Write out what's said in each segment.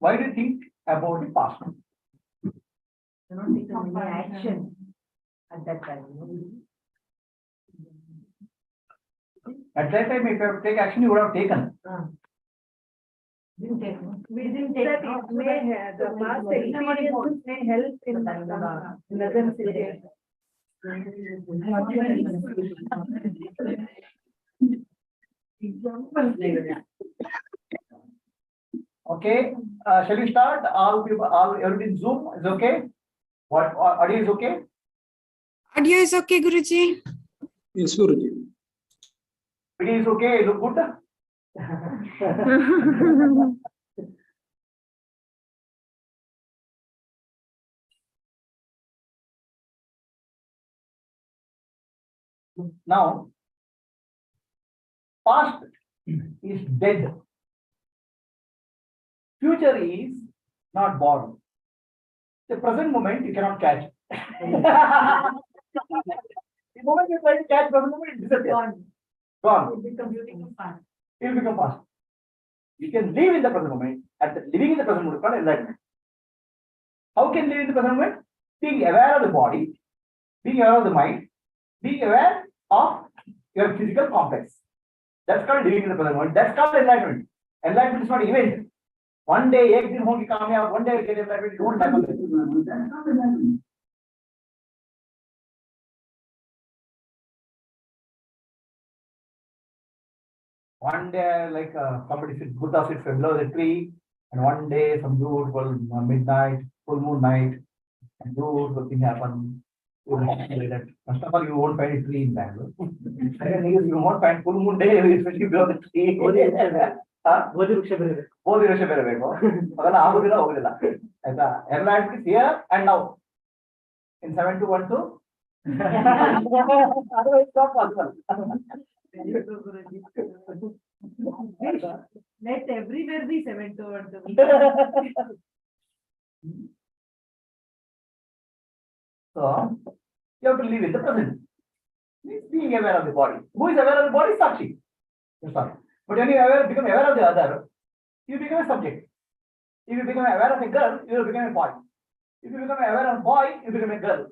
Why do you think about the past? You don't take any action at that time. At that time, if you have to take action, you would have taken. Didn't take. We didn't take. That it may, the past experiences may help in present situation. Okay, shall we start? All people, everybody in Zoom is okay? What audio is okay? Audio is okay, Guruji. Yes, Guruji. Video is okay. Look good. Now, past is dead. Future is not born. The present moment you cannot catch. The moment you try to catch present moment, it disappears. Gone. It will become past. It will become past. You can live in the present moment. Living in the present moment is called enlightenment. How can you live in the present moment? Being aware of the body, being aware of the mind, being aware of your physical complex. That's called living in the present moment. That's called enlightenment. Enlightenment is not event. One day, ek din hongi kamyab, one day get enlightenment. Don't happen. That's not enlightenment. One day, like somebody sits, Buddha sits below the tree, and one day, some beautiful midnight, full moon night, and beautiful thing happens. Like that. First of all, you won't find a tree in Bangalore. Second is you won't find full moon day, especially below the tree. Enlightenment is here and now. In 7212. Otherwise, it's not possible. Let everywhere be 7:12. So, you have to live in the present. Being aware of the body. Who is aware of the body? Sakshi. Sorry. But when you become aware of the other, you become a subject. If you become aware of a girl, you will become a boy. If you become aware of a boy, you become a girl.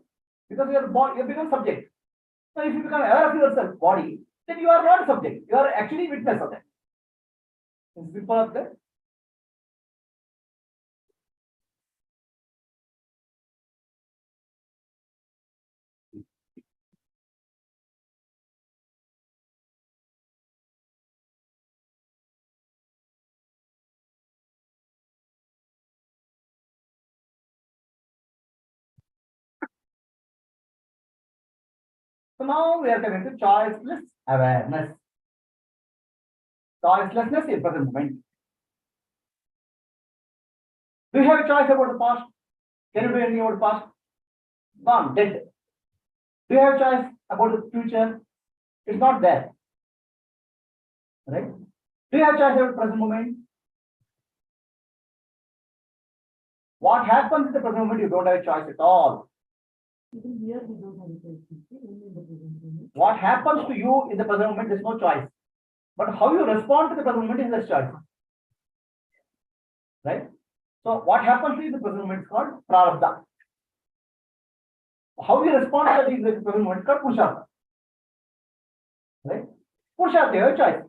Because you are boy, you become subject. So if you become aware of yourself, body, then you are not a subject. You are actually witness of that. It's simple as that. So now we are coming to choiceless awareness. Choicelessness in present moment. Do you have a choice about the past? Can you do anything about the past? Gone, dead. Do you have a choice about the future? It's not there. Right? Do you have a choice about the present moment? What happens in the present moment? You don't have a choice at all. Even here we don't have a choice. Only in the present moment. What happens to you in the present moment, there's no choice. But how you respond to the present moment is the choice. Right? So what happens to you in the present moment is called prarabdha. How you respond to that in the present moment is called purushartha. Right? Purushartha, you have a choice.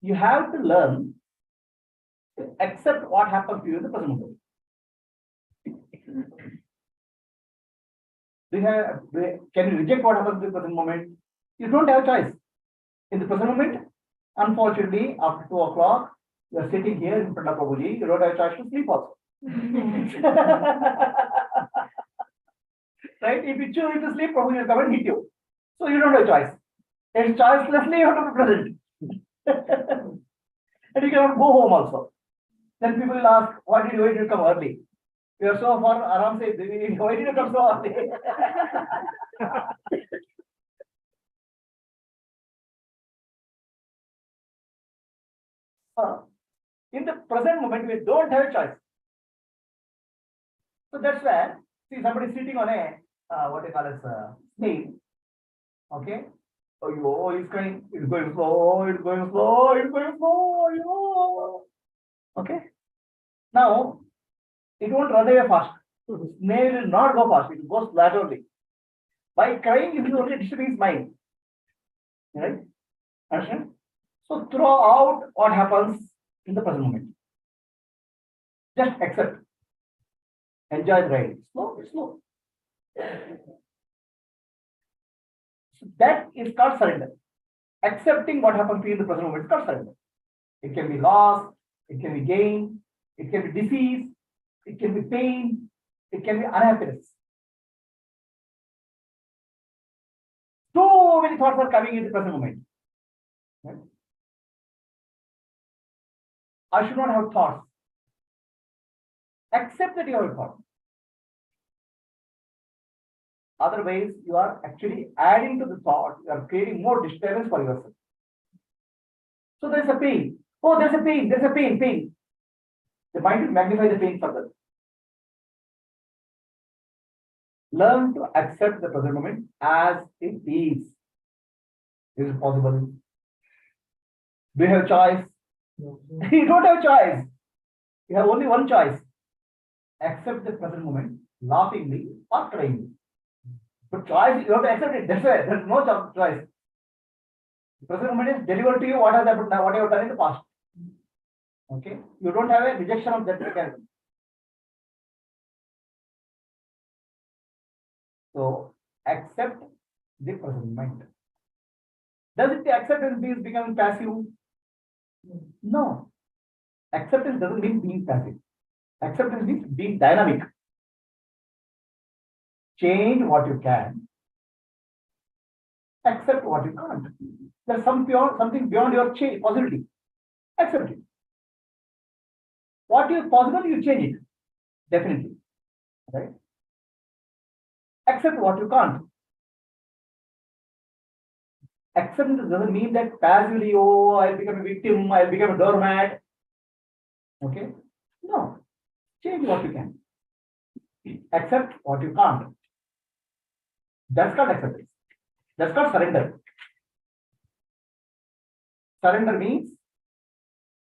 You have to learn to accept what happens to you in the present moment. Can you reject what happens in the present moment? You don't have a choice. In the present moment, unfortunately, after 2 o'clock, you are sitting here in front of Prabhuji, you don't have a choice to sleep also. Right? If you choose to sleep, Prabhuji will come and hit you. So you don't have a choice. And choicelessly, you have to be present. And you cannot go home also. Then people will ask, why did you come early? You are so far, Aram says, why did you come so early? In the present moment, we don't have a choice. So that's where, see, somebody sitting on a, what you call as snail. Okay? So Oh, it's going slow, it's going slow, it's going slow. Yo. Okay. Now, it won't run away fast. So snail will not go fast, it goes laterally. By crying, it is only disturbing his mind. Right? Understand? So throw out what happens in the present moment. Just accept. Enjoy the ride. Slow, it's slow. So that is called surrender. Accepting what happens to you in the present moment is called surrender. It can be loss, it can be gain, it can be disease, it can be pain, it can be unhappiness. So many thoughts are coming in the present moment. Right? I should not have thoughts. Accept that you have a thought. Otherwise, you are actually adding to the thought, you are creating more disturbance for yourself. So there's a pain. Oh, there's a pain, pain. The mind will magnify the pain further. Learn to accept the present moment as it is. Is it possible? Do you have a choice? You don't have a choice. You have only one choice. Accept the present moment laughingly or cryingly. But choice, you have to accept it. That's why there's no choice. The present moment is delivered to you what has happened now, what you have done in the past. Okay? You don't have a rejection of that mechanism. So accept the present moment. Does it acceptance means becoming passive? No. Acceptance doesn't mean being passive. Acceptance means being dynamic. Change what you can. Accept what you can't. There's something beyond your possibility. Accept it. What is possible, you change it. Definitely. Right? Accept what you can't. Acceptance doesn't mean that passively, oh, I'll become a victim, I'll become a doormat. Okay? No. Change what you can. Accept what you can't. That's called acceptance. That's called surrender. Surrender means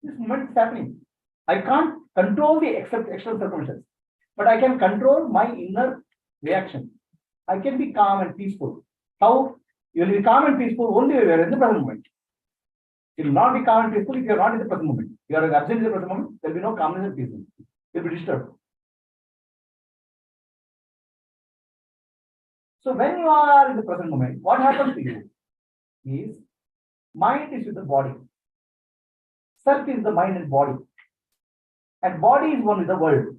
this moment is happening. I can't control the external circumstances, but I can control my inner reaction. I can be calm and peaceful. How? You will be calm and peaceful only when you are in the present moment. You will not be calm and peaceful if you are not in the present moment. You are absent in the present moment, there will be no calmness and peacefulness. You will be disturbed. So when you are in the present moment, what happens to you is mind is with the body. Self is the mind and body. And body is one with the world.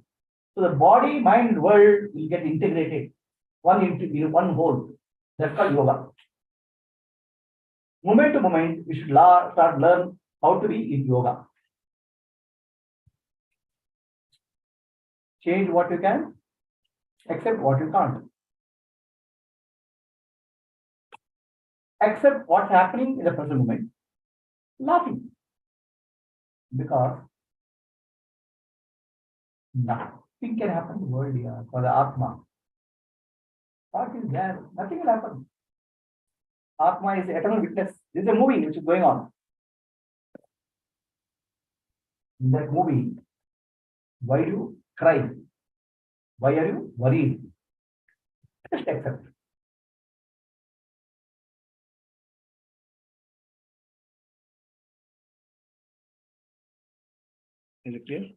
So the body, mind, and world will get integrated. One whole. That's called yoga. Moment to moment, we should learn how to be in yoga. Change what you can, accept what you can't. Accept what's happening in the present moment. Laughing. Because nothing can happen in the world here for the Atma. What is there? Nothing will happen. Atma is the eternal witness. This is a movie which is going on. In that movie, why do you cry? Why are you worried? Just accept. Is it clear?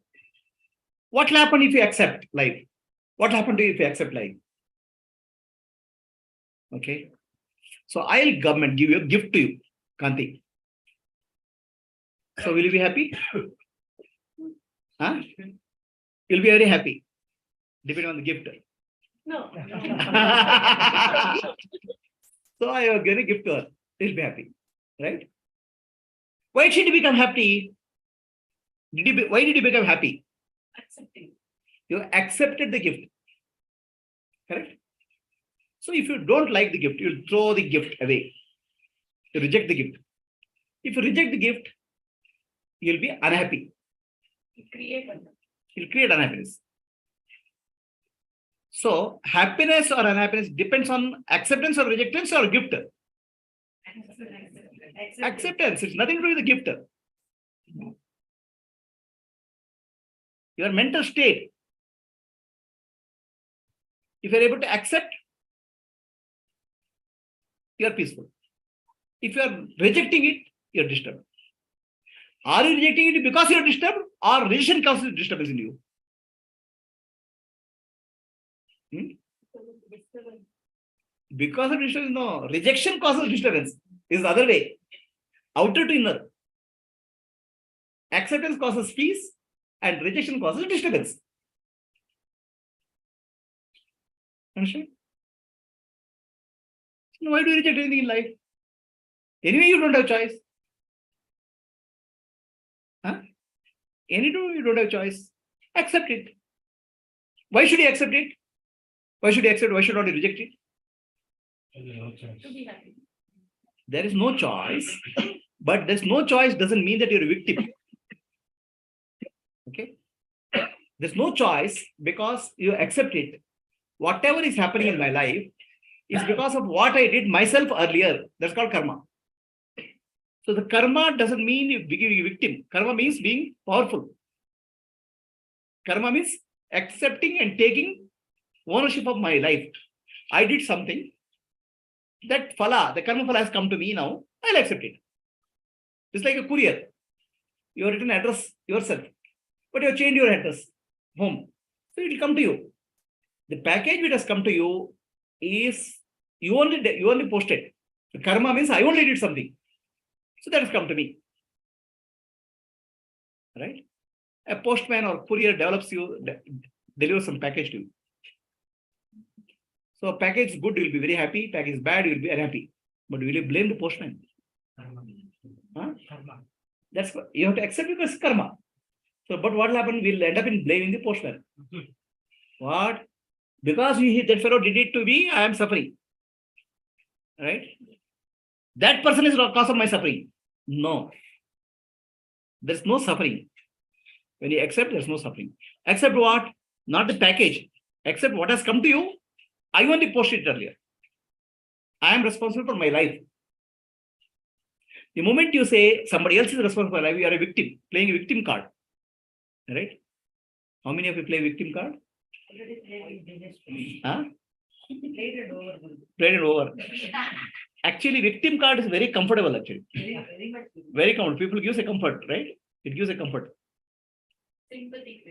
What will happen if you accept life? What will happen to you if you accept life? Okay. So I'll government give you a gift to you, Kanti. So will you be happy? Huh? You'll be very happy. Depending on the gift. No. So I will give a gift to her. She'll be happy. Right? Why did she become happy? Why did you become happy? Accepting. You accepted the gift. Correct? So if you don't like the gift, you'll throw the gift away. You reject the gift. If you reject the gift, you'll be unhappy. You'll create unhappiness. So happiness or unhappiness depends on acceptance or rejection or gift. Acceptance. It's nothing to do with the gift. Your mental state. If you're able to accept, you're peaceful. If you're rejecting it, you're disturbed. Are you rejecting it because you're disturbed, or rejection causes disturbance in you? Because of disturbance, no. Rejection causes disturbance. Is the other way. Outer to inner. Acceptance causes peace, and rejection causes disturbance. Understand? So why do you reject anything in life? Anyway, you don't have choice. Anyway, you don't have choice. Accept it. Why should you accept it? Why should you accept? Why should not you reject it? To be happy. There is no choice, but there's no choice doesn't mean that you're a victim. Okay? There's no choice because you accept it. Whatever is happening in my life is because of what I did myself earlier. That's called karma. So the karma doesn't mean you becoming a victim. Karma means being powerful. Karma means accepting and taking ownership of my life. I did something. That phala, the karma phala has come to me now. I'll accept it. It's like a courier. You have written address yourself, but you have changed your address home. So it will come to you. The package which has come to you is you only posted. The karma means I only did something. So that has come to me. Right? A postman or courier delivers some package to you. So package is good, you will be very happy. Package is bad, you will be unhappy. But will you blame the postman? Huh? That's what you have to accept because it's karma. So, but what will happen? We'll end up in blaming the postman. What? Because that fellow did it to me, I am suffering. Right? That person is the cause of my suffering. No. There's no suffering. When you accept, there's no suffering. Accept what? Not the package. Accept what has come to you. I only posted it earlier. I am responsible for my life. The moment you say somebody else is responsible for life, you are a victim, playing a victim card. Right? How many of you play victim card? Huh? Played it over. Actually, victim card is very comfortable, actually. Very comfortable. People gives a comfort, right? It gives a comfort.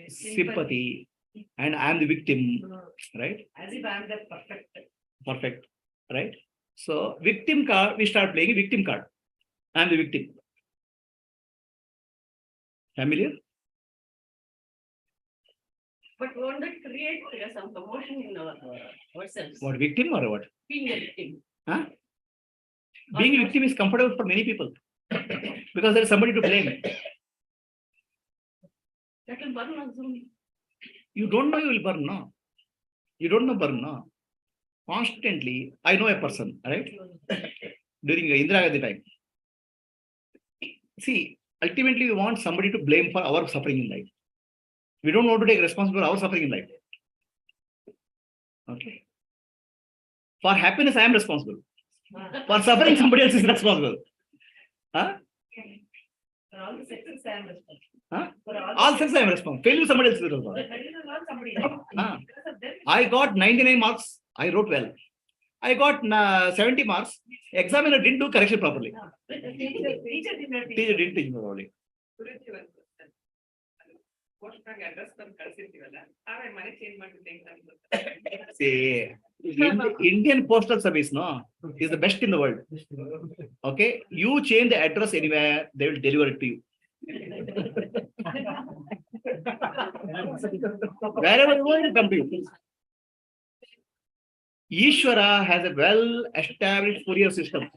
Sympathy. And I am the victim, right? As if I am the Perfect, right? So, victim card, we start playing a victim card. I am the victim. Familiar? But won't that create some commotion in ourselves? What, victim or what? Being a victim. Huh? Being a victim is comfortable for many people because there is somebody to blame. That will burn us soon. You don't know you will burn, no? You don't know burn, no? Constantly, I know a person, right? During Indira Gandhi time. See, ultimately we want somebody to blame for our suffering in life. We don't want to take responsibility for our suffering in life. Okay. For happiness, I am responsible. For suffering, somebody else is responsible. Huh? For all the success, I am responsible. Huh? All success, I am responsible. Failure, somebody else is responsible. That is not somebody else. Huh? Because of them, I got 99 marks. I wrote well. I got 70 marks. Examiner didn't do correction properly. the teacher did not teach. Teacher didn't teach me properly. See, Indian Postal Service, no, is the best in the world. Okay, you change the address anywhere, they will deliver it to you. Wherever you go, it will come to you. Ishvara has a well-established courier system.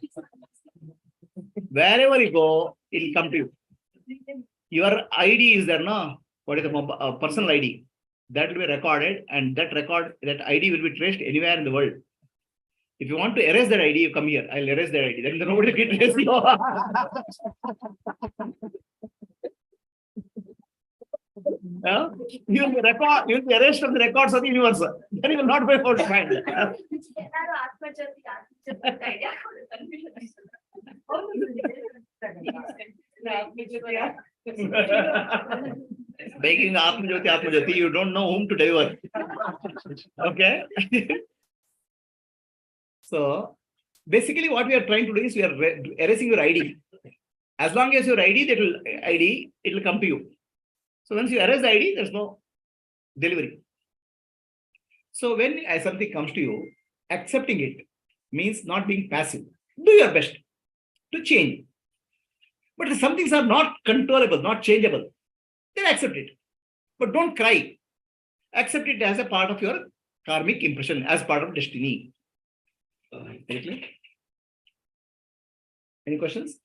Wherever you go, it will come to you. Your ID is there, no? What is the personal ID? That will be recorded, and that ID will be traced anywhere in the world. If you want to erase that ID, you come here. I'll erase that ID. Then nobody can trace you. You'll be erased from the records of the universe. Then you will not be able to find. Begging Atma Jyoti, you don't know whom to deliver. Okay. So basically what we are trying to do is we are erasing your ID. As long as your ID, it will come to you. So once you erase the ID, there's no delivery. So when something comes to you, accepting it means not being passive. Do your best to change. But if some things are not controllable, not changeable, then accept it. But don't cry. Accept it as a part of your karmic impression, as part of destiny. Any questions?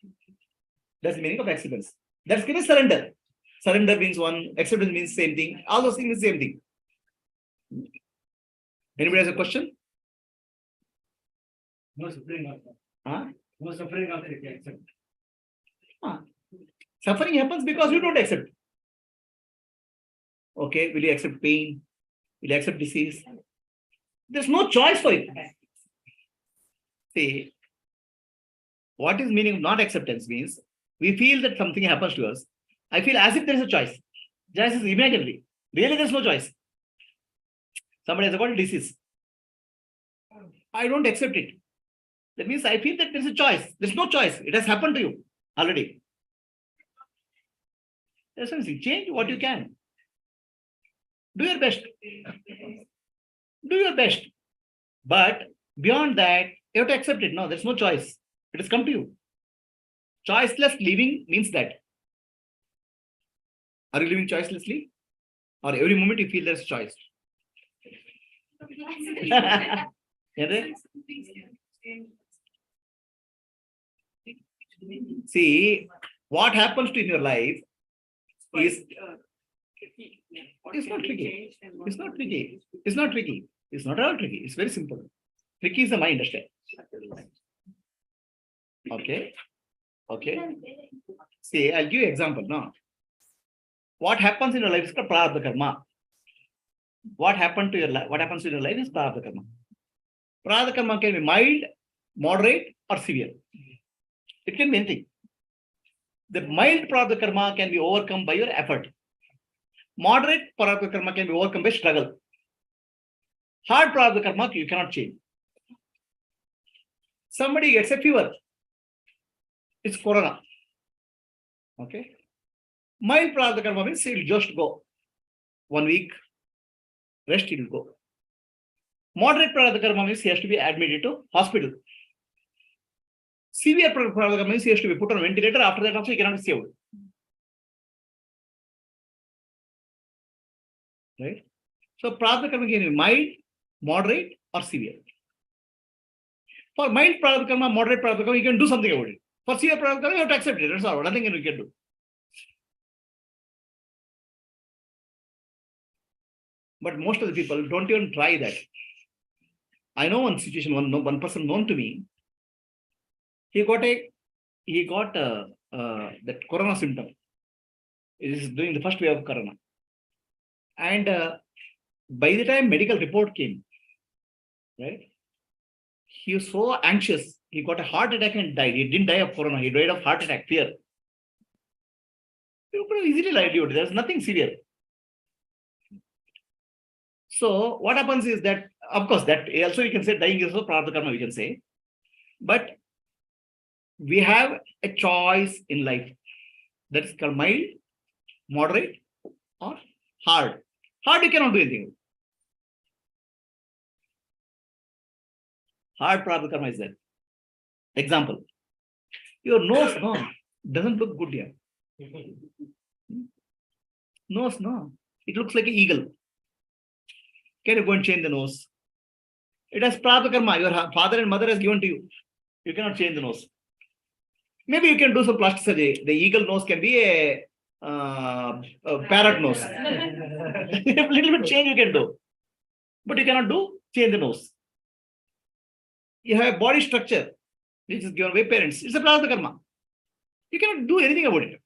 That's the meaning of acceptance. That's given surrender. Surrender means one, acceptance means same thing. All those things is the same thing. Anybody has a question? No suffering. Huh? No suffering after you accept. Suffering happens because you don't accept. Okay, will you accept pain? Will you accept disease? There's no choice for it. See, what is meaning of not acceptance means we feel that something happens to us. I feel as if there is a choice. Choice is imaginary. Really, there's no choice. Somebody has got a disease. I don't accept it. That means I feel that there's a choice. There's no choice. It has happened to you already. There's something. Change what you can. Do your best. Do your best. But beyond that, you have to accept it. No, there's no choice. It has come to you. Choiceless living means that. Are you living choicelessly? Or every moment you feel there's a choice? See, what happens to in your life is it's not tricky. It's not tricky. It's not tricky. It's not at all tricky. It's very simple. Tricky is the mind, understand? Okay. Okay. See, I'll give you an example now. What happens in your life is called prarabdha karma. What happened to your life? What happens in your life is prarabdha karma. Prarabdha karma can be mild, moderate, or severe. It can be anything. The mild prarabdha karma can be overcome by your effort. Moderate prarabdha karma can be overcome by struggle. Hard prarabdha karma you cannot change. Somebody gets a fever. It's corona. Okay. Mild prarabdha karma means it will just go. 1 week. Rest it will go. Moderate prarabdha karma means he has to be admitted to hospital. Severe prarabdha karma means he has to be put on a ventilator. After that also he cannot be saved. Right? So prarabdha karma can be mild, moderate, or severe. For mild prarabdha karma, moderate prarabdha karma, you can do something about it. For severe prarabdha karma, you have to accept it. That's all. Nothing you can do. But most of the people don't even try that. I know one situation, one person known to me. He got that corona symptom. It is during the first wave of corona. And by the time medical report came, right, he was so anxious. He got a heart attack and died. He didn't die of corona. He died of heart attack, fear. You could have easily livelihood. There's nothing severe. So what happens is that, of course, that also you can say dying is also prarabdha karma, we can say. But we have a choice in life. That is called mild, moderate, or hard. Hard you cannot do anything. Hard prarabdha karma is that. Example. Your nose, no, doesn't look good here. Nose, no. It looks like an eagle. Can you go and change the nose? It has prarabdha karma. Your father and mother has given to you. You cannot change the nose. Maybe you can do some plastic surgery. The eagle nose can be a parrot nose. A little bit change you can do. But you cannot change the nose. You have a body structure which is given by parents. It's a prarabdha karma. You cannot do anything about it.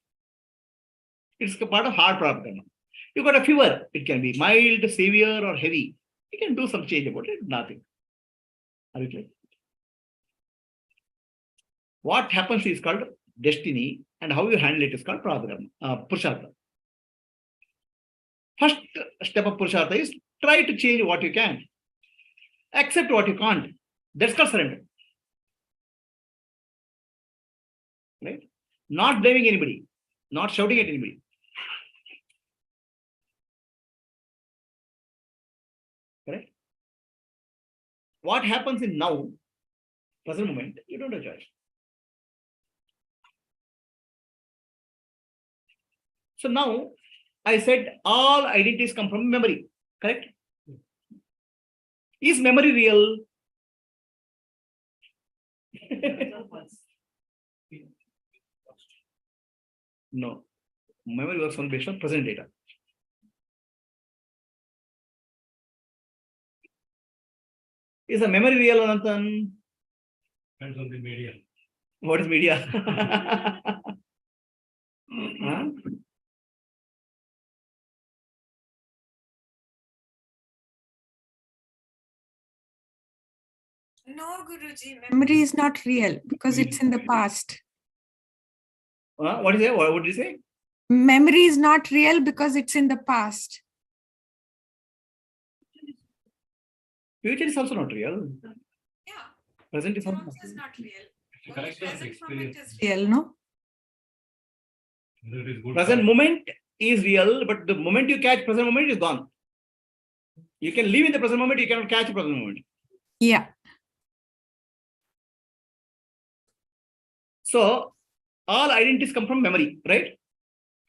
It's a part of hard prarabdha karma. You got a fever. It can be mild, severe, or heavy. You can do some change about it. Nothing. Are you clear? What happens is called destiny, and how you handle it is called Purushartha. First step of Purushartha is try to change what you can. Accept what you can't. That's called surrender. Right? Not blaming anybody, not shouting at anybody. Correct? What happens in now, present moment, you don't have choice. So now I said all identities come from memory. Correct? Is memory real? No. Memory works on based on present data. Is the memory real, Ananthan? Depends on the media. What is media? Huh? No, Guruji, memory is not real because it's in the past. What is it? What would you say? Memory is not real because it's in the past. Future is also not real. Yeah, Present is also also not is real. not real. It's a Only correction of present moment experience. is real, no? Whether it is good Present or- moment is real, but the moment you catch present moment is gone. You can live in the present moment, you cannot catch the present moment. Yeah. So all identities come from memory, right?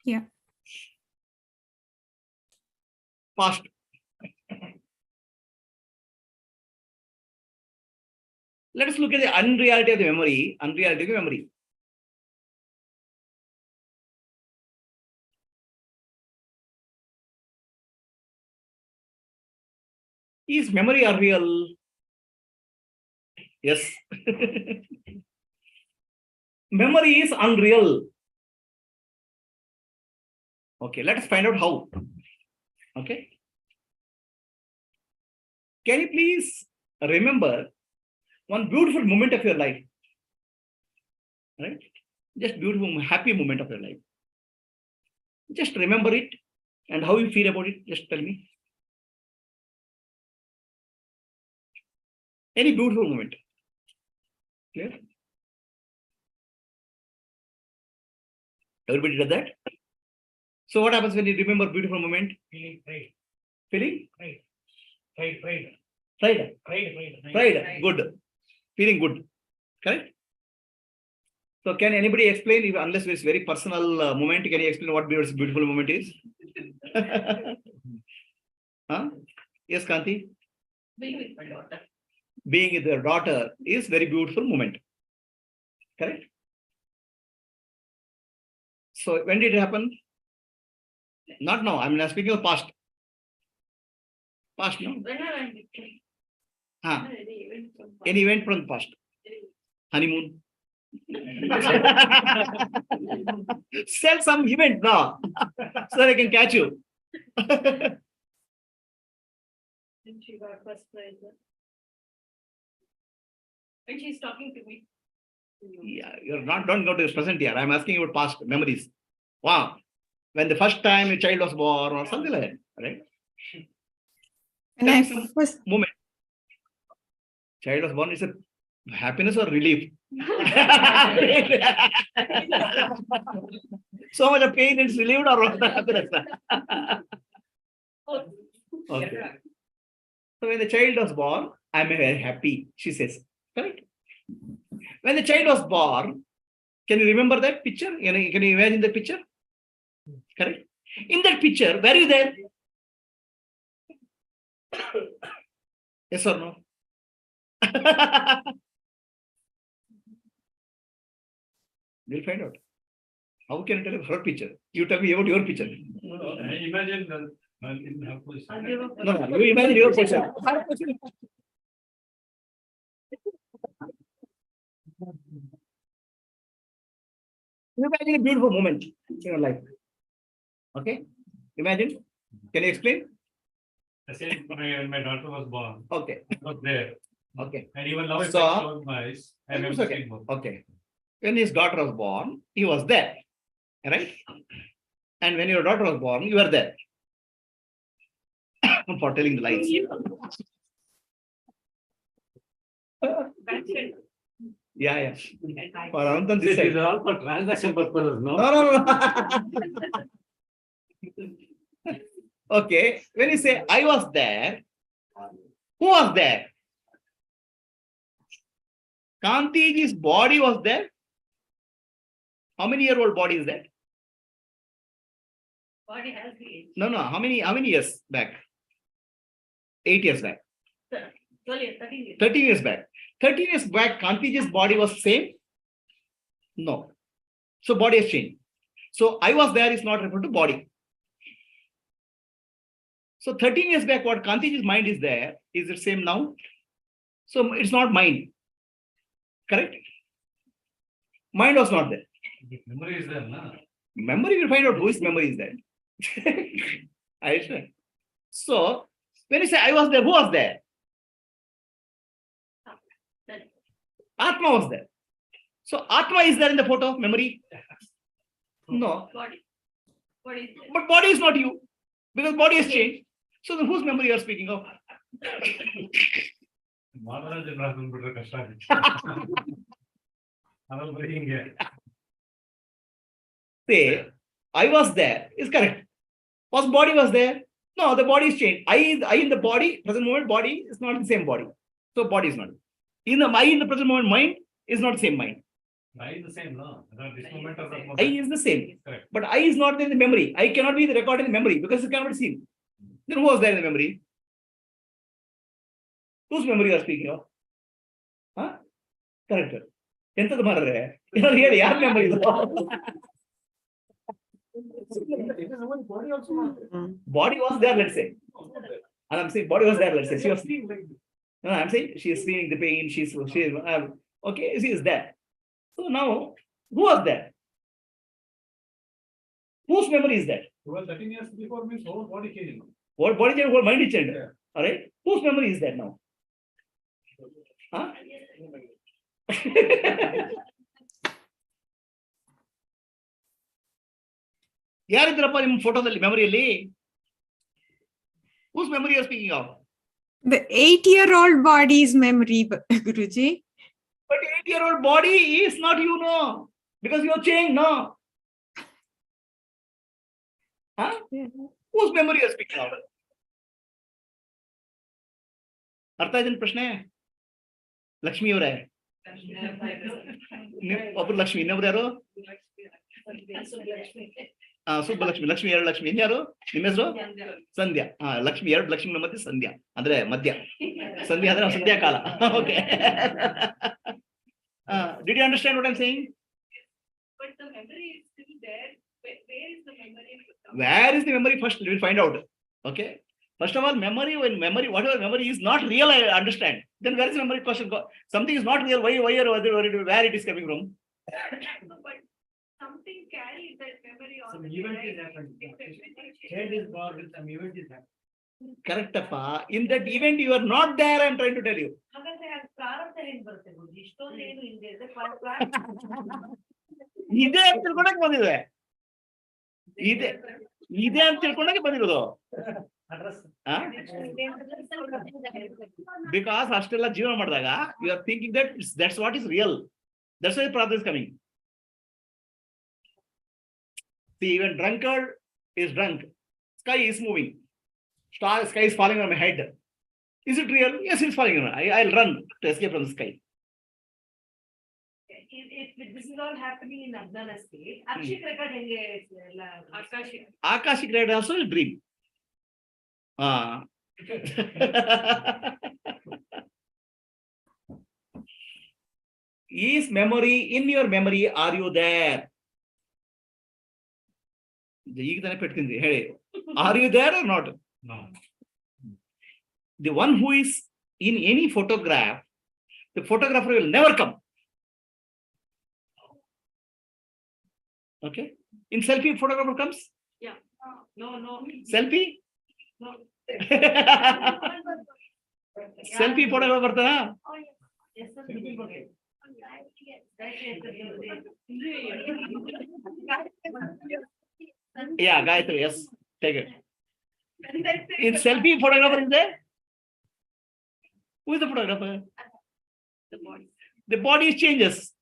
Yeah. Past. Let us look at the unreality of the memory. Unreality of the memory. Is memory real? Yes. Memory is unreal. Okay, let us find out how. Okay. Can you please remember one beautiful moment of your life? Right? Just beautiful, happy moment of your life. Just remember it and how you feel about it. Just tell me. Any beautiful moment. Clear? Everybody does that? So what happens when you remember beautiful moment? Feeling pride, Feeling? pride, pride, pride, Pride. pride, Pride. Good. Feeling good. Correct? So can anybody explain, if, unless it's very personal moment, can you explain what beautiful moment is? Huh? Yes, Kanti? Being with my daughter. Being with their daughter is very beautiful moment. Correct? So when did it happen? Not now. I'm not speaking of past. Past, no? When I went with Huh? him. Any event from the past? Honeymoon. Sell some event now, so that I can catch you. And she got first prize. And she's talking to me. Yeah, you're not, don't go to the present here. I'm asking about past memories. Wow. When the first time a child was born or something like that, right? And Tell I me some first, moment. Child was born, is a happiness or relief? So much of pain is relieved or what? Happiness? Okay. So when the child was born, I'm very happy, she says. Correct? When the child was born, can you remember that picture? Can you imagine the picture? Correct? In that picture, were you there? Yes or no? We'll find out. How can I tell you her picture? You tell me about your picture. No, I imagine that in her position. No, you imagine your picture. You imagine a beautiful moment in your life. Okay? Imagine. Can you explain? I said my daughter was born. Okay. I was there. Okay. And even now, if So- I close my eyes, I It's remember okay. seeing both. Okay. When his daughter was born, he was there, right? And when your daughter was born, you were there. For telling the lies. Yeah. For Anantan, this This is side. all for transaction purposes, no? No. Okay, when you say I was there, who was there? Kantiji's body was there. How many year old body is that? Body has the age. No. How many years back? 8 years back. 12 years, 13 years. 13 years back. 13 years back, Kantiji's body was same? No. So body has changed. So I was there is not referred to body. So 13 years back, what Kantiji's mind is there, is it same now? So it's not mind. Correct? Mind was not there. Memory is there, no? Memory, will find out whose memory is there. I sure. So when you say I was there, who was there? Atma was there. So Atma is there in the photo, memory? No. Body. Body is there. But body is not you. Because body has changed. So then whose memory you are speaking of? Modern generation bitter ಕಷ್ಟ ಆಗುತ್ತೆ. ಅದ್ರಲ್ಲಿ ಬರೀ ಹಿಂಗೆ. Say, I was there is correct. Was body was there? No, the body is changed. I in the body, present moment body is not the same body. So body is not. In the I in the present moment mind is not the same mind. I is the same, no? This moment of that I is the same. Correct. But I is not there in the memory. I cannot be the record in the memory because it cannot be seen. Then who was there in the memory? Whose memory you are speaking of? Huh? Correct. ಎಂತದ್ದು ಮಾರ್ರೆ ಏನಾದ್ರು ಹೇಳಿ ಯಾರ memory ಇದು body was there, let's say. And I'm saying body was there, let's say. She was no, I'm saying she is feeling the pain, she's okay, she is there. So now who was there? Whose memory is that? Well, 13 years before means whole body changing. What body change, what mind is changed? Yeah. All right, whose memory is that now? Huh? ಯಾರಿದ್ರಪ್ಪ ನಿಮ್ಮ ಫೋಟೋದಲ್ಲಿ ಮೆಮೊರಿಯಲ್ಲಿ? Whose memory you are speaking of? The 8-year-old body's memory, Guruji. But 8-year-old body is not you, no, because you are changed, no. Huh? Whose memory you are speaking of? ಅರ್ಥ ಆಯ್ತು ಪ್ರಶ್ನೆ? ಲಕ್ಷ್ಮಿ ಅವರೇ, ಒಬ್ರು ಲಕ್ಷ್ಮಿ, ಇನ್ನೊಬ್ರು ಯಾರು? ಸುಬ್ಬಲಕ್ಷ್ಮಿ, ಲಕ್ಷ್ಮಿ ಎರಡು ಲಕ್ಷ್ಮಿ, ಇನ್ಯಾರು ನಿಮ್ಮ ಹೆಸರು? ಸಂಧ್ಯಾ. ಲಕ್ಷ್ಮಿ ಎರಡು ಲಕ್ಷ್ಮಿ ಮಧ್ಯೆ ಸಂಧ್ಯಾ ಅಂದ್ರೆ ಮಧ್ಯ, ಸಂಧ್ಯಾ ಅಂದ್ರೆ ಸಂಧ್ಯಾ ಕಾಲ. Okay. Did you understand what I'm saying? But the memory is still there. Where is the memory? Where is the memory? First we will find out. Okay. First of all, memory, when memory, whatever memory is not real, I understand. Then where is the memory question? Something is not real. Why where it is coming from? No, but something carries that memory on. Some event is happening. Change is born with some event is happening. Correct, appa. In that event, you are not there. I am trying to tell you. ಹಾಗಾದ್ರೆ ಅದು ಪ್ರಾರಂಭ ಏನ್ ಬರುತ್ತೆ ಗುರುಜಿ? ಇಷ್ಟೊಂದು ಏನು ಹಿಂದೆ ಇದೆ ಇದೆ ಅಂತ ತಿಳ್ಕೊಂಡಾಗ ಬಂದಿದೆ. ಇದೆ ಅಂತ ತಿಳ್ಕೊಂಡಾಗ ಬಂದಿರೋದು. Because ಅಷ್ಟೆಲ್ಲ ಜೀವನ ಮಾಡಿದಾಗ you are thinking that that's what is real. That's why the problem is coming. See, even drunkard is drunk. Sky is moving. Sky is falling on my head. Is it real? Yes, it's falling on my head. I'll run to escape from the sky. If this is all happening in Abdana state, Akshik record ಹೆಂಗೆ ಎಲ್ಲ ಆಕಾಶಿಕ್? Akashic record also is dream. Is memory in your memory? Are you there? ಈಗ ತಾನೇ ಪೆಟ್ತಿಂದ್ರಿ ಹೇಳಿ. Are you there or not? No. The one who is in any photograph, the photographer will never come. Okay. In selfie, photographer comes. Yeah. No. Selfie. No. Selfie photographer ಬರ್ತಾರಾ? Oh, yes. Yes, sir. Yeah, Gayatri, yes. Take it. It's selfie photographer is there? Who is the photographer? The body. The body changes.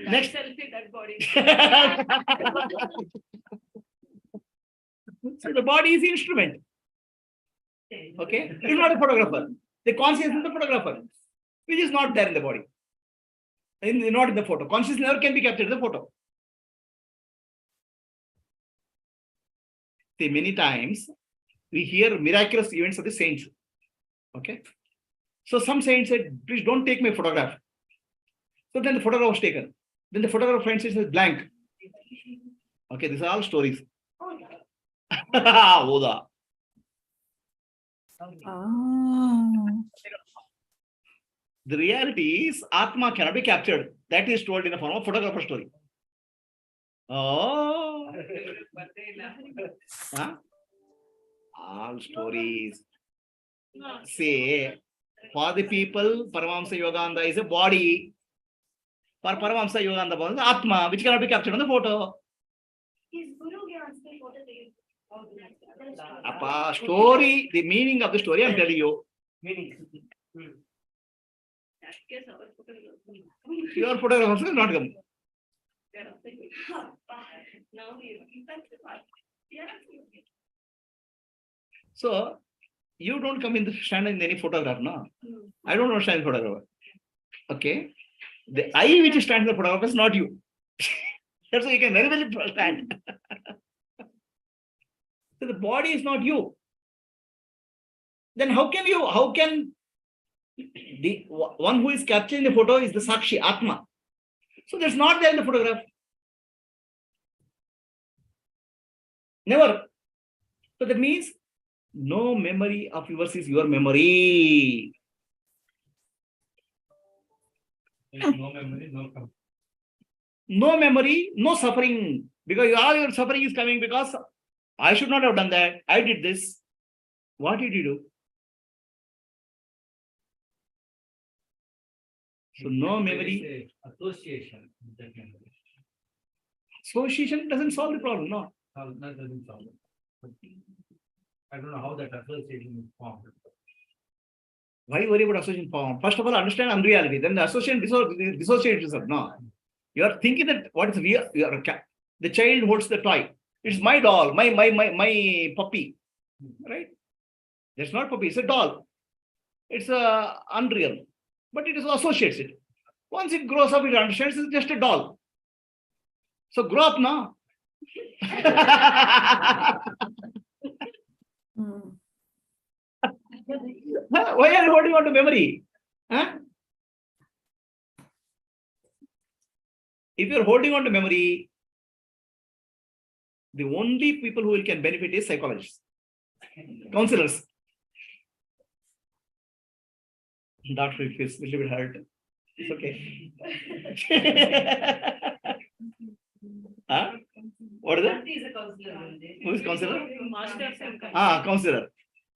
Next. Selfie, that body. So the body is the instrument. Okay, it's not a photographer. The consciousness is the photographer, which is not there in the body. Not in the photo. Consciousness never can be captured in the photo. See, many times we hear miraculous events of the saints. Okay. So some saints said, please don't take my photograph. So then the photograph was taken. Then the photograph finds it as blank. Okay, these are all stories. Oda. Oh. The reality is Atma cannot be captured. That is told in the form of photographer story. Oh. Huh? All stories. Say, for the people, Paramahamsa Yogananda is a body. For Paramahamsa Yogananda is Atma, which cannot be captured on the photo. Appa, story, the meaning of the story, I'm telling you. Meaning. Your photographer is not coming. So, you don't come in the stand in any photograph, no? I don't understand the photographer. Okay? The eye which stands in the photograph is not you. That's why you can very well understand. So the body is not you. Then how can the one who is capturing the photo is the Sakshi, Atma. So that's not there in the photograph. Never. So that means no memory of yours is your memory. There's no memory, no comfort. No memory, no suffering. Because all your suffering is coming because I should not have done that. I did this. What did you do? So no memory. Association with that memory. Association doesn't solve the problem, no. That doesn't solve it. But I don't know how that association is formed. Why worry about association form? First of all, understand unreality. Then the association dissociates yourself. No. You are thinking that what is real? The child holds the toy. It's my doll, my puppy. Right? That's not puppy, it's a doll. It's unreal. But it is associates it. Once it grows up, it understands it's just a doll. So grow up now. Why are you holding on to memory? Huh? If you're holding on to memory, the only people who can benefit is psychologists, counselors. Doctor feels a little bit hurt. It's okay. Huh? What is it? Who is counselor? Counselor.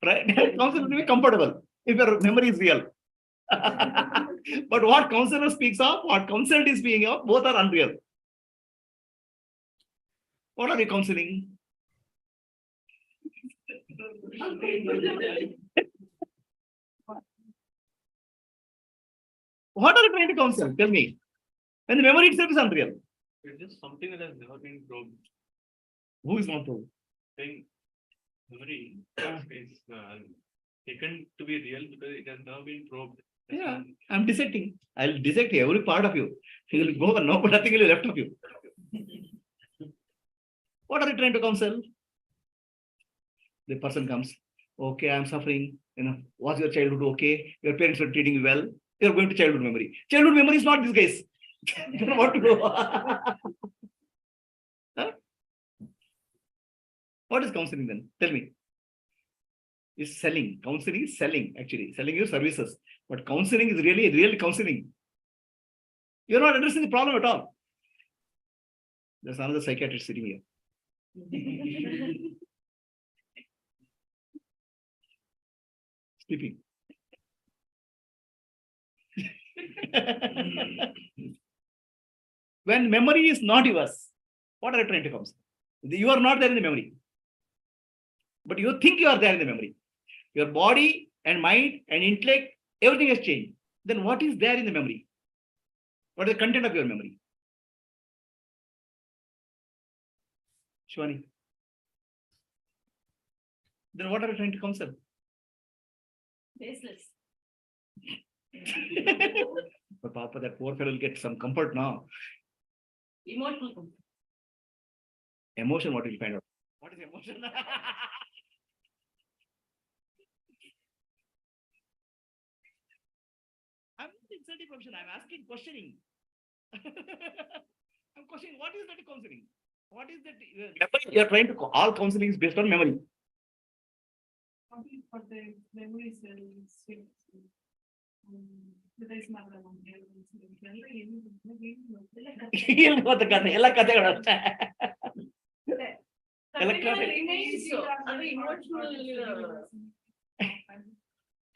Right? Counselor will be comfortable if your memory is real. But what counselor speaks of, what counseled is speaking of, both are unreal. What are you counseling? What are you trying to counsel? Tell me. When the memory itself is unreal. It's just something that has never been probed. Who is not probed? Saying memory is taken to be real because it has never been probed. Yeah, I'm dissecting. I'll dissect every part of you. You will go, no, but nothing will be left of you. What are you trying to counsel? The person comes. Okay, I'm suffering. Was your childhood okay? Your parents were treating you well. You're going to childhood memory. Childhood memory is not this case. You don't know what to do. Huh? What is counseling then? Tell me. It's selling. Counseling is selling, actually. Selling your services. But counseling is really counseling. You're not addressing the problem at all. There's another psychiatrist sitting here. Sleeping. When memory is not yours, what are you trying to come? You are not there in the memory. But you think you are there in the memory. Your body and mind and intellect, everything has changed. Then what is there in the memory? What is the content of your memory? Shwani. Then what are you trying to counsel? Baseless. But Papa, that poor fellow will get some comfort now. Emotional comfort. Emotion, what will you find out? What is emotion? I'm not insulting question. I'm asking questioning. I'm questioning what is that counseling? What is that? You are trying to all counseling is based on memory. For the memories ಏನು ಗೊತ್ತಕ್ಕಂತ ಎಲ್ಲ ಕಥೆಗಳು ಅಷ್ಟೇ.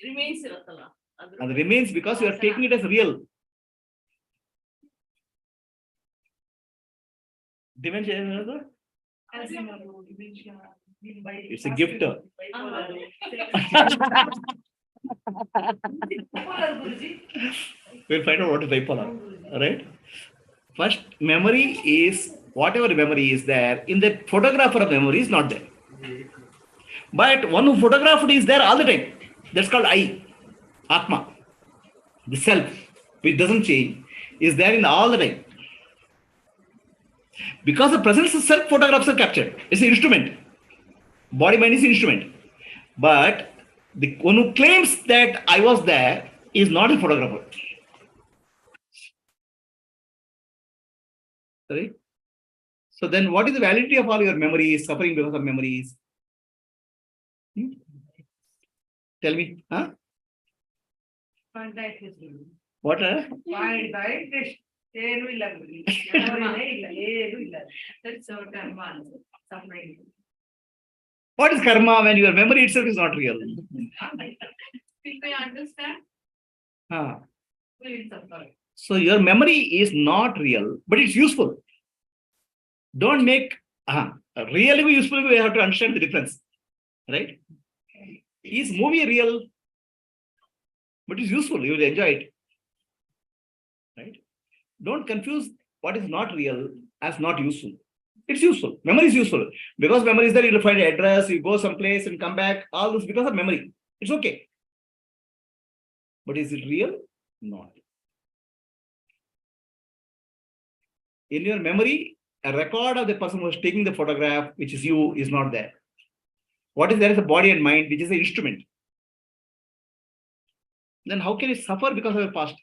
Remains ಇರುತ್ತಲ್ಲ ಅದು remains because you are taking it as real. Dimension ಏನದು? It's a gift. We'll find out what is bipolar. Right? First, memory is whatever memory is there in the photographer of memory is not there. But one who photographed is there all the time. That's called I, Atma. The self, which doesn't change, is there in all the time. Because the presence of self, photographs are captured. It's an instrument. Body mind is an instrument. But the one who claims that I was there is not a photographer. Sorry? So then what is the validity of all your memories, suffering because of memories? Tell me. Huh? What? ಏನು ಇಲ್ಲ ಬಿಡಿ. ಇಲ್ಲ ಏನು ಇಲ್ಲ. That's our karma. Suffering. What is karma when your memory itself is not real? People understand. So your memory is not real, but it's useful. Don't make really useful. We have to understand the difference, right? Is movie real? But it's useful. You will enjoy it, right? Don't confuse what is not real as not useful. It's useful. Memory is useful because memory is there. You'll find an address. You go someplace and come back. All this because of memory. It's okay. But is it real? Not. In your memory, a record of the person who was taking the photograph, which is you, is not there. What is there is a body and mind, which is the instrument. Then how can you suffer because of your past?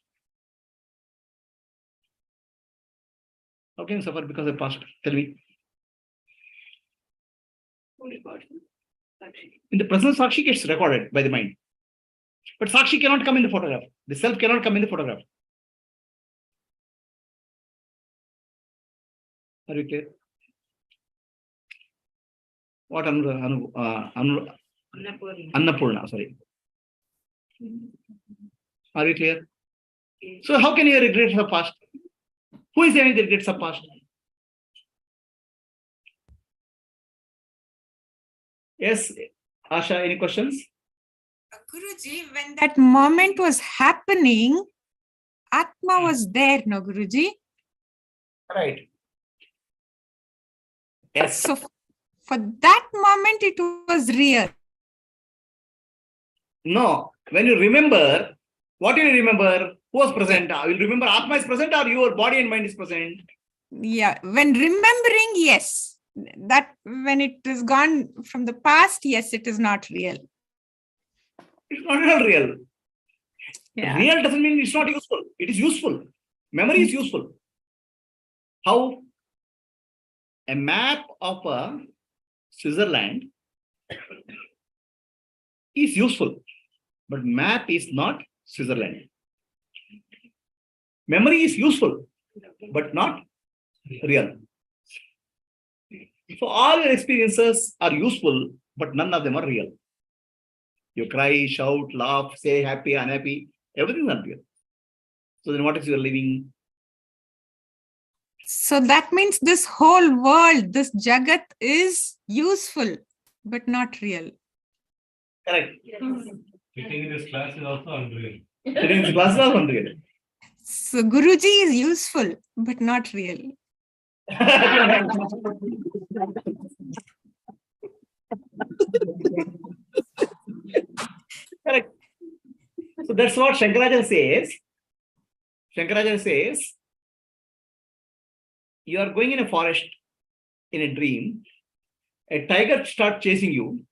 How can you suffer because of your past? Tell me. In the present, Sakshi gets recorded by the mind. But Sakshi cannot come in the photograph. The self cannot come in the photograph. Are you clear? What Annapurna, sorry. Are you clear? So how can you regret the past? Who is there that regrets the past? Yes, Asha, any questions? Guruji, when that moment was happening, Atma was there, no, Guruji? Right. Yes. So for that moment, it was real. No, when you remember, what do you remember? Who was present? You will remember Atma is present or your body and mind is present? Yeah, when remembering, yes. That when it is gone from the past, yes, it is not real. It's not at all real. Yeah. Real doesn't mean it's not useful. It is useful. Memory is useful. How? A map of Switzerland is useful, but map is not Switzerland. Memory is useful, but not real. So all your experiences are useful, but none of them are real. You cry, shout, laugh, say happy, unhappy, everything is not real. So then what is your living? So that means this whole world, this Jagat is useful, but not real. Correct. Sitting in this class is also unreal. Sitting in this class is also unreal. So Guruji is useful, but not real. Correct. So that's what Shankaracharya says. Shankaracharya says, you are going in a forest in a dream, a tiger starts chasing you.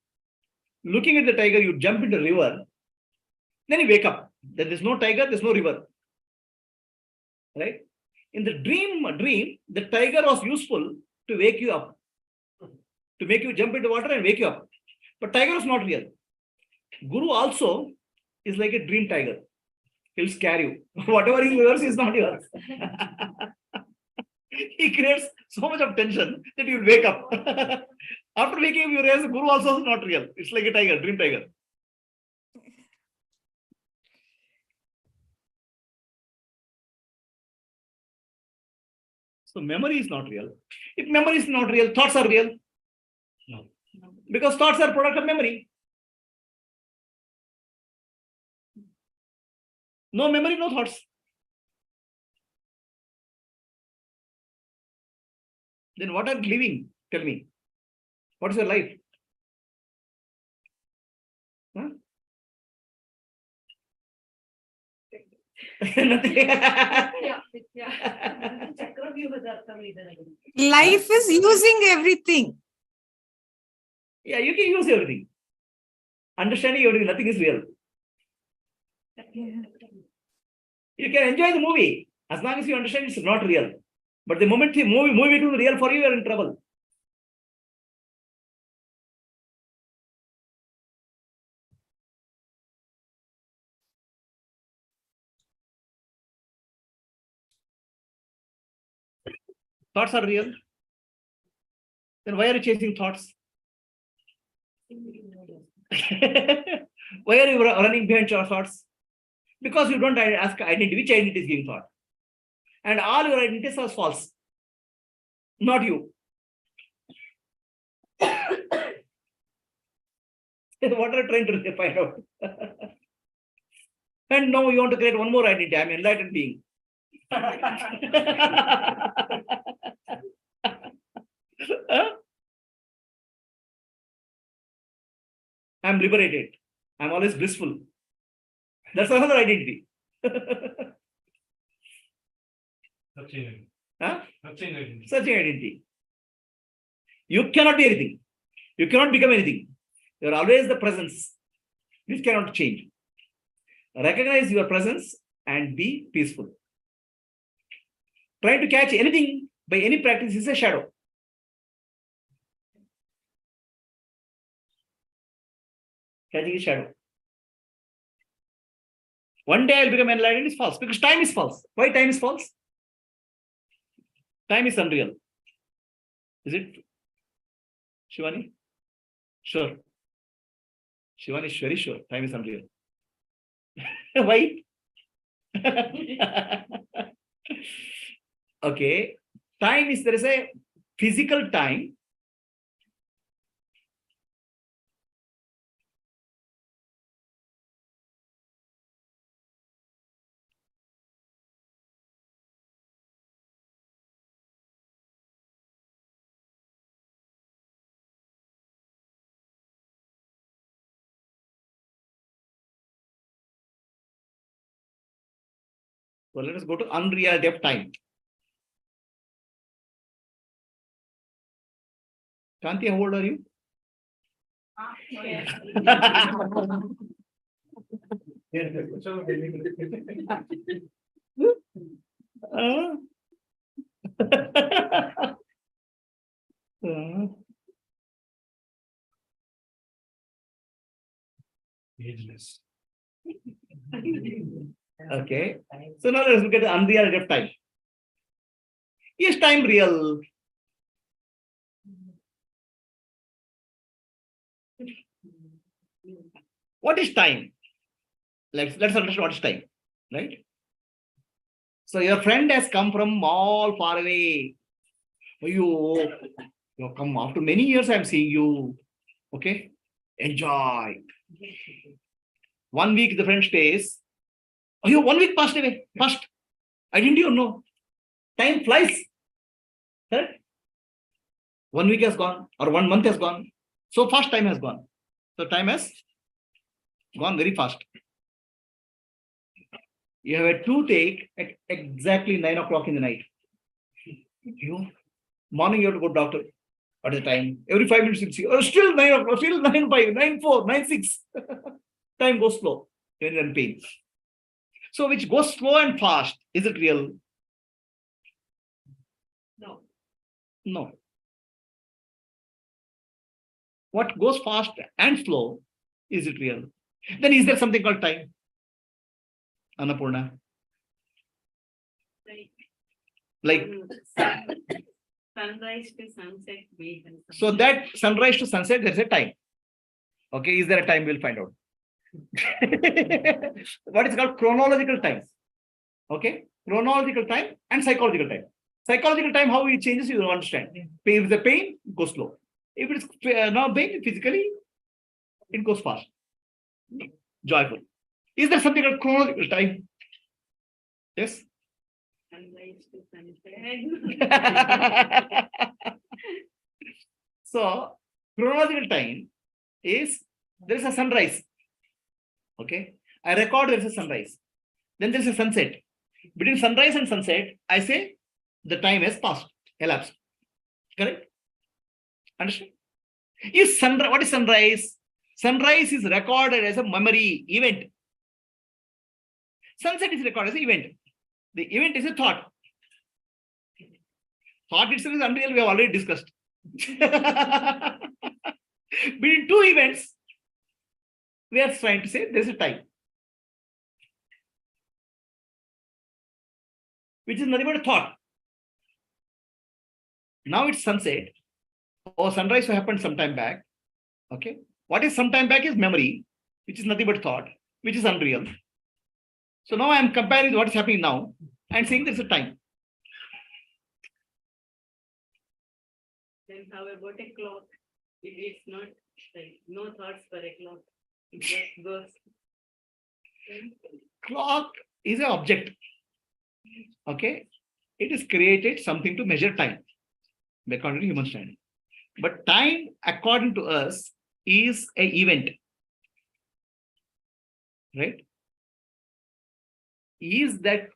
Looking at the tiger, you jump into the river, then you wake up. There is no tiger, there's no river. Right? In the dream, the tiger was useful to wake you up, to make you jump into water and wake you up. But tiger is not real. Guru also is like a dream tiger. He'll scare you. Whatever is yours is not yours. He creates so much of tension that you'll wake up. After waking up, you realize the Guru also is not real. It's like a tiger, dream tiger. So memory is not real. If memory is not real, thoughts are real. No. Because thoughts are product of memory. No memory, no thoughts. Then what are you living? Tell me. What is your life? Huh? Nothing. Life is using everything. Yeah, you can use everything. Understanding everything, nothing is real. You can enjoy the movie as long as you understand it's not real. But the moment the movie becomes real for you, you are in trouble. Thoughts are real. Then why are you chasing thoughts? Why are you running behind your thoughts? Because you don't ask identity. Which identity is giving thought? And all your identities are false. Not you. What are you trying to find out? And now you want to create one more identity. I'm an enlightened being. Huh? I'm liberated. I'm always blissful. That's another identity. Searching. Huh? Searching identity. Searching identity. You cannot be anything. You cannot become anything. You are always the presence. This cannot change. Recognize your presence and be peaceful. Trying to catch anything by any practice is a shadow. Catching a shadow. One day I'll become enlightened is false because time is false. Why time is false? Time is unreal. Is it? Shivani? Sure. Shivani is very sure. Time is unreal. Why? Okay. Time is, there is a physical time. So let us go to unreality of time. Kanti, how old are you? Ageless. Okay. So now let's look at the unreality of time. Is time real? What is time? Let's understand what is time, right? So your friend has come from all far away. You have come after many years. I'm seeing you. Okay, enjoy. 1 week the friend stays. Oh, you 1 week passed away. Fast. I didn't even know. Time flies. Correct? 1 week has gone or 1 month has gone. So fast time has gone. So time has gone very fast. You have a toothache at exactly 9 o'clock in the night. You morning you have to go to doctor at the time. Every 5 minutes you see, oh, still 9 o'clock, still 9:05, 9:04, 9:06. Time goes slow when you're in pain. So which goes slow and fast, is it real? No. No. What goes fast and slow, is it real? Then is there something called time? Annapurna. Like, Sunrise to sunset. so that sunrise to sunset, there's a time. Okay, is there a time? We'll find out. What is called chronological time. Okay, chronological time and psychological time. Psychological time, how it changes, you will understand. If the pain, it goes slow. If it's not pain, physically, it goes fast. Joyful. Is there something called chronological time? Yes. Sunrise to sunset. So, chronological time is, there is a sunrise. Okay. I record there is a sunrise. Then there is a sunset. Between sunrise and sunset, I say the time has passed, elapsed. Correct? Understand? Is sunrise, what is sunrise? Sunrise is recorded as a memory event. Sunset is recorded as an event. The event is a thought. Thought itself is unreal, we have already discussed. Between two events, we are trying to say there is a time, which is nothing but a thought. Now it's sunset, or sunrise happened some time back. Okay. What is some time back is memory, which is nothing but thought, which is unreal. So now I am comparing what is happening now and saying there's a time. Then how about a clock? It's not like no thoughts for a clock. It just goes. Clock is an object. Okay. It is created something to measure time, according to human standard. But time, according to us, is an event. Right? Is that,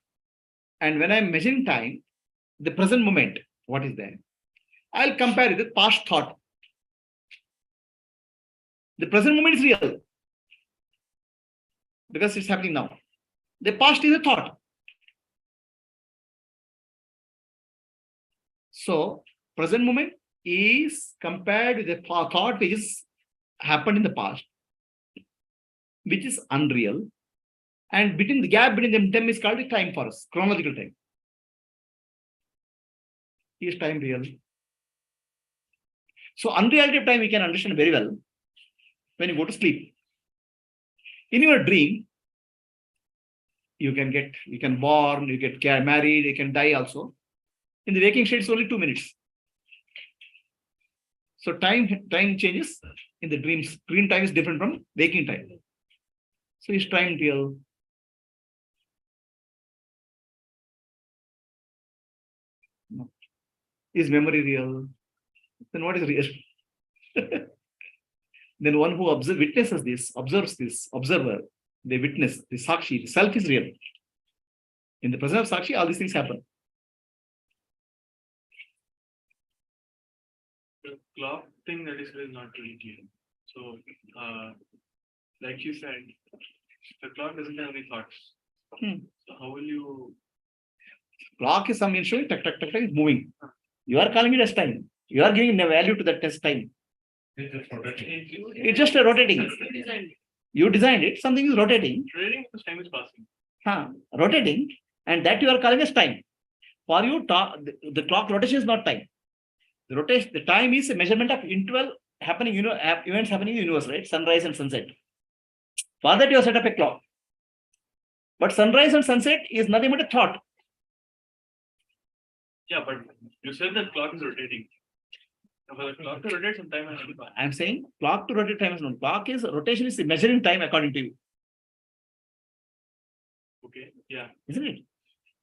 and when I'm measuring time, the present moment, what is there? I'll compare it with past thought. The present moment is real because it's happening now. The past is a thought. So, present moment is compared with the thought which is happened in the past, which is unreal. And between the gap between them is called the time for us, chronological time. Is time real? So unreality of time we can understand very well when you go to sleep. In your dream, you can born, you get married, you can die also. In the waking state, it's only 2 minutes. So time changes in the dreams. Dream time is different from waking time. So is time real? No. Is memory real? Then what is real? Then one who witnesses this, observes this, observer, they witness, the Sakshi, the self is real. In the presence of Sakshi, all these things happen. The clock thing that is not really clear. So, like you said, the clock doesn't have any thoughts. So how will you? Clock is some instrument, tuck, is moving. You are calling it as time. You are giving a value to that test time. It's just a rotating. You designed it, something is rotating. Trading, the time is passing. Rotating, and that you are calling as time. For you, the clock rotation is not time. The time is a measurement of interval happening, events happening in the universe, right? Sunrise and sunset. For that, you have set up a clock. But sunrise and sunset is nothing but a thought. Yeah, but you said that clock is rotating. So for the clock to rotate, some time has to pass. I'm saying clock to rotate time is known. Clock is rotation is measuring time according to you, Okay, yeah. isn't it?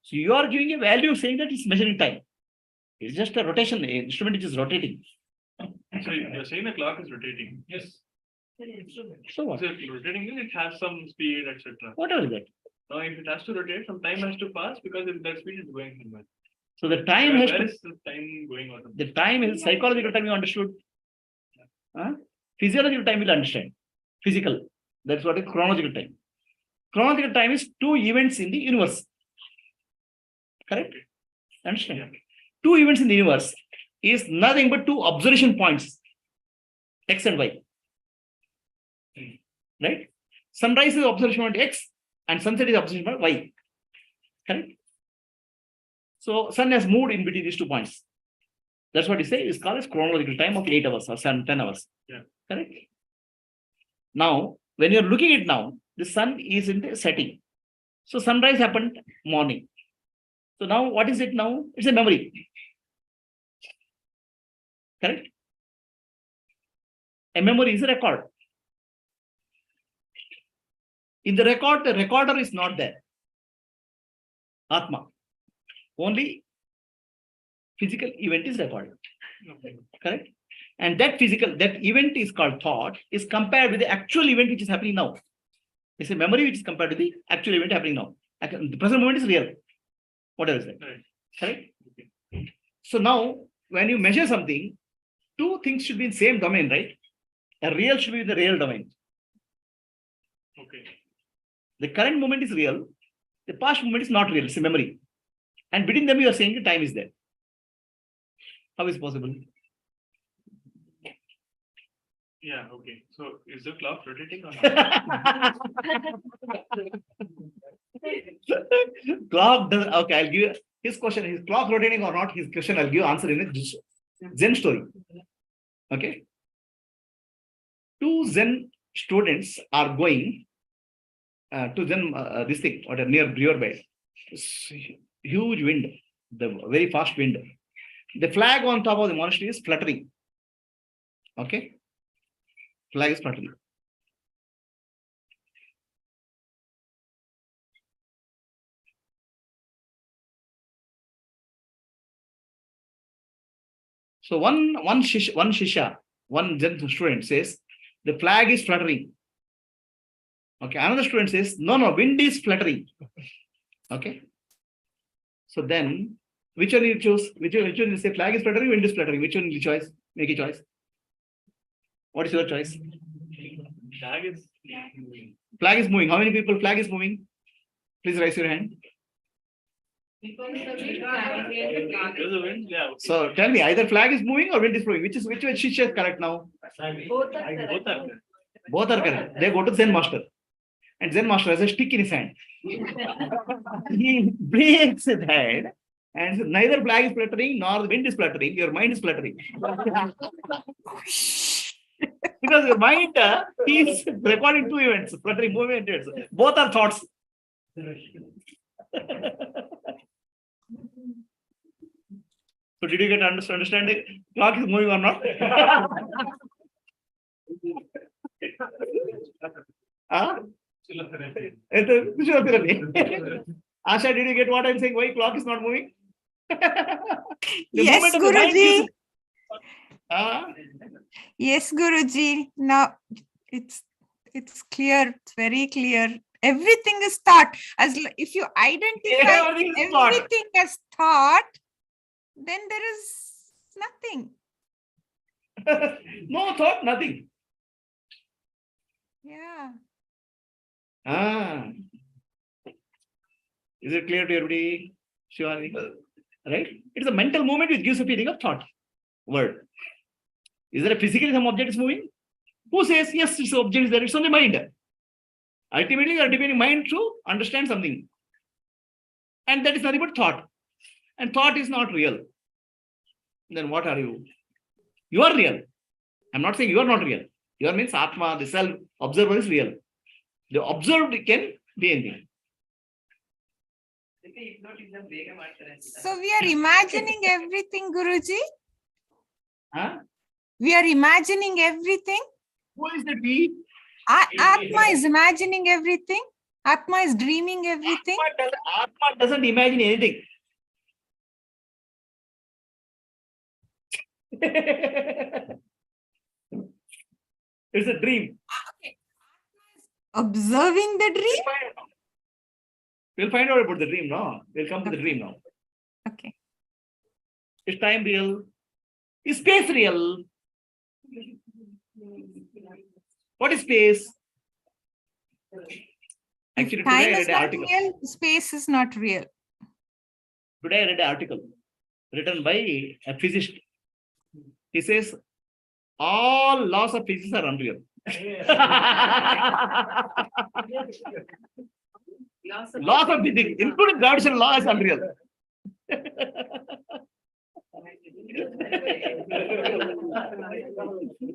So you are giving a value saying that it's measuring time. It's just a rotation, a instrument which is rotating. So you're saying the clock is rotating. Yes. So what? So if rotating, then it has some speed, etc. Whatever is that. Now, if it has to rotate, some time has to pass because if that speed is going somewhere. So the time has Where to, is the time going on? the time is psychological time you understood. Physiological time will understand. Physical. That's what is chronological time. Chronological time is 2 events in the universe. Correct? Understand? Yeah. 2 events in the universe is nothing but 2 observation points, X and Y. Right? Sunrise is observation point X and sunset is observation point Y. Correct? So sun has moved in between these 2 points. That's what you say is called as chronological time of 8 hours or 10 hours. Yeah. Correct? Now, when you're looking at it now, the sun is in the setting. So sunrise happened morning. So now what is it now? It's a memory. Correct? A memory is a record. In the record, the recorder is not there. Atma. Only physical event is recorded. Okay. Correct? And that event is called thought, is compared with the actual event which is happening now. It's a memory which is compared to the actual event happening now. The present moment is real. Whatever is that. Right. Correct? Okay. So now, when you measure something, 2 things should be in same domain, right? A real should be in the real domain. Okay. The current moment is real. The past moment is not real. It's a memory. And between them, you are saying the time is there. How is it possible? Yeah, okay. So is the clock rotating or not? Clock does, okay, I'll give you his question. Is clock rotating or not? His question, I'll give answer in a Zen story. Okay. 2 Zen students are going to Zen, this thing, or near riverbed. Huge wind, the very fast wind. The flag on top of the monastery is fluttering. Okay. Flag is fluttering. So one Shisha, one Zen student says, the flag is fluttering. Okay, another student says, no, wind is fluttering. Okay. So then, which one you choose? Which one you say flag is fluttering, wind is fluttering? Which one you choice? Make a choice. What is your choice? Flag is moving. Flag is moving. How many people flag is moving? Please raise your hand. There's a wind, yeah. Okay. So tell me, either flag is moving or wind is flowing. Which Shisha is correct now? Both are correct. Both are correct. They go to Zen master. And Zen master has a stick in his hand. He breaks his head and says, neither flag is fluttering nor the wind is fluttering. Your mind is fluttering. Because your mind is recording 2 events, fluttering movement. Both are thoughts. So did you get understand the clock is moving or not? Asha, did you get what I'm saying? Why clock is not moving? Yes, Guruji. Ah, Yes, Guruji. Now it's clear. It's very clear. Everything is thought. If you identify everything is thought. everything as thought, then there is nothing. No thought, nothing. Yeah. Ah. Is it clear to everybody? Shivani? Right? It's a mental movement which gives a feeling of thought. Word. Is there a physically some object is moving? Who says yes, it's object is there? It's only mind. Ultimately, you are depending mind to understand something. And that is nothing but thought. And thought is not real. Then what are you? You are real. I'm not saying you are not real. You are means Atma, the self observer is real. The observed can be anything. So we are imagining everything, Guruji. Huh? We are imagining everything. Who is the we? Atma is imagining everything. Atma is dreaming everything. Atma doesn't imagine anything. It's a dream. Observing the dream. We'll find out about the dream now. We'll come to the dream now. Okay. Is time real? Is space real? What is space? Actually, Time today I is read an not article. real. Space is not real. Today I read an article written by a physicist. He says all laws of physics are unreal. Laws of physics, including gravitational law, is unreal.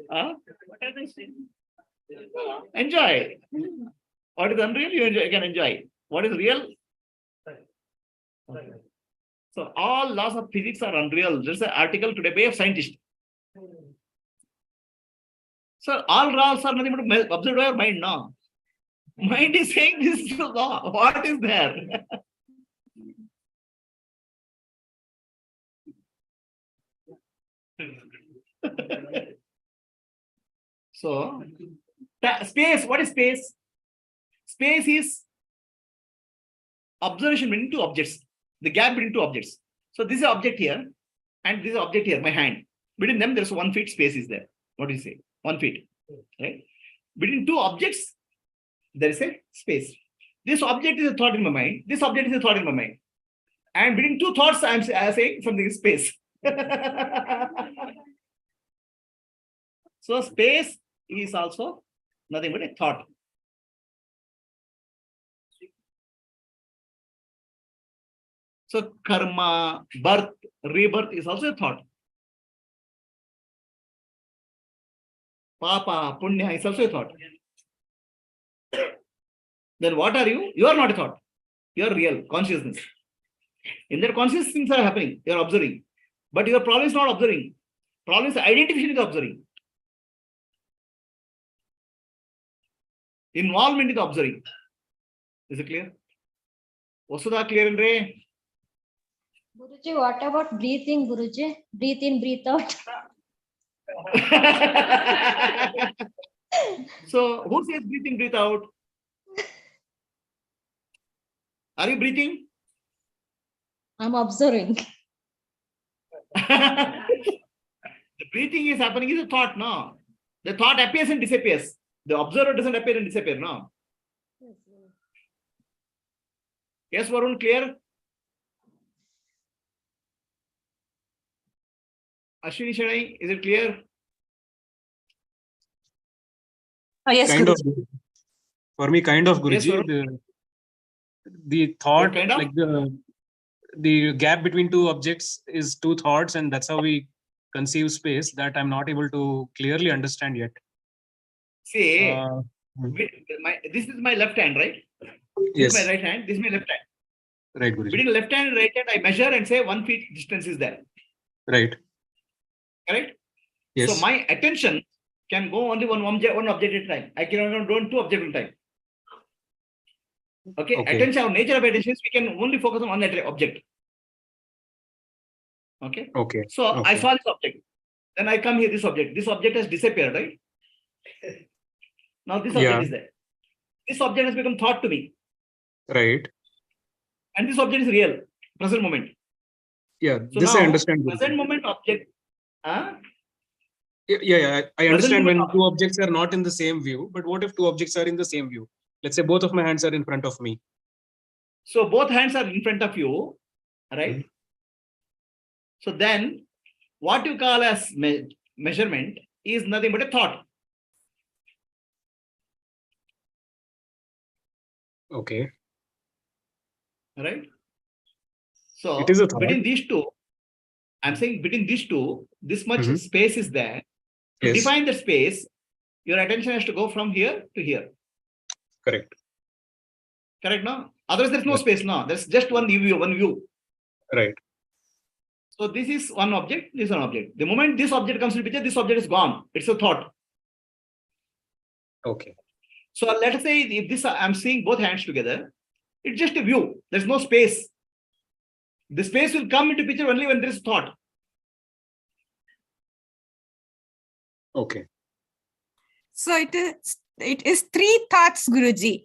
Huh? Enjoy. What is unreal, you can enjoy. What is real? So all laws of physics are unreal. There's an article today by a scientist. So all laws are nothing but observed by your mind, no? Mind is saying this is the law. What is there? So space, what is space? Space is observation between two objects, the gap between two objects. So this is object here, and this is object here, my hand. Between them, there's 1 feet space is there. What do you say? 1 feet, right? Between two objects, there is a space. This object is a thought in my mind. This object is a thought in my mind. And between two thoughts, I'm saying something is space. So space is also nothing but a thought. So karma, birth, rebirth is also a thought. Papa, punya is also a thought. Then what are you? You are not a thought. You are real consciousness. In that conscious things are happening. You are observing. But your problem is not observing. Problem is identification is observing. Involvement is observing. Is it clear? Vasudha, clear and Ray? Guruji, what about breathing, Guruji? Breathe in, breathe out. So who says breathe in, breathe out? Are you breathing? I'm observing. The breathing is happening is a thought, no? The thought appears and disappears. The observer doesn't appear and disappear, no? Yes, Varun, clear? Ashwini Shadai, is it clear? Yes, Kind of. Guruji. For me, kind of, Yes, Guruji. Varun. The thought, kind of? like the gap between two objects is two thoughts, and that's how we conceive space. That I'm not able to clearly understand yet. See, Hmm. this is my left hand, right? This Yes, is my right hand. This is my left hand. right, Guruji. Between left hand and right hand, I measure and say 1 feet distance is there. Right. Correct? Yes. So my attention can go only one object at a time. I cannot do 2 objects at a time. Okay. Okay. Attention, our nature of attention is we can only focus on one object. Okay. Okay. So I Okay. saw this object. Then I come here, this object. This object has disappeared, right? Now this object Yeah. is there. This object has become thought to me. Right. And this object is real, present moment. Yeah. So This now, I understand, Guruji. present moment object. Yeah. I understand when moment two objects are not in the same view. But what if two objects are in the same view? Let's say both of my hands are in front of me. So both hands are in front of you, right? So then what you call as measurement is nothing but a thought. Okay. Right? So It is a thought. between these two, I'm saying between these two, this much Mhm. space is there. To Yes. define the space, your attention has to go from here to here. Correct. Correct, no? Otherwise, there's no space. No, there's just one view. One view. Right. So this is one object. This is one object. The moment this object comes into picture, this object is gone. It's a thought. Okay. So let us say if this I'm seeing both hands together, it's just a view. There's no space. The space will come into picture only when there is thought. Okay. So it is three thoughts, Guruji.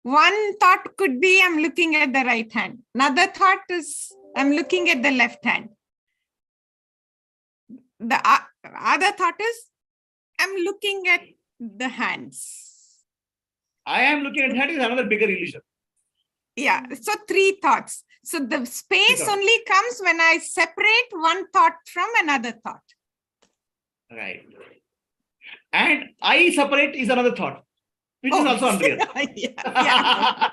One thought could be I'm looking at the right hand. Another thought is I'm looking at the left hand. The other thought is I'm looking at the hands. I am looking at hand is another bigger illusion. Yeah, so three thoughts. So the space thoughts. only comes when I separate one thought from another thought. Right. And I separate is another thought, which is also unreal. Yeah.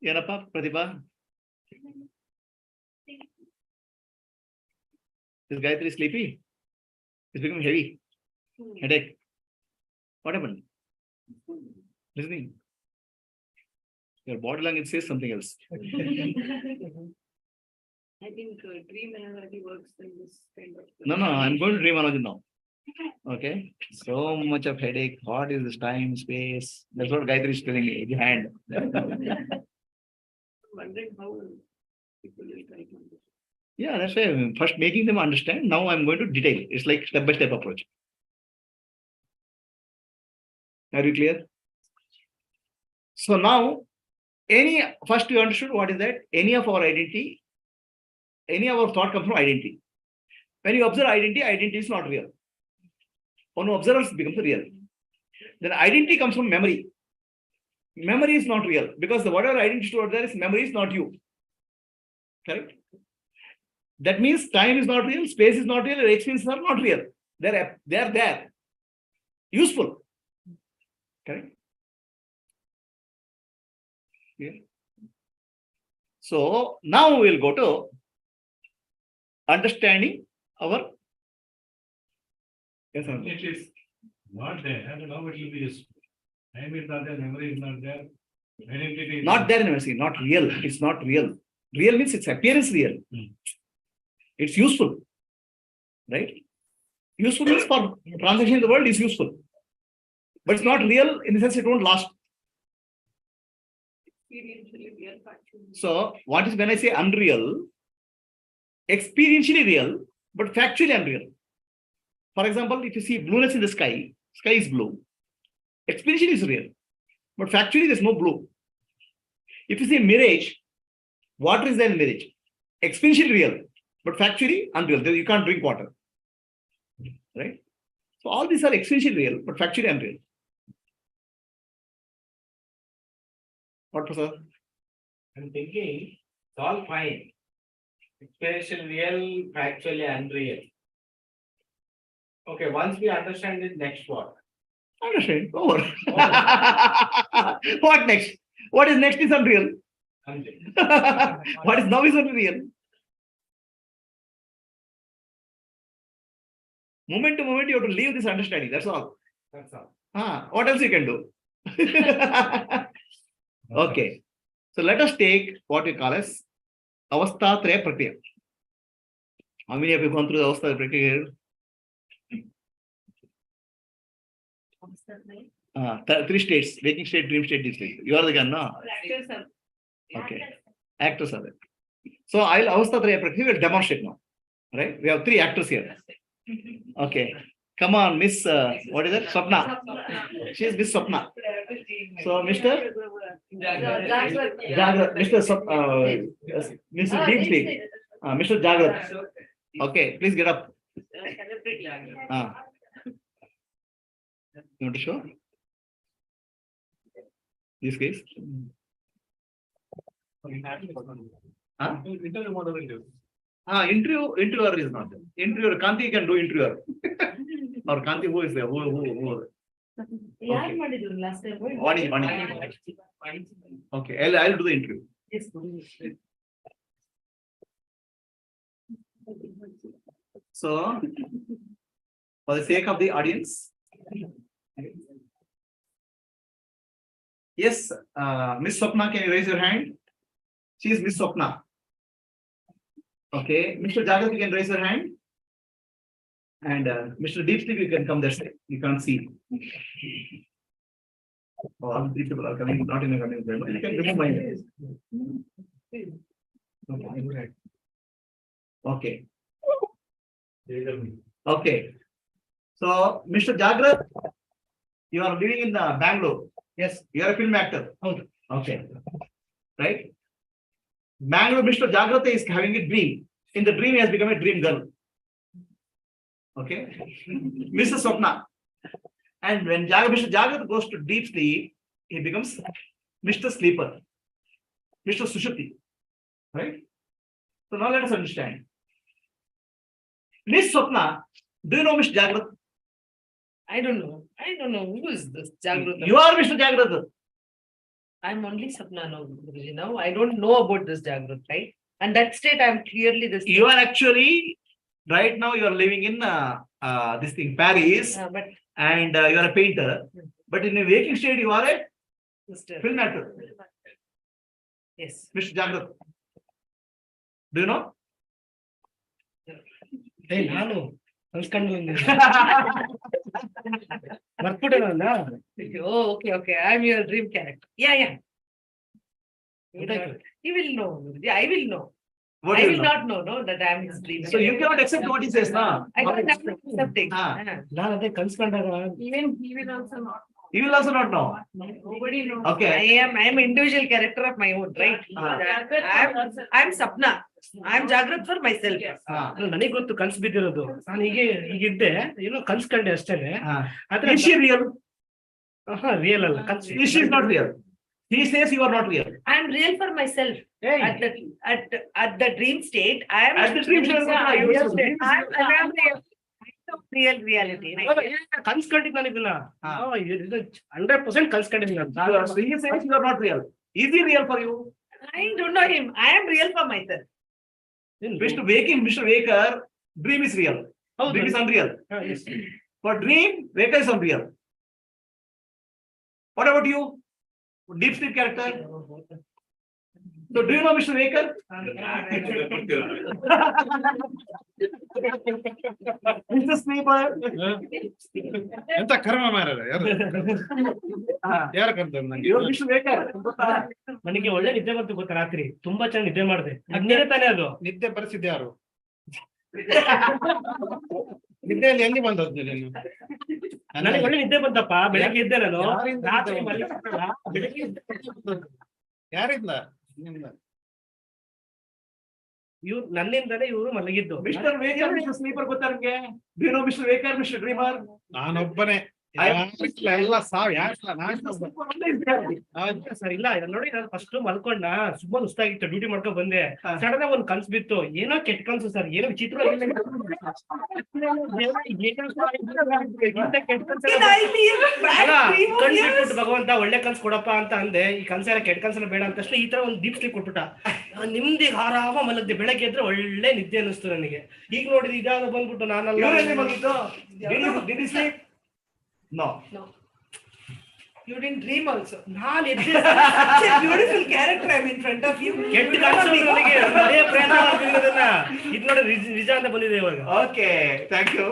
Yanappa, Pratibha. Is Gayatri sleepy? It's becoming heavy. Headache. What happened? Listening. Your body language says something else. I think dream analogy works in this kind of. No, I'm going to dream analogy now. Okay. So much of headache. What is this time, space? That's what Gayatri is telling me. The hand. Wondering how people will try to understand. Yeah, that's why I'm first making them understand. Now I'm going to detail. It's like step-by-step approach. Are you clear? So now, first you understood what is that? Any of our identity, any of our thought comes from identity. When you observe identity, identity is not real. When you observe, it becomes real. Then identity comes from memory. Memory is not real because whatever identity stored there is memory is not you. Correct? That means time is not real, space is not real, your experiences are not real. They are there. Useful. Correct? Yeah. So now we'll go to understanding our. Yes, sir. It is not there. I don't know it will be useful. Time is not there, memory is not there, identity is Not there in memory, not real. It's not real. Real means its appearance real. It's useful. Right? Useful means for transaction in the world is useful. But it's not real in the sense it won't last. Experientially real, factually. So what is when I say unreal? Experientially real, but factually unreal. For example, if you see blueness in the sky is blue. Experientially is real, but factually there's no blue. If you see mirage, water is there in mirage. Experientially real, but factually unreal. You can't drink water. Right? So all these are experientially real, but factually unreal. What, Prasad? I'm thinking it's all fine. Experiential real, factually unreal. Okay, once we understand it, next what? Understand. Over. What next? What is next is unreal. What is now is unreal. Moment to moment, you have to leave this understanding. That's all. That's all. What else you can do? Okay. So let us take what we call as Avasthatraya Prakriti. How many of you gone through the Avasthatraya Prakriti? Three states: waking state, dream state, deep state. You are the guy, no? Actors are. Okay. Actors are there. So I'll Avasthatraya Prakriti will demonstrate now. Right? We have three actors here. Okay. Come on, Miss, what is that? Swapna. She is Miss Swapna. So, Mr. Jagrat, Mr. Deep Sleep. Mr. Jagrat. Okay, please get up. You want to show? This case? Interviewer is not there. Interviewer, Kanti can do interviewer. Or Kanti, who is there? Who? Yaar ಮಾಡಿದ್ರು last time. Vani. Okay, I'll do the interview. Yes. So, for the sake of the audience, Yes, Miss Swapna, can you raise your hand? She is Miss Swapna. Okay, Mr. Jagat, you can raise your hand. And Mr. Deep Sleep, you can come there. You can't see. Oh, all three people are coming, not in a coming. You can remove my name. Okay. Okay. So, Mr. Jagrat, you are living in Bangalore. Yes, you are a film actor. Okay. Right? Bangalore, Mr. Jagrat is having a dream. In the dream, he has become a dream girl. Okay. Mrs. Swapna. And when Mr. Jagrat goes to deep sleep, he becomes Mr. Sleeper. Mr. Sushupti. Right? So now let us understand. Miss Swapna, do you know Mr. Jagrat? I don't know. Who is this Jagrut? You are Mr. Jagrat. I'm only Sapna now, Guruji. Now I don't know about this Jagrut, right? And that state I'm clearly this. You are actually, right now you are living in this thing, Paris, But and you are a painter. But in a waking state, you are a Mr. film actor. Yes. Mr. Jagrat. Do you know? Hey, Nanu. Oh, okay. I'm your dream character. Yeah. He will know. Guruji. I will know. What I do you will know? not know that I'm his dream. So you cannot accept what he says now. I don't have to accept it. Even he will also not. You will also not know. Nobody knows. Okay. I am an individual character of my own, right? I'm Sapna. I'm Jagrat for myself. ನನಗೆ ಗೊತ್ತು ಕನ್ಸು ಬಿದ್ದಿರೋದು ನಾನು ಹೀಗಿದ್ದೆ ಏನೋ ಕನ್ಸ್ಕೊಂಡೆ ಅಷ್ಟೇನೆ ಆದ್ರೆ Is she real? Real ಅಲ್ಲ ಕನ್ಸು She is not real. He says you are not real. I'm real for myself. At the dream state, I am At the dream state, I'm you are real. I'm real reality. ಕನ್ಸ್ಕೊಂಡಿದ್ ನಾನು ಇದನ್ನ 100% ಕನ್ಸ್ಕೊಂಡಿದ್ದೀನಿ So he says you are not real. Is he real for you? I don't know him. I am real for myself. Mr. Waker, dream is real. Dream is unreal. For dream, Waker is unreal. What about you? Deep sleep character. So do you know Mr. Waker? Mr. Sleeper. ಎಂತ ಕರ್ಮ ಮಾರಲ್ಲ ಯಾರು ಕರ್ತಾರೆ ನಂಗೆ You know Mr. Waker. ನನಗೆ ಒಳ್ಳೆ ನಿದ್ದೆ ಬಂತು ಗೊತ್ತಾ ರಾತ್ರಿ ತುಂಬಾ ಚೆನ್ನಾಗಿ ನಿದ್ದೆ ಮಾಡಿದೆ ಅದ್ನೇ ತಾನೇ ಅದು ನಿದ್ದೆ ಪರಿಸ್ಥಿತಿ ಯಾರು ನಿದ್ದೆಯಲ್ಲಿ ಎಲ್ಲಿ ಬಂದದ್ದು ನೀನು ನನಗೆ ಒಳ್ಳೆ ನಿದ್ದೆ ಬಂತಪ್ಪ ಬೆಳಗ್ಗೆ ಇದ್ದೆ ನಾನು ರಾತ್ರಿ ಮಲಗಿಲ್ಲ ಬೆಳಗ್ಗೆ ಯಾರಿಂದ ಇವ್ರು ನನ್ನಿಂದಲೇ ಇವರು ಮಲಗಿದ್ದು Mr. Waker, Mr. Sleeper ಗೊತ್ತಾ ನಿಮ್ಗೆ? Do you know Mr. Waker, Mr. Dreamer? ನಾನೊಬ್ಬನೇ ಎಲ್ಲ ಸಾವ್ ಸರ್ ಇಲ್ಲ ನೋಡಿ ನಾನು ಫಸ್ಟ್ ಮಲ್ಕೊಂಡ ಸುಮ್ಮನೆ ಸುಸ್ತಾಗಿತ್ತು ಡ್ಯೂಟಿ ಮಾಡ್ಕೊಂಡ್ ಬಂದೆ ಸಡನ್ ಒಂದ್ ಕನ್ಸು ಬಿತ್ತು ಏನೋ ಕೆಟ್ಟ ಕನ್ಸು ಸರ್ ಏನೋ ವಿಚಿತ್ರ ಕನ್ಸ್ಬಿಟ್ಟು ಭಗವಂತ ಒಳ್ಳೆ ಕನ್ಸು ಕೊಡಪ್ಪ ಅಂತ ಅಂದೆ ಈ ಕನ್ಸೆಲ್ಲ ಕೆಟ್ಟ ಕನ್ಸಲ್ಲ ಬೇಡ ಅಂತ ತಕ್ಷಣ ಈ ತರ ಒಂದು ಡೀಪ್ ಸ್ಲೀಪ್ ಕೊಟ್ಬಿಟ್ಟ ನಿಮ್ದಿಗೆ ಆರಾಮ ಮಲಗಿದೆ ಬೆಳಗ್ಗೆ ಎದ್ರೆ ಒಳ್ಳೆ ನಿದ್ದೆ ಅನ್ನಿಸ್ತು ನನಗೆ ಈಗ ನೋಡಿದ್ರೆ ಇದಾಗ ಬಂದ್ಬಿಟ್ಟು ನಾನಲ್ಲ No. You didn't dream also. It's such a beautiful character I'm in front of you. ಕೆಟ್ಟ ಕನಸು ನನಗೆ ಅದೇ ಪ್ರಯತ್ನ ಮಾಡ್ತಿರೋದನ್ನ ಇದು ನೋಡಿ ನಿಜ ಅಂತ ಬಂದಿದೆ ಇವಾಗ. Okay, thank you.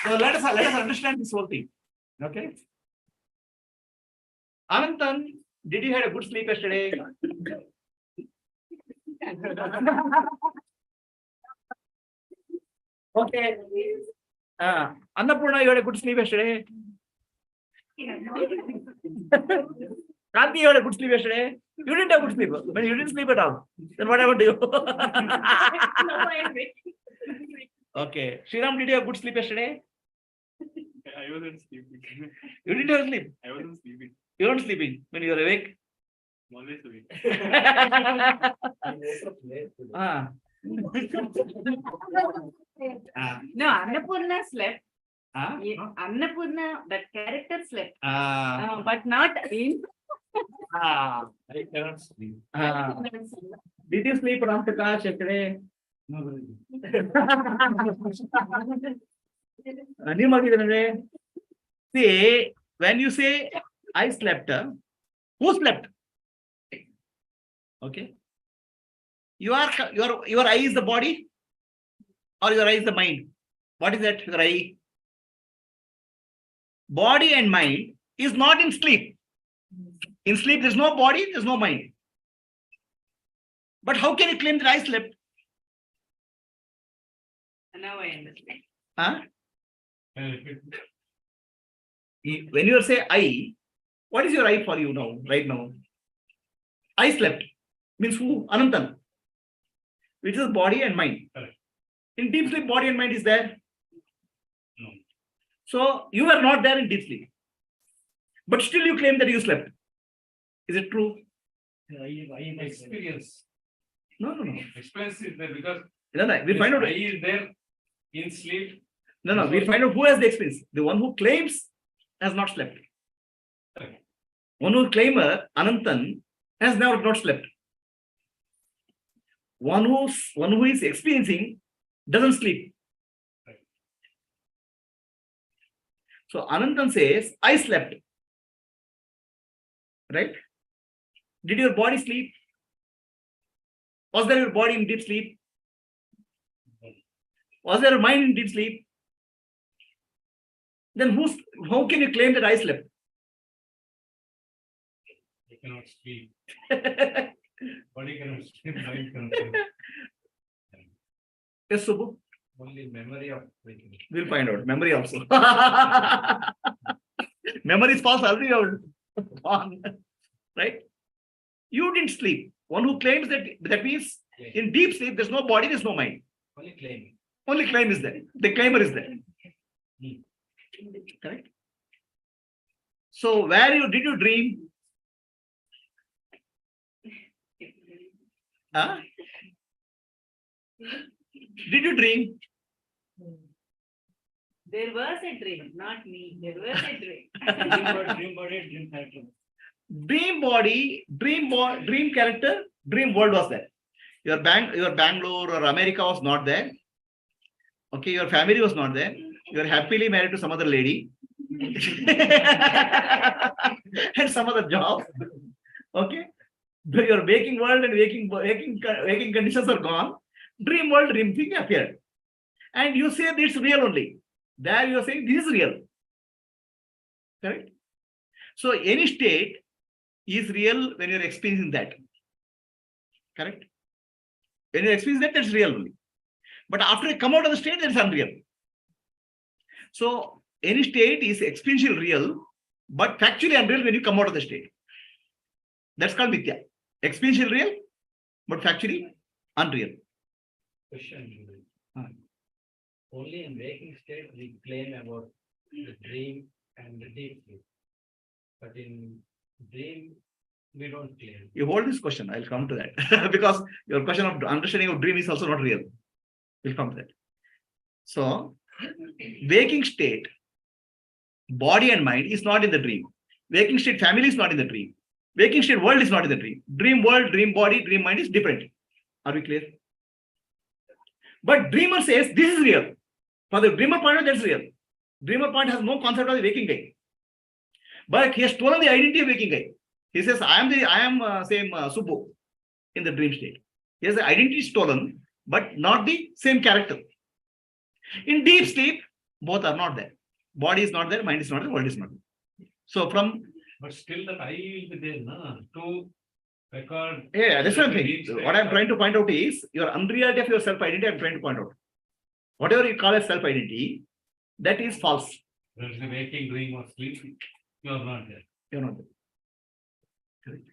So let us understand this whole thing. Okay. Anantan, did you have a good sleep yesterday? Okay. Annapurna, you had a good sleep yesterday. Kanti, you had a good sleep yesterday. You didn't have good sleep. But you didn't sleep at all. Then what happened to you? Okay. Shriram, did you have good sleep yesterday? I wasn't sleeping. You didn't have sleep. I wasn't sleeping. You weren't sleeping when you were awake. I'm always awake. No, Annapurna slept. Annapurna, that character slept. But not in. I cannot sleep. Did you sleep, Ramprakash, yesterday? No. ನೀವು ಮಲಗಿದ್ರೆ say, when you say I slept, who slept? Okay. Your eye is the body, or your eye is the mind? What is that? Your eye? Body and mind is not in sleep. In sleep, there's no body, there's no mind. But how can you claim that I slept? Now I understand. Huh? When you say I, what is your I for you now, right now? I slept means who? Anantan, which is body and mind. In deep sleep, body and mind is there. No. So you were not there in deep sleep, but still you claim that you slept. Is it true? I experience. No. Experience is there because No. We find out. I is there in sleep. No. We find out who has the experience. The one who claims has not slept. Correct. One who claimer, Anantan, has never not slept. One who is experiencing doesn't sleep. Right. So Anantan says, I slept. Right? Did your body sleep? Was there your body in deep sleep? Was there a mind in deep sleep? Then how can you claim that I slept? You cannot sleep. Body cannot sleep. Mind cannot sleep. Yes, Subbu? Only memory of waking. We'll find out. Memory also. Memory is false already. Right? You didn't sleep. One who claims that means in deep sleep, there's no body, there's no mind. Only claiming. Only claim is there. The claimer is there. Correct? So where did you dream? Huh? Did you dream? There was a dream, not me. There was a dream. Dream body, dream character. Dream body, dream character, dream world was there. Your Bangalore or America was not there. Okay, your family was not there. You are happily married to some other lady. And some other job. Okay. Your waking world and waking conditions are gone. Dream world, dream thing appeared. And you say it's real only. There you are saying this is real. Correct? So any state is real when you're experiencing that. Correct? When you experience that, that's real only. But after you come out of the state, that's unreal. So any state is experiential real, but factually unreal when you come out of the state. That's called Mithya. Experiential real, but factually unreal. Question. Only in waking state we claim about the dream and the deep sleep. But in dream, we don't claim. You hold this question, I'll come to that. Because your question of understanding of dream is also not real. We'll come to that. So, waking state, body and mind is not in the dream. Waking state family is not in the dream. Waking state world is not in the dream. Dream world, dream body, dream mind is different. Are we clear? But dreamer says this is real. For the dreamer point of view, that's real. Dreamer point has no concept of the waking guy. But he has stolen the identity of waking guy. He says, I am Subbu in the dream state. He has the identity stolen, but not the same character. In deep sleep, both are not there. Body is not there, mind is not there, world is not there. So from... But still that I will be there, na, to record. Yeah, that's what I'm saying. What I'm trying to point out is your unreality of your self-identity, I'm trying to point out. Whatever you call as self-identity, that is false. There is a waking, dream, or sleep. You are not there. You're not there. Correct.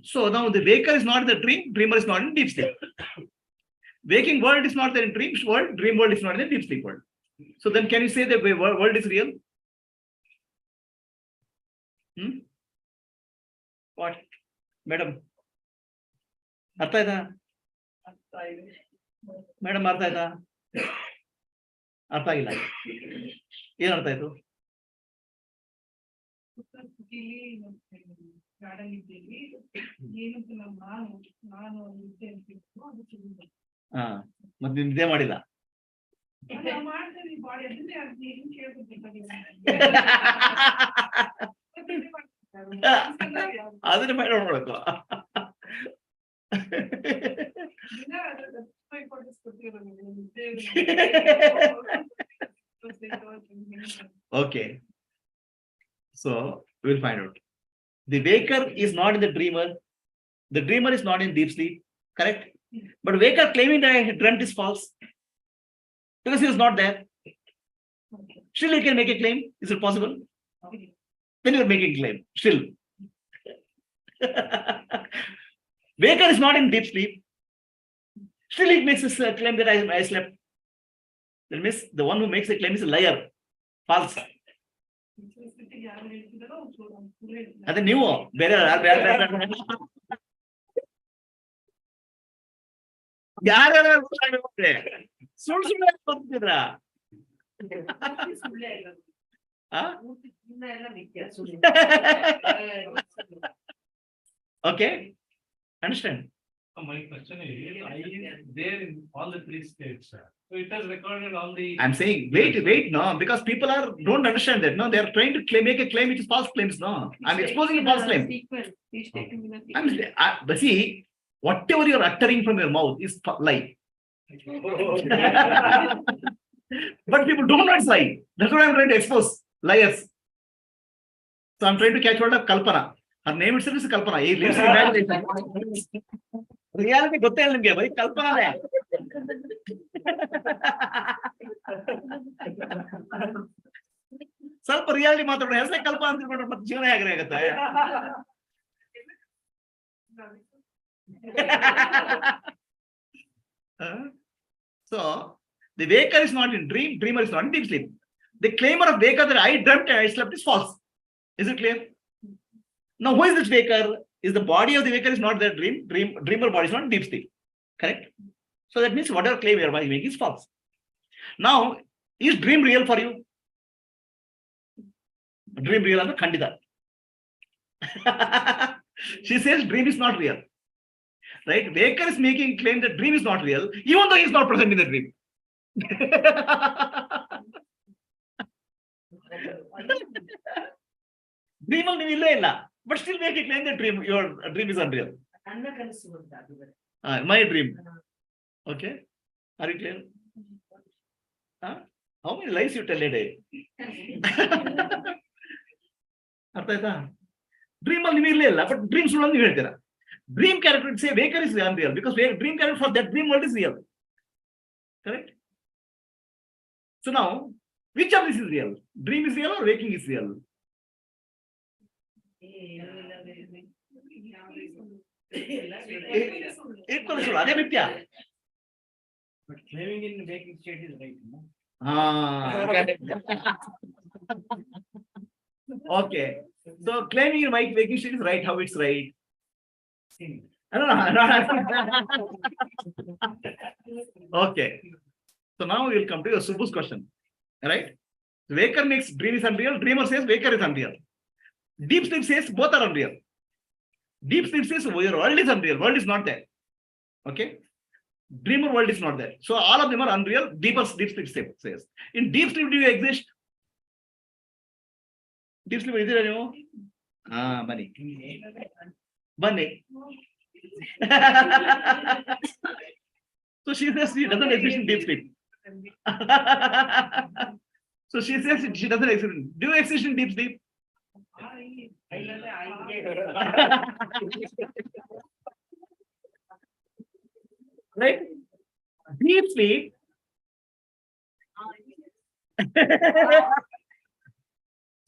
So now the waker is not in the dream, dreamer is not in deep sleep. Waking world is not there in dream world, dream world is not in the deep sleep world. So then can you say the world is real? What? Madam? Artha aita? Madam, artha aita? Artha agilla. Yen artha aitu? ಮತ್ತೆ ನಿದ್ದೆ ಮಾಡಿಲ್ಲ ಅದನ್ನ find out ಮಾಡ್ಬೇಕು. Okay. So we'll find out. The waker is not in the dreamer. The dreamer is not in deep sleep. Correct? But waker claiming that he dreamt is false. Because he is not there. Still he can make a claim. Is it possible? Then you are making a claim. Still. Waker is not in deep sleep. Still he makes a claim that I slept. That means the one who makes a claim is a liar. False. ಅದೇ ನೀವು ಬೇರೆ ಯಾರ್ಯಾರು ಸುಳ್ಳು ಸುಳ್ಳು ಬರ್ತಿದ್ರ Okay, understand? My question is, I is there in all the three states, sir. So it has recorded all the. I'm saying, wait, no, because people don't understand that. No, they are trying to make a claim which is false claims. No, I'm exposing a false claim. But see, whatever you're uttering from your mouth is lie. But people don't know it's lie. That's what I'm trying to expose. Liars. So I'm trying to catch hold of Kalpana. Her name itself is Kalpana. He lives in imagination. Reality ಗೊತ್ತೇ ಇಲ್ಲ ನಿಮ್ಗೆ ಬರೀ ಕಲ್ಪನಾನೇ. ಸ್ವಲ್ಪ reality ಮಾತಾಡೋಣ, ಹೆಸರೇ ಕಲ್ಪನಾ ಅಂತ ತಿಳ್ಕೊಂಡ್ರೆ ಮತ್ತೆ ಜೀವನ ಹೇಗೆ ಆಗುತ್ತೆ? So the waker is not in dream, dreamer is not in deep sleep. The claimer of waker that I dreamt and I slept is false. Is it clear? Now who is this waker? Is the body of the waker is not their dreamer body is not deep sleep. Correct? So that means whatever claim you are making is false. Now, is dream real for you? Dream real or Kandida? She says dream is not real. Right? Waker is making a claim that dream is not real, even though he is not present in the dream. Dream will be illa, but still make a claim that your dream is unreal. My dream. Okay. Are you clear? How many lies you tell a day? Dream will be illa, but dreams will only be there. Dream character say waker is unreal because dream character for that dream world is real. Correct? So now, which of this is real? Dream is real or waking is real? But claiming in waking state is right. No? Okay. So claiming in waking state is right. How it's right? I don't know. Okay. So now we will come to your Subbu's question. Right? Waker makes dream is unreal. Dreamer says waker is unreal. Deep sleep says both are unreal. Deep sleep says your world is unreal. World is not there. Okay. Dreamer world is not there. So all of them are unreal. Deep sleep says. In deep sleep, do you exist? Deep sleep is there anymore? Bunny. Bunny. So she says she doesn't exist in deep sleep. So she says she doesn't exist. Do you exist in deep sleep? Right? Deep sleep.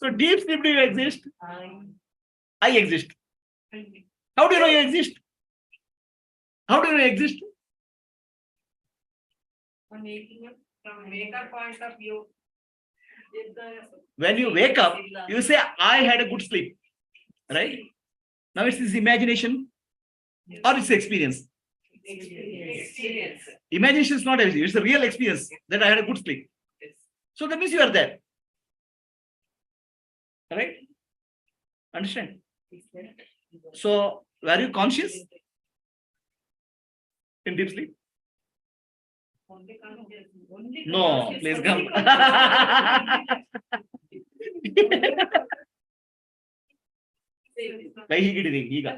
So deep sleep, do you exist? I exist. How do you know you exist? How do you know you exist? From maker point of view. When you wake up, you say, I had a good sleep. Right? Now it's this imagination or it's experience. Experience. Imagination is not everything. It's a real experience that I had a good sleep. So that means you are there. Right? Understand? So were you conscious in deep sleep? No, please come. ಕೈ ಹೀಗಿಡಿದೆ ಈಗ.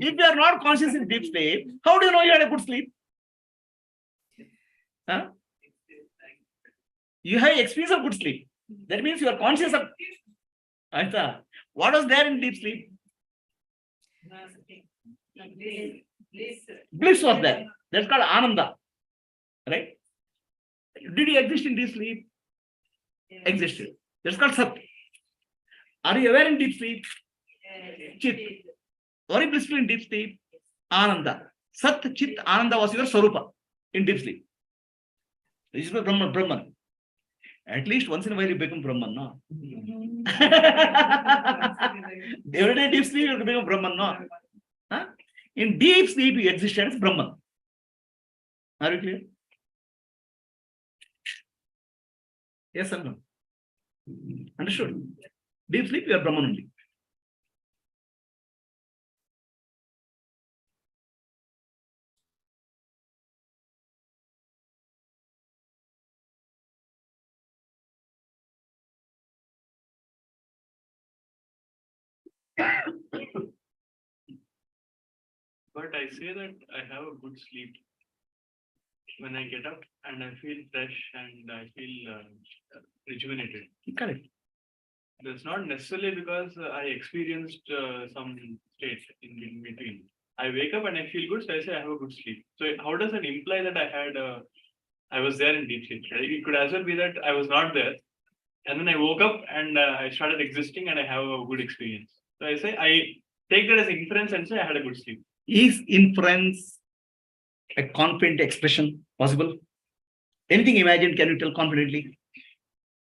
If you are not conscious in deep sleep, how do you know you had a good sleep? Huh? You have experience of good sleep. That means you are conscious of. Aita, what was there in deep sleep? Bliss was there. That's called Ananda. Right? Did you exist in deep sleep? Existed. That's called Sat. Are you aware in deep sleep? Chit. Very blissful in deep sleep. Ananda. Sat, Chit, Ananda was your Sarupa in deep sleep. This is Brahman. At least once in a while you become Brahman, no? Every day deep sleep you become Brahman, no? Huh? In deep sleep you exist as Brahman. Are you clear? Yes or no? Understood? Deep sleep you are Brahman only. But I say that I have a good sleep when I get up and I feel fresh and I feel rejuvenated. Correct. That's not necessarily because I experienced some state in between. I wake up and I feel good, so I say I have a good sleep. So how does that imply that I was there in deep sleep? It could as well be that I was not there, and then I woke up and I started existing and I have a good experience. So I say I take that as inference and say I had a good sleep. Is inference a confident expression possible? Anything imagined, can you tell confidently?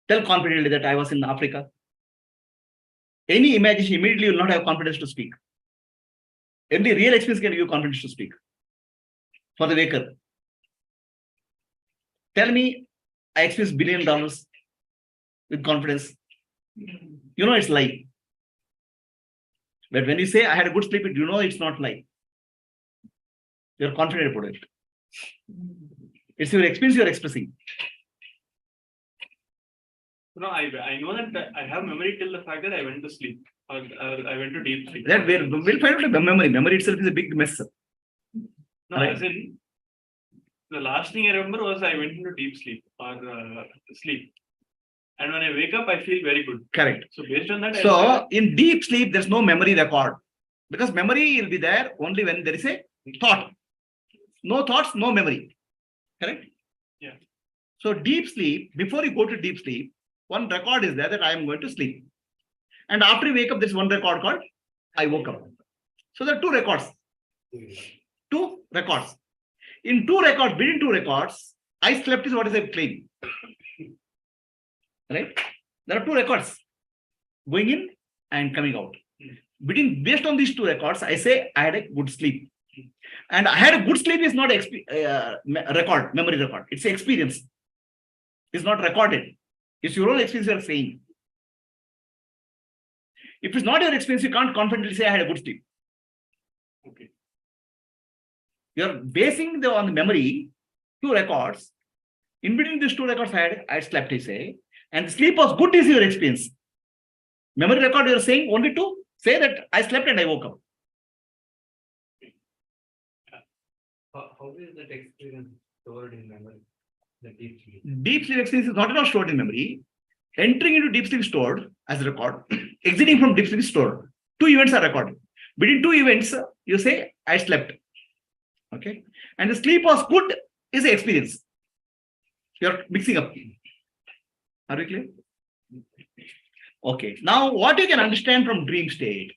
Tell confidently that I was in Africa. Any imagination, immediately you will not have confidence to speak. Only real experience can give you confidence to speak. For the waker. Tell me, I experienced $1 billion with confidence. You know it's lie. But when you say I had a good sleep, you know it's not lie. You're confident about it. It's your experience you're expressing. No, I know that I have memory till the fact that I went to sleep or I went to deep sleep. That we'll find out the memory. Memory itself is a big mess. No, Right. as in the last thing I remember was I went into deep sleep or sleep. And when I wake up, I feel very good. Correct. So based on that, So in deep sleep, there's no memory record. Because memory will be there only when there is a thought. No thoughts, no memory. Correct? Yeah. So deep sleep, before you go to deep sleep, one record is there that I am going to sleep. And after you wake up, there's one record called I woke up. So there are two records. Two records. In two records, between two records, I slept is what is a claim. Right? There are two records going in and coming out. Based on these two records, I say I had a good sleep. And I had a good sleep is not record, memory record. It's experience. It's not recorded. It's your own experience you are saying. If it's not your experience, you can't confidently say I had a good sleep. Okay. You're basing on the memory, two records. In between these two records, I slept, I say. And the sleep was good is your experience. Memory record, you're saying only to say that I slept and I woke up. How is that experience stored in memory? The deep sleep. Deep sleep experience is not at all stored in memory. Entering into deep sleep is stored as a record. Exiting from deep sleep is stored. Two events are recorded. Between two events, you say, I slept. Okay. And the sleep was good is the experience. You're mixing up. Are we clear? Okay. Now, what you can understand from dream state?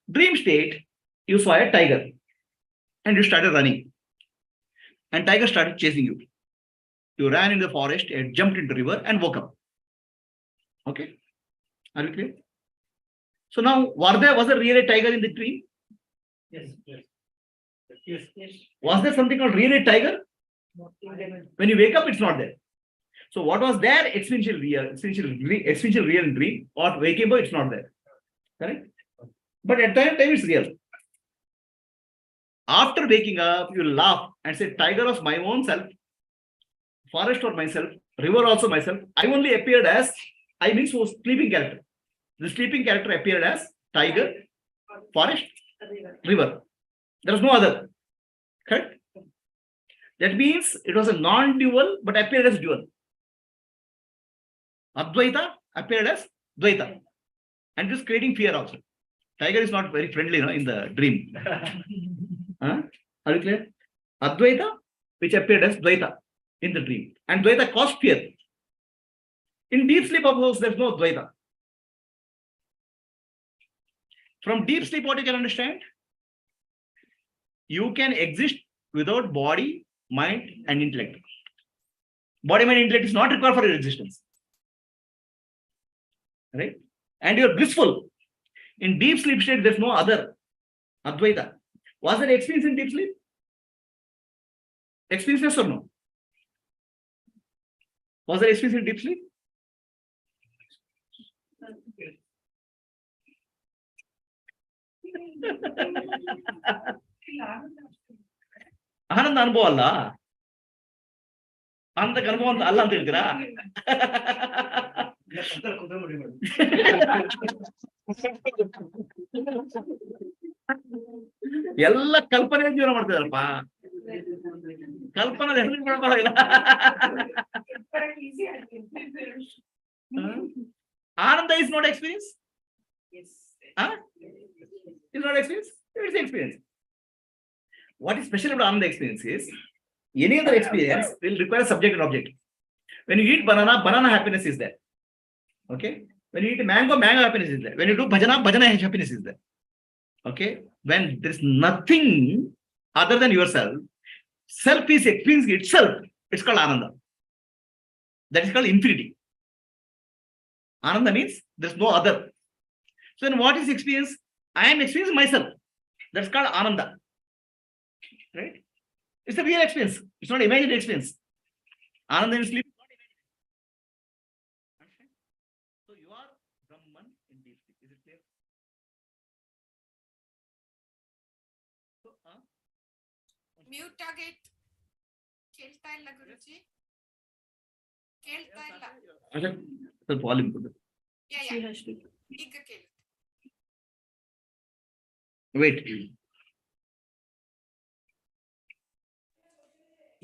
Dream state, you saw a tiger and you started running. And tiger started chasing you. You ran in the forest and jumped into the river and woke up. Okay. Are you clear? So now, was there really a tiger in the dream? Yes. Yes. Yes. Yes. Was there something called really a tiger? When you wake up, it's not there. So what was there? Experiential real in dream, or waking up, it's not there. Correct? But at that time, it's real. After waking up, you laugh and say, tiger was my own self, forest was myself, river also myself. I only appeared as, I means was sleeping character. The sleeping character appeared as tiger, forest, river. There was no other. Correct? That means it was a non-dual but appeared as dual. Advaita appeared as Dvaita. And just creating fear also. Tiger is not very friendly, in the dream. Huh? Are you clear? Advaita, which appeared as Dvaita in the dream. And Dvaita caused fear. In deep sleep, of course, there's no Dvaita. From deep sleep, what you can understand? You can exist without body, mind, and intellect. Body, mind, intellect is not required for your existence. Right? And you're blissful. In deep sleep state, there's no other. Advaita. Was there experience in deep sleep? Experience, yes or no? Was there experience in deep sleep? ಆನಂದ ಅನುಭವ ಅಲ್ಲ, ಆನಂದಕ್ಕೆ ಅನುಭವ ಅಂತ ಅಲ್ಲ ಅಂತ ಹೇಳ್ತೀರಾ? ಎಲ್ಲ ಕಲ್ಪನೆ ಜೀವನ ಮಾಡ್ತಿದಾರಪ್ಪ. ಕಲ್ಪನೆ ಆನಂದ is not experience. Huh? It's not experience. It's experience. What is special about Ananda experience is any other experience will require subject and object. When you eat banana, banana happiness is there. Okay. When you eat mango, mango happiness is there. When you do bhajana, bhajana happiness is there. Okay. When there is nothing other than yourself, self is experiencing itself. It's called Ananda. That is called infinity. Ananda means there's no other. So then what is experience? I am experiencing myself. That's called Ananda. Right? It's a real experience. It's not imagined experience. Ananda in sleep is not imagined. Understand? So you are Brahman in deep sleep. Is it clear? So, mute ಆಗೈತ್, ಕೇಳ್ತಾ ಇಲ್ಲ ಗುರುಜಿ, ಕೇಳ್ತಾ ಇಲ್ಲ. ಸ್ವಲ್ಪ volume ಕೊಡು. ಈಗ ಕೇಳಿ. Wait.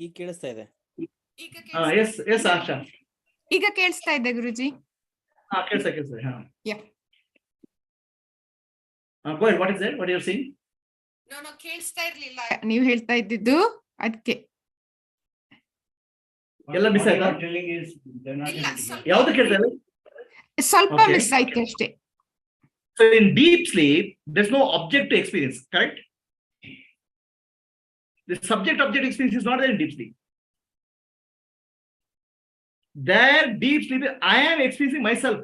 ಈಗ ಕೇಳಿಸ್ತಾ ಇದೆ. Yes, Asha. ಈಗ ಕೇಳಿಸ್ತಾ ಇದೆ ಗುರುಜಿ. ಕೇಳಿಸ್ತಾ. Yeah. Go ahead. What is that? What you are saying? No, ಕೇಳಿಸ್ತಾ ಇರ್ಲಿಲ್ಲ ನೀವು ಹೇಳ್ತಾ ಇದ್ದಿದ್ದು, ಅದಕ್ಕೆ. ಎಲ್ಲ ಮಿಸ್ ಆಯ್ತಾ? ಯಾವುದು ಕೇಳ್ತಾ ಇಲ್ಲ? ಸ್ವಲ್ಪ ಮಿಸ್ ಆಯ್ತು ಅಷ್ಟೇ. So in deep sleep, there's no object to experience, correct? The subject-object experience is not there in deep sleep. There, deep sleep, I am experiencing myself.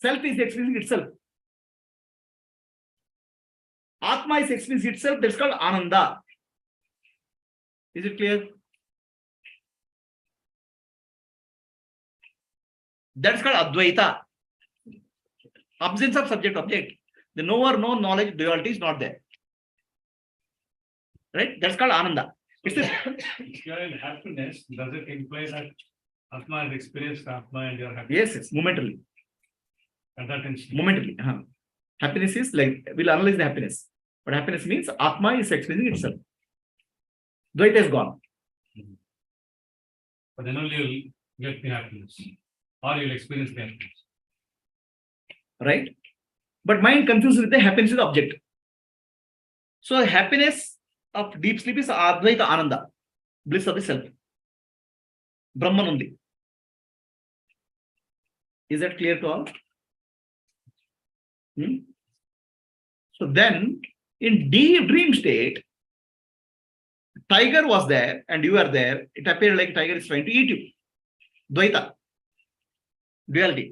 Self is experiencing itself. Atma is experiencing itself. That's called Ananda. Is it clear? That's called Advaita. Absence of subject-object. The knower, no knowledge, duality is not there. Right? That's called Ananda. It's If you are in happiness, does it imply that Atma has experienced Atma and you are happy? Yes, momentarily. At that instant. Momentarily. Happiness is like, we'll analyze the happiness. But happiness means Atma is experiencing itself. Dvaita is gone. But then only you'll get the happiness. Or you'll experience the happiness. Right? But mind confused with the happiness with the object. So happiness of deep sleep is Advaita Ananda, bliss of the self. Brahman only. Is that clear to all? So then, in deep dream state, tiger was there and you are there. It appeared like tiger is trying to eat you. Dvaita. Duality.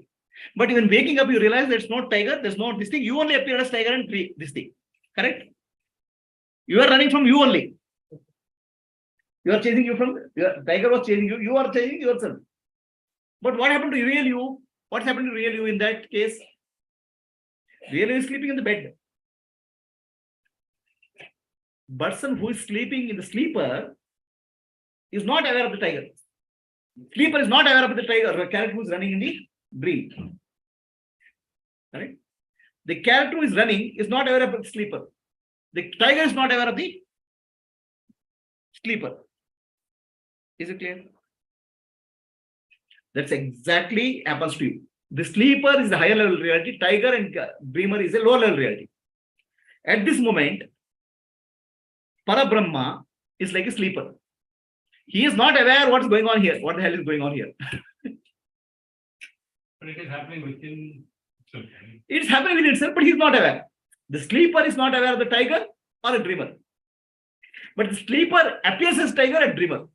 But when waking up, you realize there's no tiger, there's no this thing. You only appear as tiger and this thing. Correct? You are running from you only. You are chasing you from, tiger was chasing you. You are chasing yourself. But what happened to real you? What's happened to real you in that case? Real you is sleeping in the bed. person who is sleeping in the sleeper is not aware of the tiger. Sleeper is not aware of the tiger, the character who is running in the dream. Correct? The character who is running is not aware of the sleeper. The tiger is not aware of the sleeper. Is it clear? That's exactly happens to you. The sleeper is the higher level reality, tiger and dreamer is a lower level reality. At this moment, Parabrahma is like a sleeper. He is not aware what's going on here. What the hell is going on here? But it is happening within itself. It's happening within itself, but he's not aware. The sleeper is not aware of the tiger or a dreamer. But the sleeper appears as tiger and dreamer.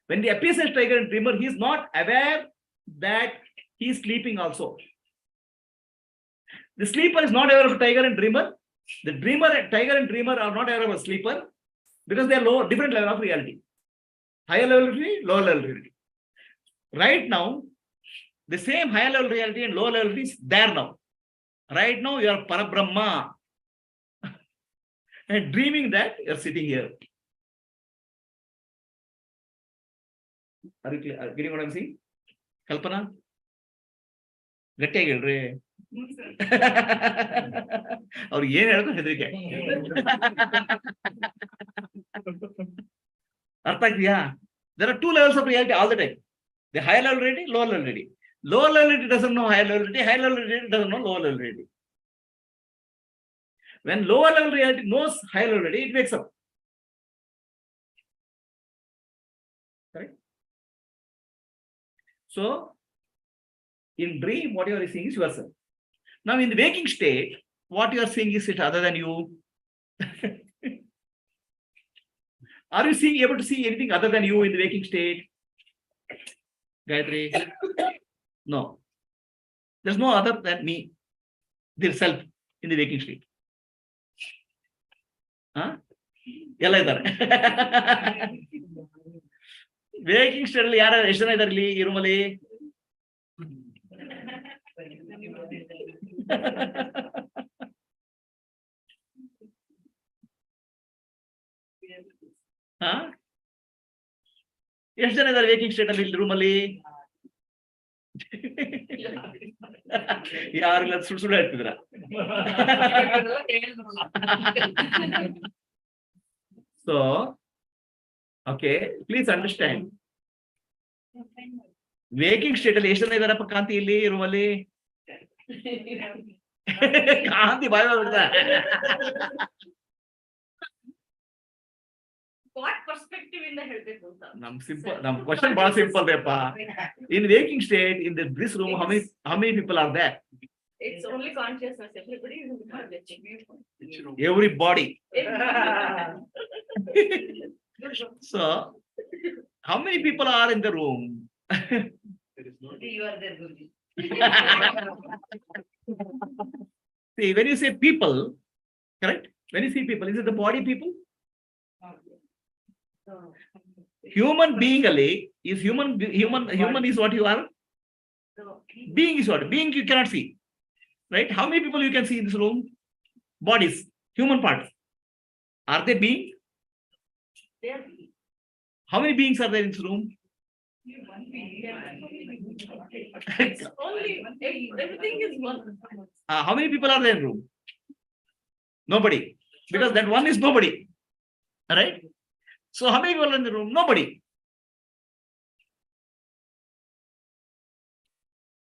When he appears as tiger and dreamer, he is not aware that he is sleeping also. The sleeper is not aware of tiger and dreamer. The tiger and dreamer are not aware of a sleeper because they are different level of reality. Higher level reality, lower level reality. Right now, the same higher level reality and lower level reality is there now. Right now, you are Parabrahma. And dreaming that you are sitting here. Are you getting what I'm saying? Kalpana? Gatte or yen there are two levels of reality all the time. The higher level reality, lower level reality. Lower level reality doesn't know higher level reality, higher level reality doesn't know lower level reality. When lower level reality knows higher level reality, it wakes up. Correct? So, in dream, what you are seeing is yourself. Now, in the waking state, what you are seeing is it other than you. Are you able to see anything other than you in the waking state? Gayatri? No. There's no other than me, their self in the waking state. Huh? Waking state ಅಲ್ಲಿ ಯಾರು ಎಷ್ಟು ಜನ ಇದ್ದಾರೆ ಇಲ್ಲಿ ಈ ರೂಮಲ್ಲಿ? ಎಷ್ಟು ಜನ ಇದ್ದಾರೆ ವೇಕಿಂಗ್ ಸ್ಟೇಟ್ ಅಲ್ಲಿ ಇಲ್ಲಿ ರೂಮಲ್ಲಿ? ಯಾರಿಲ್ಲ ಸುಳ್ಳು ಸುಳ್ಳು ಹೇಳ್ತಿದ್ರ? So, okay, please understand. Waking state ಅಲ್ಲಿ ಎಷ್ಟು ಜನ ಇದಾರಪ್ಪ ಕಾಂತಿ ಇಲ್ಲಿ ರೂಮಲ್ಲಿ? ಕಾಂತಿ ಬಾಯ್ What perspective in the helpful? Nam question bada simple repa. In waking state, in this room, how many people are there? It's only consciousness. Everybody is in the consciousness. Everybody. So, how many people are in the room? You are there, Guruji. See, when you say people, correct? When you see people, is it the body people? Human being is human is what you are. Being is what? Being you cannot see. Right? How many people you can see in this room? Bodies, human parts. Are they being? How many beings are there in this room? It's only everything is one. How many people are there in the room? Nobody. Because that one is nobody. Right? So how many people are in the room? Nobody.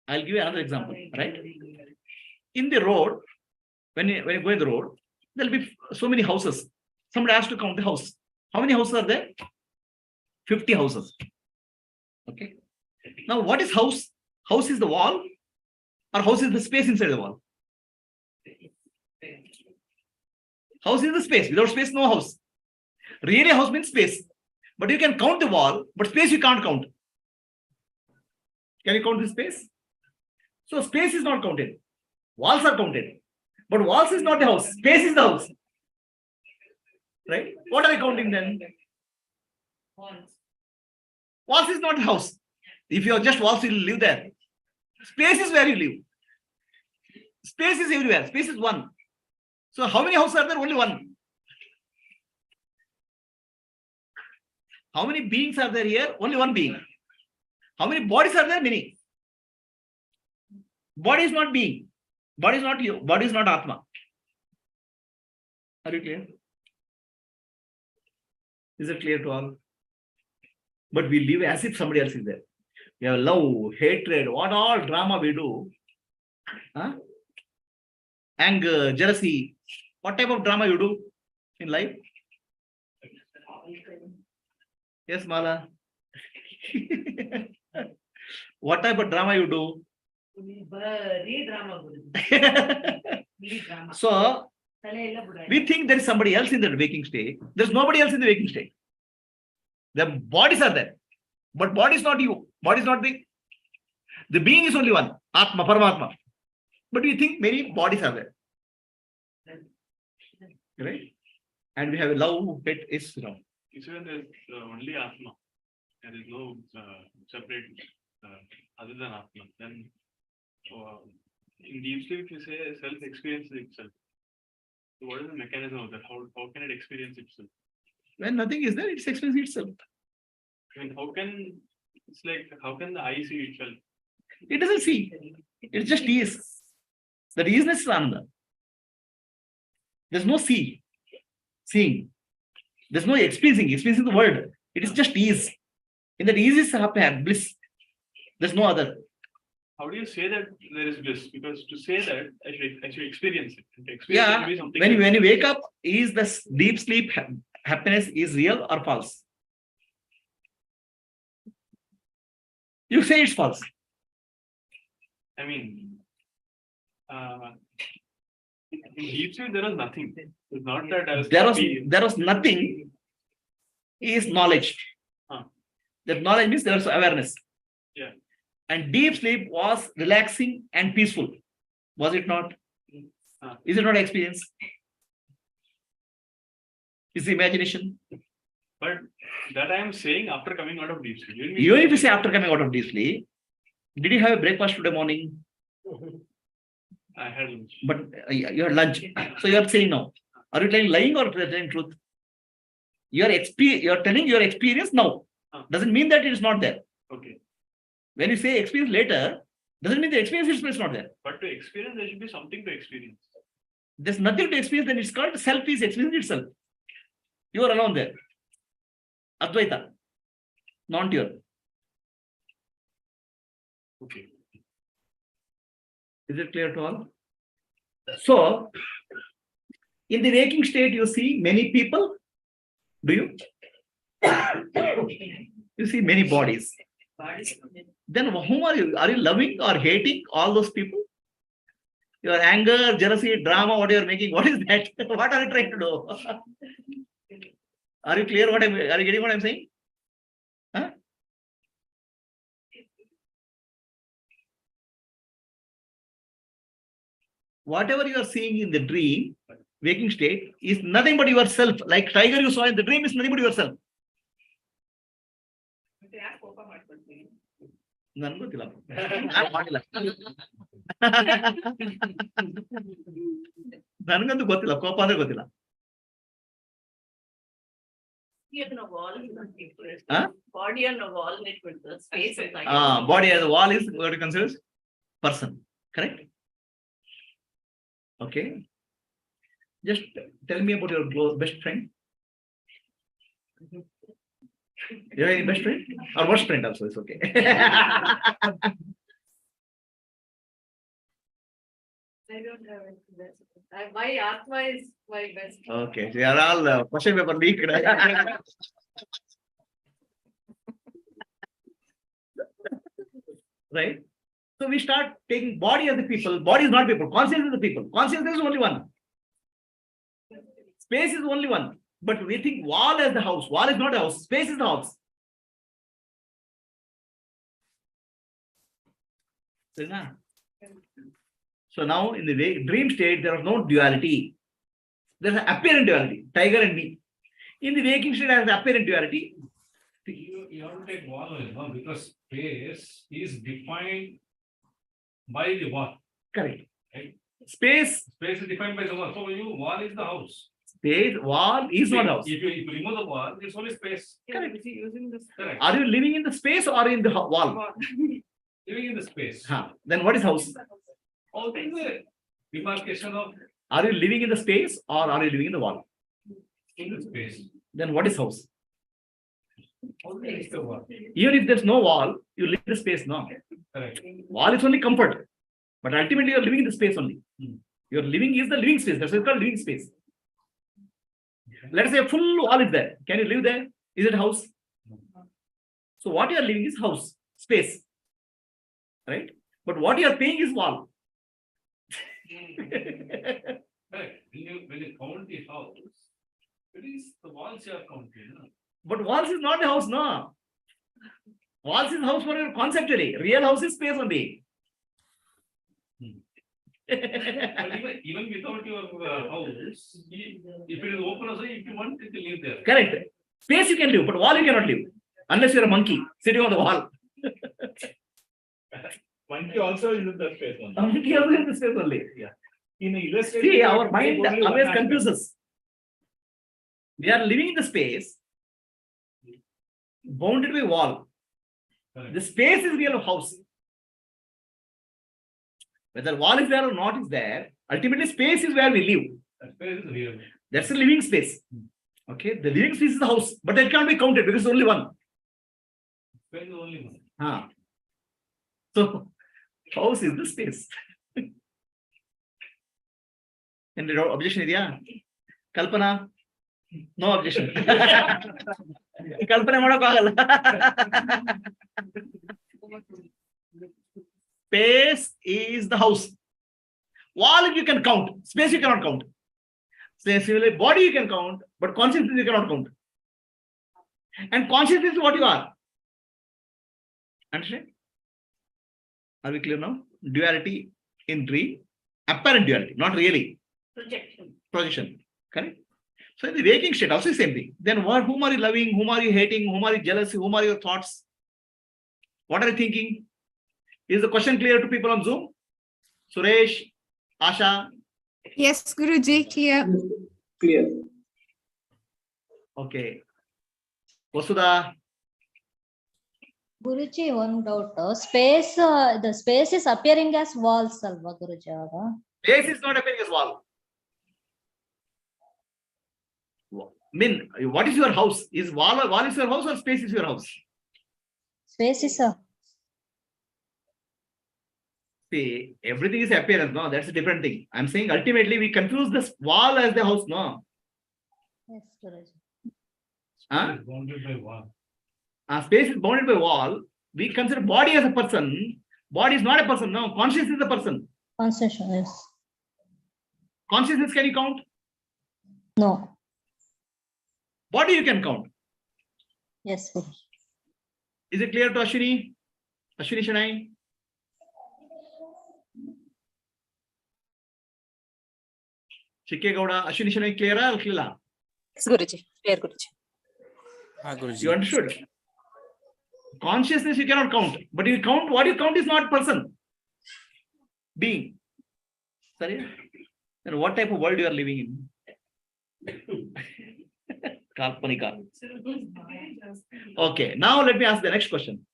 I'll give you another example, right? In the road, when you go in the road, there'll be so many houses. Somebody has to count the house. How many houses are there? 50 houses. Okay. Now, what is house? House is the wall, or house is the space inside the wall? House is the space. Without space, no house. Really, house means space. But you can count the wall, but space you can't count. Can you count the space? So space is not counted. Walls are counted. But walls is not the house. Space is the house. Right? What are we counting then? Walls is not the house. If you are just walls, you will live there. Space is where you live. Space is everywhere. Space is one. So how many houses are there? Only one. How many beings are there here? Only one being. How many bodies are there? Many. Body is not being. Body is not you. Body is not Atma. Are you clear? Is it clear to all? But we live as if somebody else is there. We have love, hatred, what all drama we do. Huh? Anger, jealousy. What type of drama you do in life? Yes, Mala. What type of drama you do? Bari drama, drama. So, we think there is somebody else in the waking state. There's nobody else in the waking state. The bodies are there. But body is not you. Body is not the being is only one. Atma, Paramatma. But we think many bodies are there. Right? And we have a love, hate is wrong. Even there's only Atma. There is no separate other than Atma. Then in deep sleep, you say self experiences itself. So what is the mechanism of that? How can it experience itself? When nothing is there, it's experiencing itself. I mean, how can the eye see itself? It doesn't see. It just is. That isness is Ananda. There's no seeing. There's no experiencing the world. It is just ease. In that ease is happy, bliss. There's no other. How do you say that there is bliss? Because to say that, I should experience it. To experience it Yeah, should be something when you wake up, is the deep sleep happiness is real or false? You say it's false. I mean, in deep sleep, there was nothing. It's not that I was There was nothing. Is knowledge. That knowledge means there was awareness. Yeah. And deep sleep was relaxing and peaceful. Was it not? Is it not experience? Is the imagination? But that I am saying after coming out of deep sleep. Even if you say after coming out of deep sleep, did you have a breakfast today morning? I had lunch. But you had lunch. So you are saying now. Are you telling lying or telling truth? You are telling your experience now. Doesn't mean that it is not there. Okay. When you say experience later, doesn't mean the experience is not there. But to experience, there should be something to experience. There's nothing to experience, then it's called self is experiencing itself. You are alone there. Advaita, non-dual. Okay. Is it clear to all? So, in the waking state, you see many people. Do you? You see many bodies. Then whom are you? Are you loving or hating all those people? Your anger, jealousy, drama, what you are making, what is that? What are you trying to do? Are you clear are you getting what I'm saying? Huh? Whatever you are seeing in the dream, waking state, is nothing but yourself. Like tiger you saw in the dream is nothing but yourself. ನನಗೆ ಗೊತ್ತಿಲ್ಲ ನಾನು ಮಾಡಿಲ್ಲ ನನಗಂತೂ ಗೊತ್ತಿಲ್ಲ ಕೋಪ ಅಂದ್ರೆ ಗೊತ್ತಿಲ್ಲ Body and a wall with the space. Body as a wall is what you consider person, correct? Okay, just tell me about your best friend. You have any best friend or worst friend also? It's okay. I don't have it. My Atma is my best friend. Okay, they are all question paper leaked. Right? So we start taking body as the people. Body is not people. Consciousness is the people. Consciousness is only one. Space is only one. But we think wall as the house. Wall is not a house. Space is the house. So now in the dream state, there is no duality. There is an apparent duality. Tiger and me. In the waking state, there is an apparent duality. You have to take wall because space is defined by the wall. Correct. Right? Space Space is defined by the wall. So wall is the house. Space, wall is not house. If you remove the wall, it's only space. Correct. Using this. Correct. Are you living in the space or in the wall? Living in the space. Then what is house? All things are demarcation of Are you living in the space or are you living in the wall? in the space. Then what is house? All things the wall. Even if there's no wall, you live in the space now. Correct. Wall is only comfort, but ultimately you're living in the space only. Your living is the living space. That's why it's called living space. Let us say a full wall is there. Can you live there? Is it house? So what you are living is house, space, right? But what you are paying is wall. Correct. When you count the house, it is the walls you are counting. No? But walls is not a house, no. Walls is house for your conceptually. Real house is space only. But even without your house, if it is open also, if you want, you can live there. Correct. Space you can live, but wall you cannot live. Unless you're a monkey sitting on the wall. Monkey also is in the space. Monkey also in the space only. Yeah. In a illustration, See, our mind always confuses. We are living in the space bounded by wall. Correct. The space is real house. Whether wall is there or not is there, ultimately space is where we live. That space is real. That's a living space. Okay, the living space is the house, but that can't be counted because it's only one. Space is only one. So, house is the space. And the objection is, yeah. Kalpana? No objection. Kalpana madakagalla. Space is the house. Wall you can count. Space you cannot count. Similarly, body you can count, but consciousness you cannot count. And consciousness is what you are. Understand? Are we clear now? Duality in dream, apparent duality, not really. Projection. Correct? So in the waking state, also the same thing. Then whom are you loving? Whom are you hating? Whom are you jealous? Whom are your thoughts? What are you thinking? Is the question clear to people on Zoom? Suresh, Asha? Yes, Guruji, clear. Clear. Okay. Vasudha? Guruji, one doubt. The space is appearing as walls, alva Guruji. Space is not appearing as wall. What is your house? Is wall is your house or space is your house? Space is a. See, everything is appearance, no? That's a different thing. I'm saying ultimately we confuse this wall as the house, no? Yes, Guruji. Huh? It's bounded by wall. Space is bounded by wall. We consider body as a person. Body is not a person, no? Consciousness is a person. Consciousness. Consciousness can you count? No. Body you can count. Yes, Guruji. Is it clear to Ashwini? Ashwini Shanai? Shikke Gowda, Ashwini Shanai clear or clear? Yes, Guruji. Clear, Guruji. You understood? Consciousness you cannot count, but you count, what you count is not person. Being. Sorry? Then what type of world you are living in? Kalpanika. Okay, now let me ask the next question.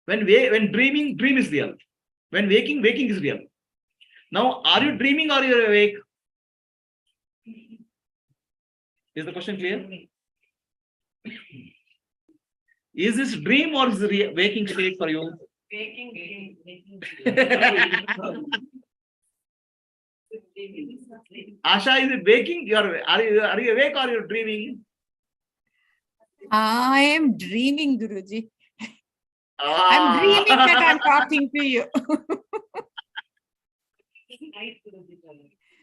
When dreaming, dream is real. When waking, waking is real. Now, are you dreaming or you are awake? Is the question clear? Is this dream or is it waking state for you? Waking. Asha, is it waking? Are you awake or you're dreaming? I am dreaming, Guruji. I'm dreaming that I'm talking to you.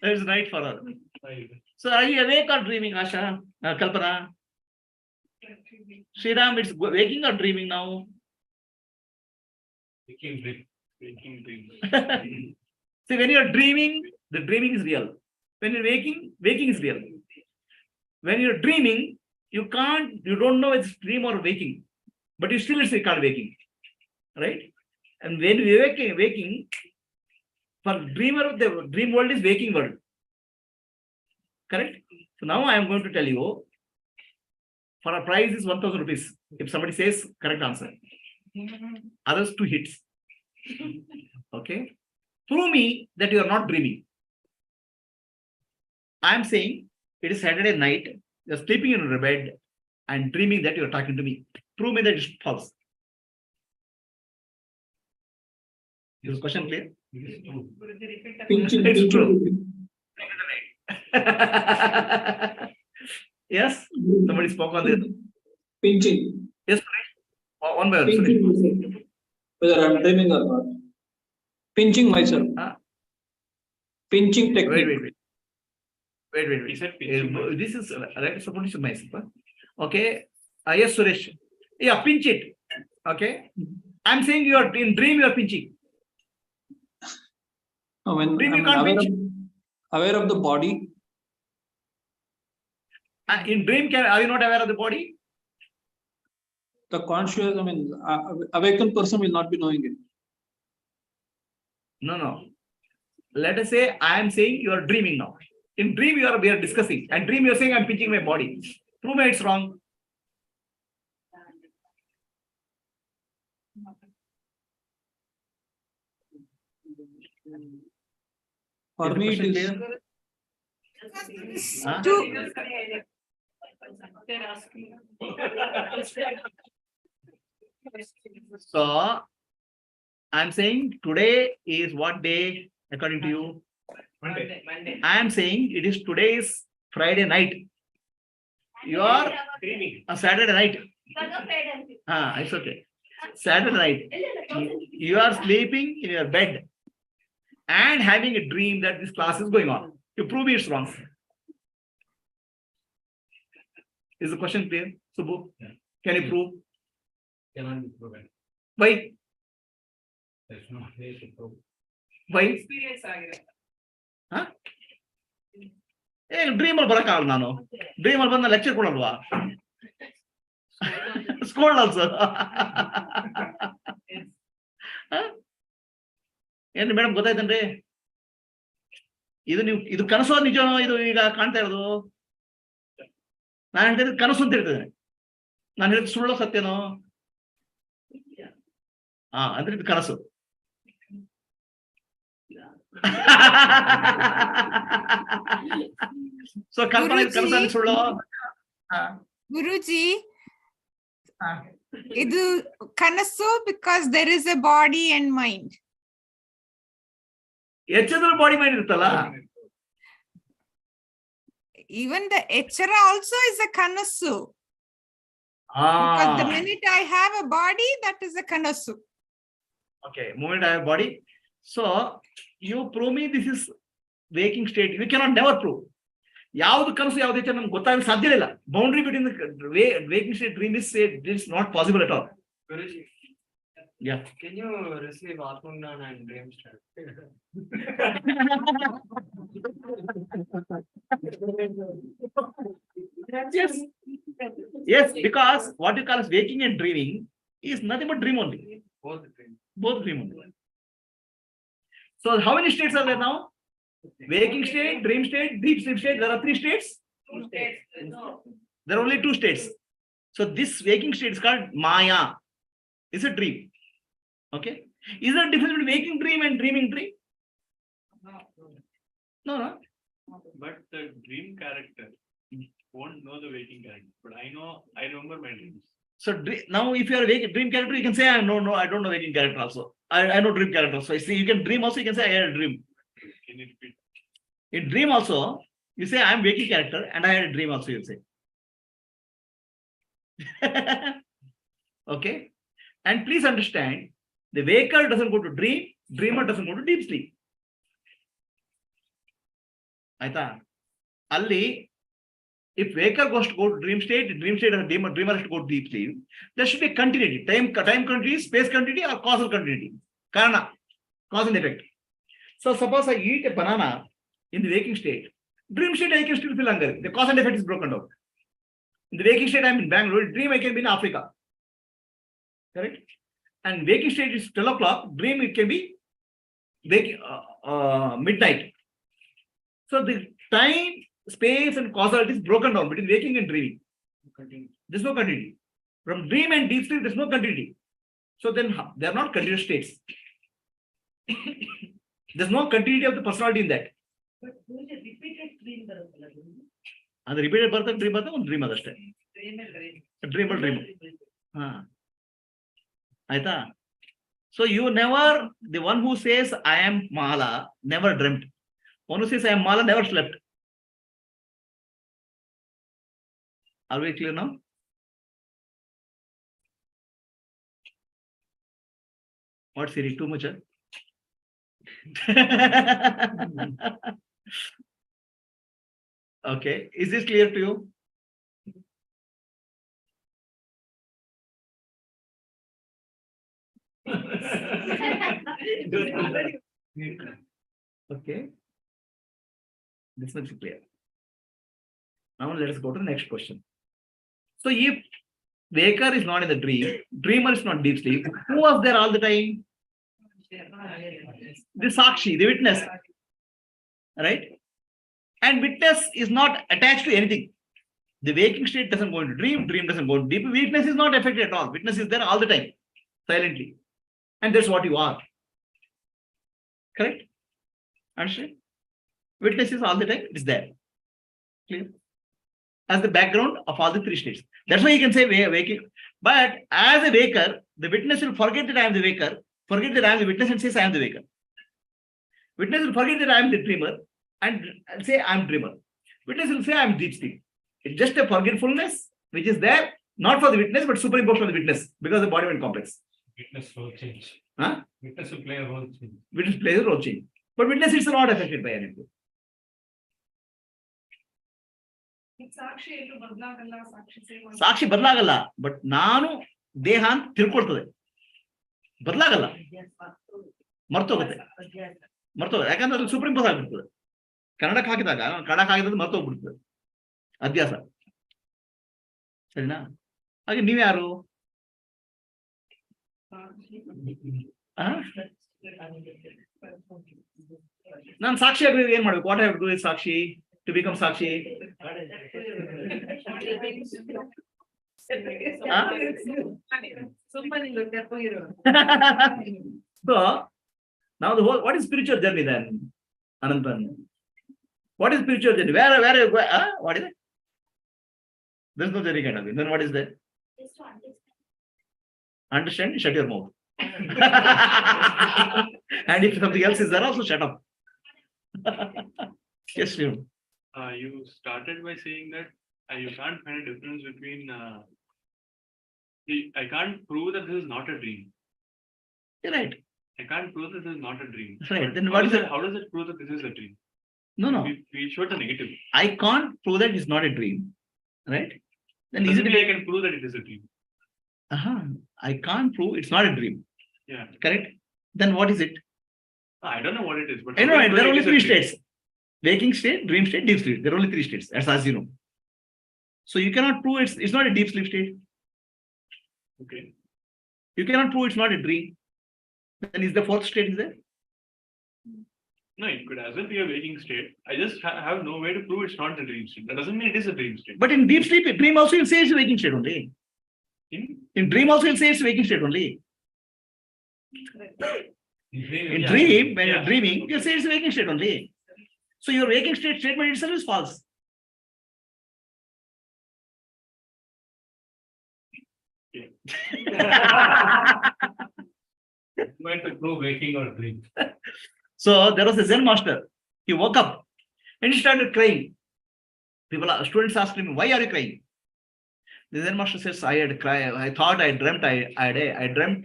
It's night for her. So are you awake or dreaming, Asha? Kalpana? Sriram, it's waking or dreaming now? Waking dream. See, when you're dreaming, the dreaming is real. When you're waking, waking is real. When you're dreaming, you don't know it's dream or waking, but you still it's called waking, right? And when we waking, for dreamer, the dream world is waking world. Correct? So now I am going to tell you, for a prize is 1,000 rupees. If somebody says correct answer, others 2 hits. Okay. Prove me that you are not dreaming. I am saying it is Saturday night, you are sleeping in your bed and dreaming that you are talking to me. Prove me that it's false. Is the question clear? It's true. Yes, somebody spoke on this. Pinching. Yes, one by one. Pinching, whether I'm dreaming or not. Pinching myself. Pinching technique. Wait. He said pinching. This is right. Suppose myself. Okay. Yes, Suresh. Yeah, pinch it. Okay. I'm saying you are in dream. You are pinching. When Dream, you I'm can't aware of the body. In dream, are you not aware of the body? The conscious, awakened person will not be knowing it. No. Let us say I am saying you are dreaming now. In dream, we are discussing. And dream, you are saying I'm pinching my body. Prove me it's wrong. For me, it is. Huh? So, I'm saying today is what day according to you? Monday. I am saying it is today's Friday night. You are Dreaming. a Saturday night. It's okay. Saturday night. You are sleeping in your bed and having a dream that this class is going on. You prove me it's wrong. Is the question clear? Subbu, can you prove? Cannot be proven. Why? There's no way to prove. Why? Huh? Dream al barakal nano. Dream al banda lecture kodalwa. Scold also. ಏನು madam ಗೊತ್ತಾಯ್ತನ್ರಿ ಇದು ಕನಸೋ ನಿಜನೋ ಇದು ಈಗ ಕಾಣ್ತಾ ಇರೋದು ನಾನು ಹೇಳ್ತಿದ್ರೆ ಕನಸು ಅಂತ ಹೇಳ್ತಿದ್ದೇನೆ ನಾನು ಹೇಳಿದ ಸುಳ್ಳೋ ಸತ್ಯನೋ ಅಂದ್ರೆ ಇದು ಕನಸು ಸೊ ಕಲ್ಪನೆ ಕನಸು ಸುಳ್ಳೋ Guruji, idu kanasu because there is a body and mind. ಎಚ್ಚದ್ರ ಬಾಡಿ ಮೈಂಡ್ ಇರುತ್ತಲ್ಲ. Even the echara also is a kanasu. Because the minute I have a body, that is a kanasu. Okay, moment I have body. So you prove me this is waking state. You cannot never prove. ಯಾವ್ದು ಕನಸು ಯಾವ್ದು ಹೆಚ್ಚು ನಮ್ಗೆ ಗೊತ್ತಾಗಲು ಸಾಧ್ಯ ಇಲ್ಲ. Boundary between the waking state dream is not possible at all. Guruji, yeah. Can you receive Atmandan and dream state? Yes, because what you call as waking and dreaming is nothing but dream only. Both dream only. So how many states are there now? Waking state, dream state, deep sleep state. There are 3 states. There are only 2 states. So this waking state is called Maya. It's a dream. Okay. Is there a difference between waking dream and dreaming dream? No. But the dream character won't know the waking character. But I remember my dreams. So now if you are a dream character, you can say I don't know waking character also. I know dream character. So you can dream also, you can say I had a dream. Can you repeat? In dream also, you say I am waking character and I had a dream also, you say. Okay. And please understand, the waker doesn't go to dream, dreamer doesn't go to deep sleep. Aita. Alli, if waker goes to go to dream state and dreamer has to go to deep sleep, there should be continuity, time continuity, space continuity or causal continuity. Karana, cause and effect. So suppose I eat a banana in the waking state, dream state I can still feel hunger. The cause and effect is broken down. In the waking state I am in Bangalore, dream I can be in Africa. Correct? And waking state is 12 o'clock, dream it can be midnight. So the time space and causality is broken down between waking and dreaming. There's no continuity. From dream and deep sleep, there's no continuity. So then they are not continuous states. There's no continuity of the personality in that. But repeated dream ಬರುತ್ತಲ್ಲ, And the repeated birth and dream birth on dream other state. Dream. Aita. So you never, the one who says I am Mala never dreamt. One who says I am Mala never slept. Are we clear now? What Siri? Too much? Okay. Is this clear to you? Okay. This much is clear. Now let us go to the next question. So if waker is not in the dream, dreamer is not deep sleep, who was there all the time? The Sakshi, the witness. Right? And witness is not attached to anything. The waking state doesn't go into dream, dream doesn't go into deep. Witness is not affected at all. Witness is there all the time, silently. And that's what you are. Correct? Understand? Witness is all the time, it's there. Clear? As the background of all the three states. That's why you can say waking. But as a waker, the witness will forget that I am the waker, forget that I am the witness and says I am the waker. Witness will forget that I am the dreamer and say I am dreamer. Witness will say I am deep sleep. It's just a forgetfulness which is there, not for the witness, but superimposed on the witness because the body went complex. Witness role change. Huh? Witness will play a role change. Witness plays a role change. But witness is not affected by anything. ಸಾಕ್ಷಿ ಎಲ್ಲೂ ಬದಲಾಗಲ್ಲ, ಸಾಕ್ಷಿ ಸೇವೆ ಸಾಕ್ಷಿ ಬದಲಾಗಲ್ಲ, but ನಾನು ದೇಹ ಅಂತ ತಿಳ್ಕೊಳ್ತದೆ, ಬದಲಾಗಲ್ಲ, ಮರ್ತೋಗುತ್ತೆ. ಯಾಕಂದ್ರೆ ಅದು supreme impose ಆಗ್ಬಿಡ್ತದೆ. ಕನ್ನಡಕ್ಕೆ ಹಾಕಿದಾಗ ಕನ್ನಡಕ್ಕೆ ಹಾಕಿದ್ರೆ ಮರ್ತೋಗ್ಬಿಡ್ತದೆ, ಅಭ್ಯಾಸ. ಸರಿನಾ? ಹಾಗೆ ನೀವ್ ಯಾರು? ನಾನು ಸಾಕ್ಷಿ ಆಗ್ಬೇಕು, ಏನ್ ಮಾಡ್ಬೇಕು? What have to do with ಸಾಕ್ಷಿ ಟು ಬಿಕಮ್ ಸಾಕ್ಷಿ? So now the whole, what is spiritual journey then, Anantan? What is spiritual journey? Where you go? What is it? There's no journey kind of thing. Then what is that? Understand? Shut your mouth. And if something else is there, also shut up. Yes, you. You started by saying that you can't find a difference between. I can't prove that this is not a dream. You're right. I can't prove that this is not a dream. Right. Then what is it? How does it prove that this is a dream? No. We showed the negative. I can't prove that it's not a dream. Right? Then Doesn't mean I can prove that it is a dream. I can't prove it's not a dream. Yeah. Correct? Then what is it? I don't know what it is, but I know it. There are only three dream. states: waking state, dream state, deep sleep. There are only three states, as you know. So you cannot prove it's not a deep sleep state. Okay. You cannot prove it's not a dream. Then is the fourth state is there? No, it could as well be a waking state. I just have no way to prove it's not a dream state. That doesn't mean it is a dream state. But in deep sleep, dream also you'll say it's a waking state only. In dream also you'll say it's a waking state only. In dream, when you're dreaming, you'll say it's a waking state only. So your waking state statement itself is false. Going to prove waking or dream. So there was a Zen master. He woke up and he started crying. Students asked him, "Why are you crying?" The Zen master says, "I had cried. I thought I dreamt. I dreamt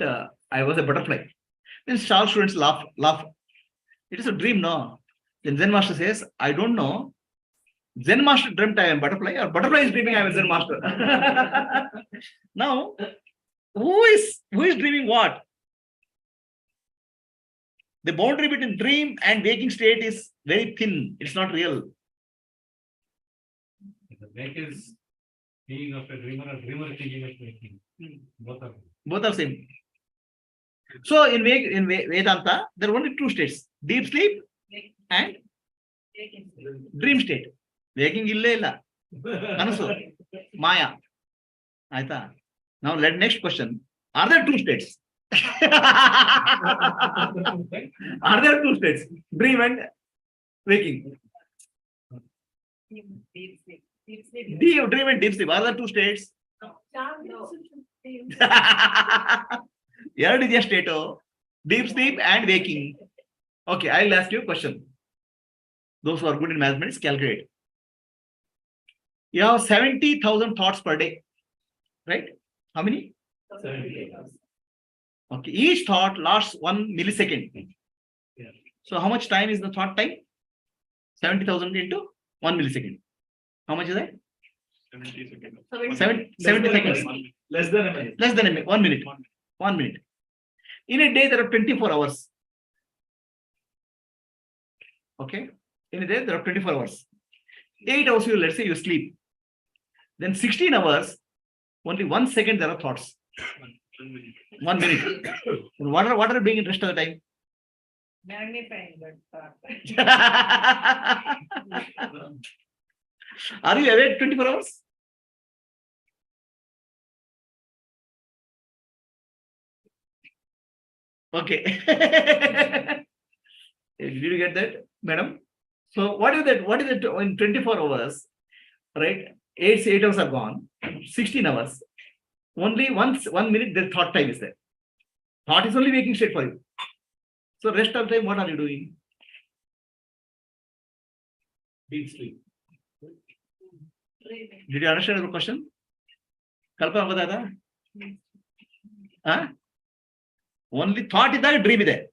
I was a butterfly." Then all students laugh. It is a dream, no? Then Zen master says, "I don't know. Zen master dreamt I am butterfly, or butterfly is dreaming I am a Zen master." Now, who is dreaming what? The boundary between dream and waking state is very thin. It's not real. The wake is thinking of a dreamer, or dreamer is thinking of waking. Both are same. So in Vedanta, there are only two states: deep sleep and dream state. Waking ಇಲ್ಲೇ ಇಲ್ಲ, ಕನಸು, ಮಾಯ. ಆಯ್ತಾ? ನಾವು next question, are there two states? Are there two states, dream and waking? Dream and deep sleep, are there two states? ಎರಡು ಇದೆಯಾ state? Deep sleep and waking. Okay, I'll ask you a question. Those who are good in mathematics, calculate. You have 70,000 thoughts per day, right? How many? 70. Okay, each thought lasts 1 millisecond. Yeah. So how much time is the thought time? 70,000 into 1 millisecond. How much is that? 70 seconds. 70 seconds. Less than a minute. Less than a minute. 1 minute. 1 minute. In a day, there are 24 hours. Okay. In a day, there are 24 hours. 8 hours, let's say you sleep. Then 16 hours, only 1 second there are thoughts. 1 minute. What are you doing in the rest of the time? Magnifying that thought. Are you awake 24 hours? Okay. Did you get that, madam? So what is that? What is it in 24 hours? Right? 8 hours are gone. 16 hours. Only 1 minute the thought time is there. Thought is only waking state for you. So rest of the time, what are you doing? Deep sleep. Did you understand the question? Kalpana batata? Huh? Only thought is there, dream is there.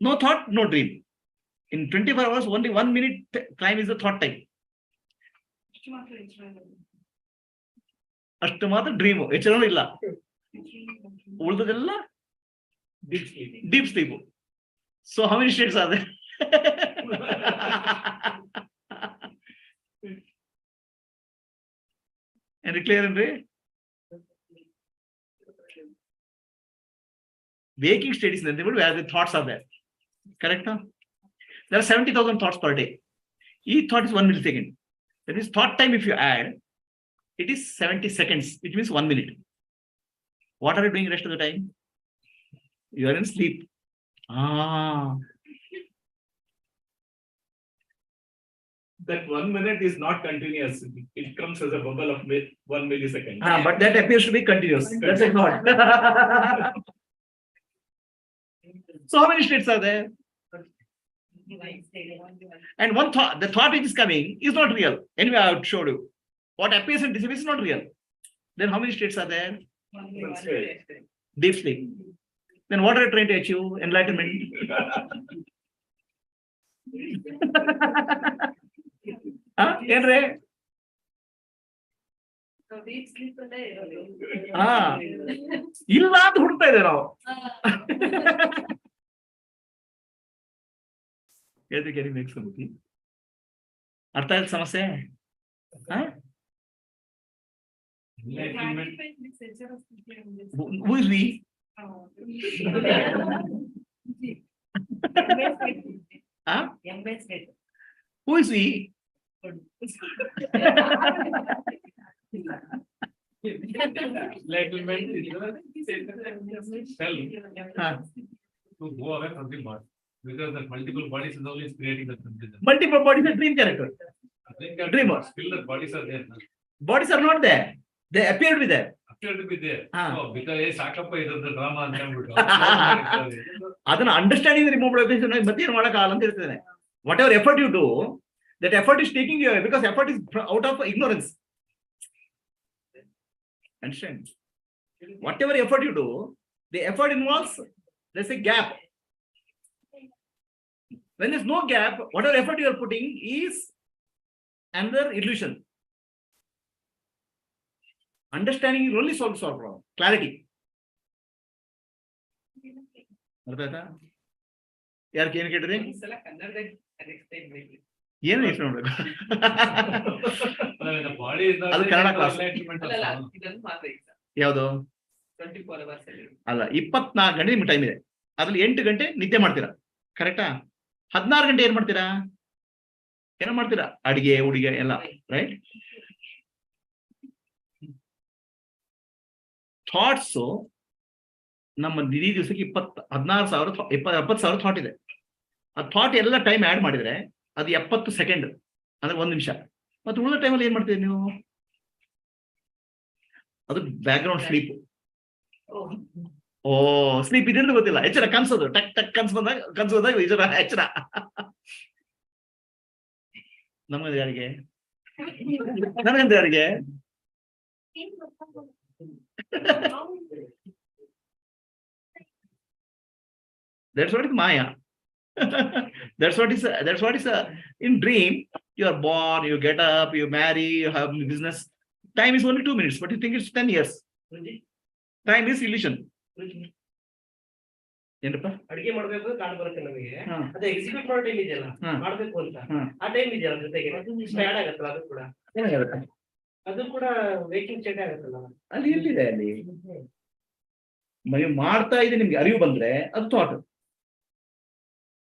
No thought, no dream. In 24 hours, only 1 minute time is the thought time. ಅಷ್ಟು ಮಾತ್ರ dream, ಎಚ್ಚರನೂ ಇಲ್ಲ. ಉಳಿದದೆಲ್ಲ deep sleep. So how many states are there? ಏನ್ರಿ clear ಏನ್ರಿ? Waking state is nothing but where the thoughts are there. Correct? Huh? There are 70,000 thoughts per day. Each thought is 1 millisecond. That means thought time, if you add, it is 70 seconds, which means 1 minute. What are you doing the rest of the time? You are in sleep. That 1 minute is not continuous. It comes as a bubble of 1 millisecond. But that appears to be continuous. That's a thought. So how many states are there? And one thought, the thought which is coming is not real. Anyway, I have showed you. What appears and disappears is not real. Then how many states are there? Deep sleep. Then what are you trying to achieve? Enlightenment. Enre? ಇಲ್ಲ ಅಂತ ಹುಡುಕ್ತಾ ಇದ್ದೇವೆ ನಾವು. ಅರ್ಥ ಆಯ್ತು ಸಮಸ್ಯೆ? Who is we? Who is we? Enlightenment is self to go away from the body, because the multiple bodies is always creating the confusion. Multiple bodies are dream character. Dreamers. Still the bodies are there. Bodies are not there. They appear to be there. Appear to be there. So because ಸಾಕಪ್ಪ ಇದೊಂದು drama ಅಂತ ಹೇಳ್ಬಿಟ್ಟು ಅದನ್ನ understanding remove ಮತ್ತೆ ಏನು ಮಾಡಕ್ಕಾಗಲ್ಲ ಅಂತ ಹೇಳ್ತೇನೆ. Whatever effort you do, that effort is taking you away, because effort is out of ignorance. Understand? Whatever effort you do, the effort involves, there's a gap. When there's no gap, whatever effort you are putting is another illusion. Understanding will only solve problem. Clarity. ಯಾರು ಏನು ಕೇಳಿದ್ರಿ? ಏನು ಯೋಚನೆ ಮಾಡ್ಬೇಕು? ಅದು Kannada class ಯಾವುದು? ಅಲ್ಲ, 24 ಗಂಟೆ ನಿಮ್ಗೆ ಟೈಮ್ ಇದೆ. ಅದ್ರಲ್ಲಿ 8 ಗಂಟೆ ನಿದ್ದೆ ಮಾಡ್ತೀರಾ, ಕರೆಕ್ಟಾ? 16 ಗಂಟೆ ಏನ್ ಮಾಡ್ತೀರಾ? ಏನೋ ಮಾಡ್ತೀರಾ, ಅಡಿಗೆ ಉಡಿಗೆ ಎಲ್ಲ, ರೈಟ್? ಥಾಟ್ಸ್ ನಮ್ಮ ಇಡೀ ದಿವಸಕ್ಕೆ 70,000 ಥಾಟ್ ಇದೆ. ಆ ಥಾಟ್ ಎಲ್ಲ ಟೈಮ್ ಆಡ್ ಮಾಡಿದ್ರೆ ಅದು 70 ಸೆಕೆಂಡ್, ಅಂದ್ರೆ 1 ನಿಮಿಷ. ಮತ್ತೆ ಉಳಿದ ಟೈಮಲ್ಲಿ ಏನ್ ಮಾಡ್ತೀರಿ ನೀವು? ಅದು ಬ್ಯಾಕ್ಗ್ರೌಂಡ್ ಸ್ಲೀಪ್. ಓ, ಸ್ಲೀಪ್ ಇದ್ರಿಂದ ಗೊತ್ತಿಲ್ಲ, ಎಚ್ಚರ ಕನ್ಸೋದು, ಟಕ್ ಟಕ್ ಕನ್ಸೋದಾಗ ಎಚ್ಚರ. ನಮ್ಗಂದ್ರೆ ಯಾರಿಗೆ? ನನಗಂದ್ರೆ ಯಾರಿಗೆ? That's what is Maya. That's what is in dream. You are born, you get up, you marry, you have business. Time is only 2 minutes, but you think it's 10 years. Time is illusion. ಏನಪ್ಪ? ಅಡಿಗೆ ಮಾಡ್ಬೇಕು ಕಾಣ್ ಬರುತ್ತೆ ನಮಗೆ, ಅದೇ execute ಮಾಡೋ time ಇದೆಯಲ್ಲ, ಮಾಡ್ಬೇಕು ಅಂತ ಆ ಟೈಮ್ ಇದೆಯಲ್ಲ ಜೊತೆಗೆ ಸ್ಟಾರ್ಟ್ ಆಗತ್ತಲ್ಲ, ಅದು ಕೂಡ ವೇಕಿಂಗ್ ಸ್ಟೇಟ್ ಆಗತ್ತಲ್ಲ. ಅಲ್ಲಿ ಎಲ್ಲಿದೆ? ಅಲ್ಲಿ ನೀವು ಮಾಡ್ತಾ ಇದೆ, ನಿಮ್ಗೆ ಅರಿವು ಬಂದ್ರೆ ಅದು ಥಾಟ್.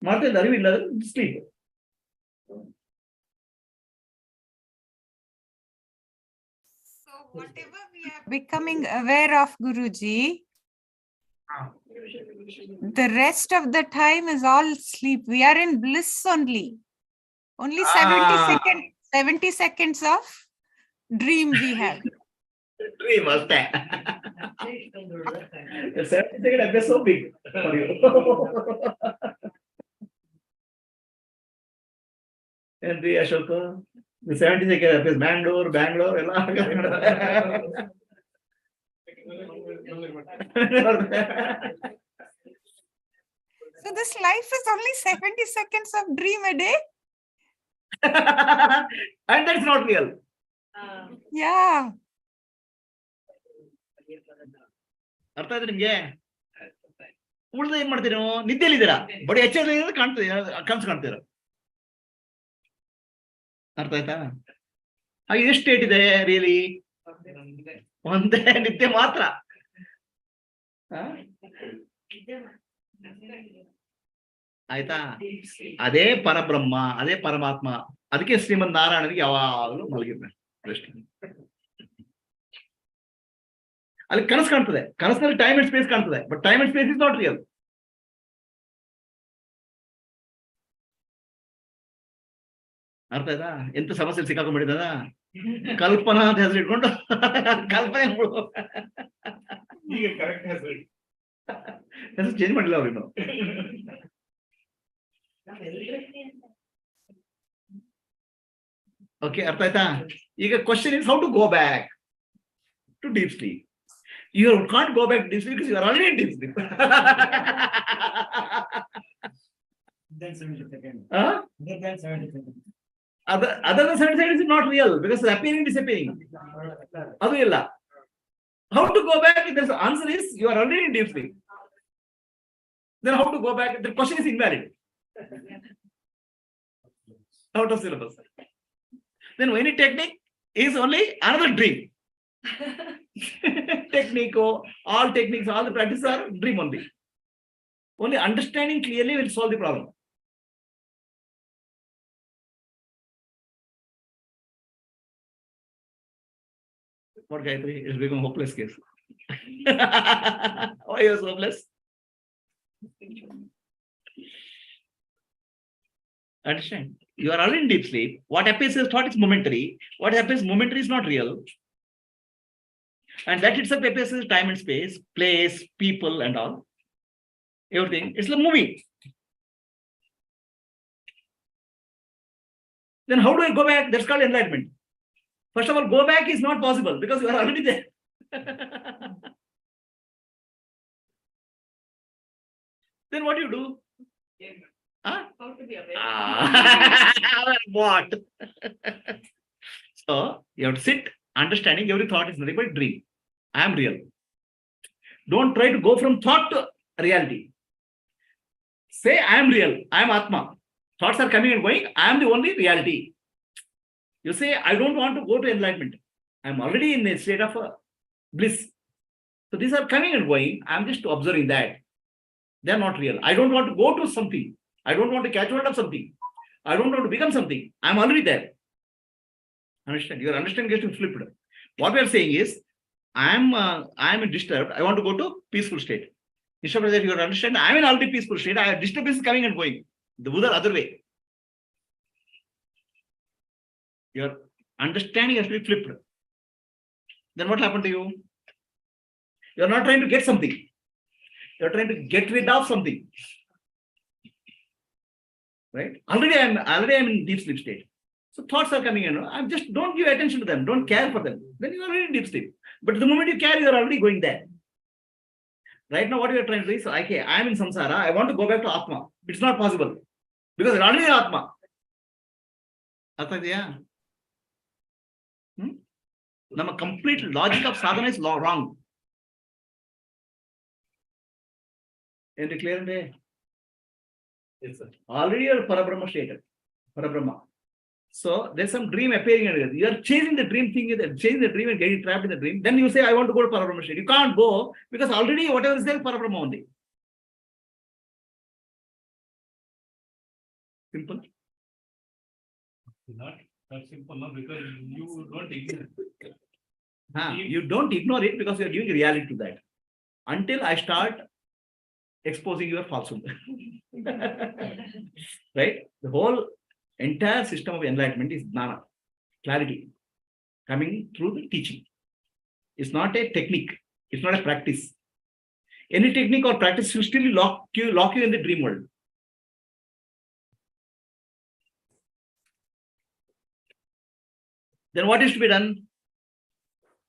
ಮಾಡ್ತಾ ಇದ್ದ ಅರಿವು ಇಲ್ಲ, sleep. So whatever we are becoming aware of, Guruji, the rest of the time is all sleep. We are in bliss only. Only 70 seconds of dream we have. Dream ಅಷ್ಟೇ. 70 seconds appears so big for you. Henry Ashok, the 70 seconds appears Bangalore ಎಲ್ಲ. So this life is only 70 seconds of dream a day? And that's not real. Yeah. ಅರ್ಥ ಆಯ್ತು ನಿಮ್ಗೆ? ಉಳಿದ ಏನ್ ಮಾಡ್ತೀರಿ ನೀವು? ನಿದ್ದೆಲಿದ್ದೀರಾ, ಬಡಿ ಎಚ್ಚರ ಕಾಣ್ತೀರಿ, ಕನ್ಸು ಕಾಣ್ತೀರ. ಅರ್ಥ ಆಯ್ತಾ? ಹಾಗೆ ಎಷ್ಟು ಸ್ಟೇಟ್ ಇದೆ ರಿಯಲಿ? ಒಂದೇ ನಿದ್ದೆ ಮಾತ್ರ. ಆಯ್ತಾ? ಅದೇ ಪರಬ್ರಹ್ಮ, ಅದೇ ಪರಮಾತ್ಮ. ಅದಕ್ಕೆ ಶ್ರೀಮನ್ ನಾರಾಯಣನಿಗೆ ಯಾವಾಗಲೂ ಮಲಗಿರ್ಬೇಕು ಪ್ರಶ್ನೆ. ಅಲ್ಲಿ ಕನಸು ಕಾಣ್ತದೆ, ಕನಸಿನಲ್ಲಿ ಟೈಮ್ ಅಂಡ್ ಸ್ಪೇಸ್ ಕಾಣ್ತದೆ, but time and space is not real. ಅರ್ಥ ಆಯ್ತಾ? ಎಂತ ಸಮಸ್ಯೆ ಸಿಕ್ಕಾಕೊಂಡ್ಬಿಟ್ಟಿದ? ಕಲ್ಪನಾ ಅಂತ ಹೆಸರು ಇಟ್ಕೊಂಡು ಕಲ್ಪನೆ ಹೆಸರು ಚೇಂಜ್ ಮಾಡಿಲ್ಲ ಅವ್ರಿನ್ನು. ಓಕೆ, ಅರ್ಥ ಆಯ್ತಾ? ಈಗ question is how to go back to deep sleep. You can't go back to deep sleep because you are already in deep sleep. Then 70 seconds. Then 70 seconds. Other than 70 seconds is not real because it's appearing, disappearing. Adu illa. How to go back? The answer is you are already in deep sleep. Then how to go back? The question is invalid. Out of syllabus. Then any technique is only another dream. Technique, all techniques, all the practices are dream only. Only understanding clearly will solve the problem. What, Gayatri? It's become a hopeless case. Why are you so hopeless? Understand? You are already in deep sleep. What happens is thought is momentary. What happens momentary is not real. And that itself appears as time and space, place, people, and all. Everything. It's like movie. Then how do I go back? That's called enlightenment. First of all, go back is not possible because you are already there. Then what do you do? Huh? How to be aware? What? So you have to sit, understanding every thought is nothing but dream. I am real. Don't try to go from thought to reality. Say I am real. I am Atma. Thoughts are coming and going. I am the only reality. You say I don't want to go to enlightenment. I am already in a state of bliss. So these are coming and going. I am just observing that. They are not real. I don't want to go to something. I don't want to catch hold of something. I don't want to become something. I'm already there. Understand? Your understanding gets flipped. What we are saying is, I'm disturbed. I want to go to peaceful state. Instead of that, you understand, I'm in already peaceful state. I have disturbance coming and going. The other way. Your understanding has to be flipped. Then what happened to you? You're not trying to get something. You're trying to get rid of something. Right? Already I'm in deep sleep state. So thoughts are coming in. I'm just don't give attention to them. Don't care for them. Then you are already in deep sleep. But the moment you care, you're already going there. Right now, what you are trying to do is, okay, I am in samsara. I want to go back to Atma. It's not possible. Because it's already in Atma. Now, complete logic of sadhana is wrong. Is it clear? Yes, sir. Already you are Parabrahma state. Parabrahma. So there's some dream appearing. You are chasing the dream thing, chasing the dream and getting trapped in the dream. Then you say, I want to go to Parabrahma state. You can't go because already whatever is there, Parabrahma only. Simple. Not that simple, no, because you don't ignore. You don't ignore it because you are giving reality to that. Until I start exposing your falsehood. Right? The whole entire system of enlightenment is jnana, clarity, coming through the teaching. It's not a technique. It's not a practice. Any technique or practice will still lock you in the dream world. Then what is to be done?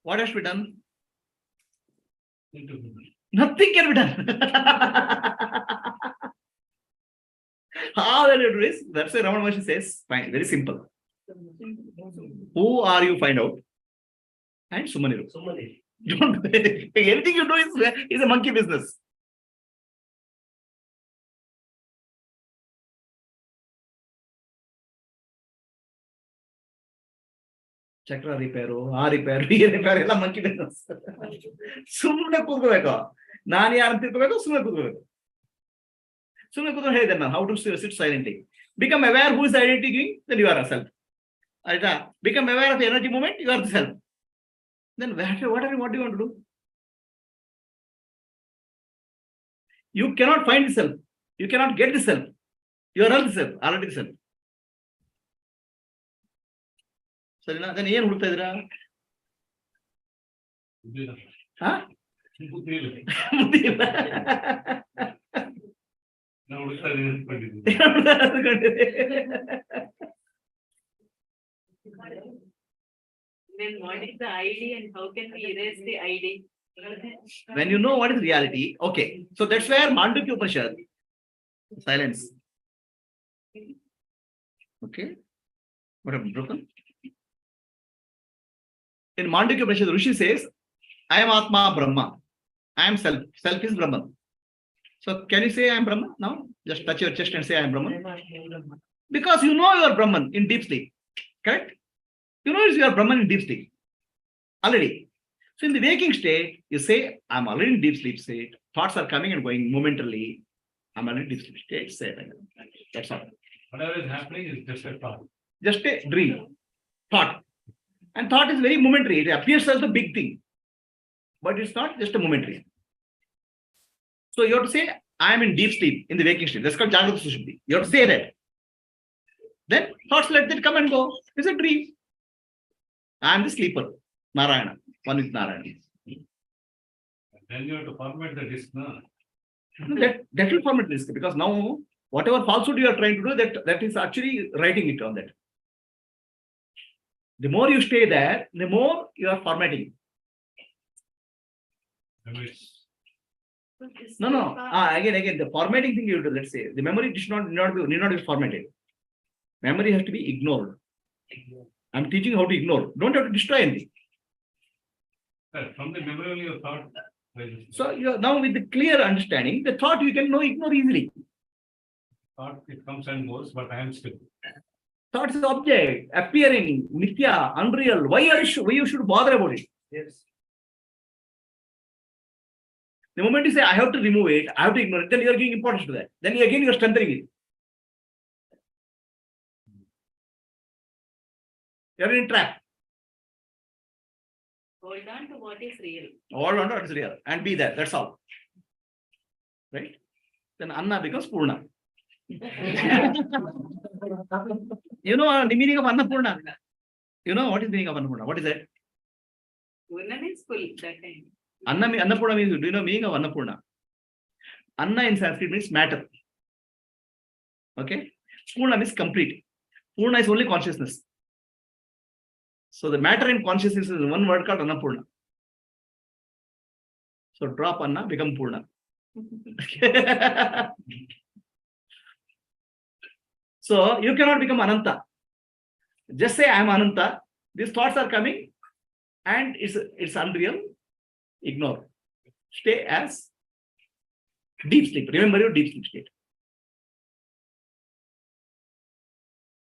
What has to be done? Nothing can be done. How that you do is, that's why Ramana Maharshi says, fine, very simple. Who are you? Find out. And Sumaniru. Don't anything you do is a monkey business. Chakra repair, repair, repair, monkey business. Sumne kudkobeku. Nani yaran tirkobeku, sumne kudkobeku. Sumne kudkobeku hey then how to sit silently. Become aware who is the identity giving, then you are a self. Become aware of the energy movement, you are the self. Then what do you want to do? You cannot find the self. You cannot get the self. You are not the self, already the self. Then ಏನು ಹುಡುಕ್ತಾ ಇದ್ದೀರಾ? ಬುದ್ಧಿ ಇಲ್ಲ. Then what is the ID and how can we erase the ID? When you know what is reality, okay. So that's where Mandukya Upanishad, silence. Okay. What have broken? In Mandukya Upanishad, Rishi says, I am Atma Brahma. I am self. Self is Brahman. So can you say I am Brahman now? Just touch your chest and say I am Brahman. Because you know you are Brahman in deep sleep. Correct? You know you are Brahman in deep sleep. Already. So in the waking state, you say, I'm already in deep sleep state. Thoughts are coming and going momentarily. I'm already in deep sleep state. Say that's all. Whatever is happening is just a thought. Just a dream. Thought. And thought is very momentary. It appears as a big thing. But it's not just a momentary. So you have to say, I am in deep sleep in the waking state. That's called Jagrata Sushupti. You have to say that. Then thoughts let that come and go. It's a dream. I am the sleeper. Narayana. One with Narayana. Then you have to format the disk, no? That will format the disk because now whatever falsehood you are trying to do, that is actually writing it on that. The more you stay there, the more you are formatting. No. Again, the formatting thing you do, let's say, the memory need not be formatted. Memory has to be ignored. I'm teaching how to ignore. Don't have to destroy anything. From the memory only your thought. So you now with the clear understanding, the thought you can ignore easily. Thought it comes and goes, but I am still. Thought is object, appearing, mithya, unreal. Why you should bother about it? Yes. The moment you say, I have to remove it, I have to ignore it, then you are giving importance to that. Then again you are strengthening it. You're in trap. Hold on to what is real. Hold on to what is real and be there. That's all. Right? Then Anna becomes Purna. You know the meaning of Annapurna? You know what is the meaning of Annapurna? What is it? Purna is full that time. Annapurna means, do you know meaning of Annapurna? Anna in Sanskrit means matter. Okay? Purna means complete. Purna is only consciousness. So the matter in consciousness is one word called Annapurna. So drop Anna, become Purna. So you cannot become Ananta. Just say I am Ananta. These thoughts are coming and it's unreal. Ignore. Stay as deep sleep. Remember your deep sleep state.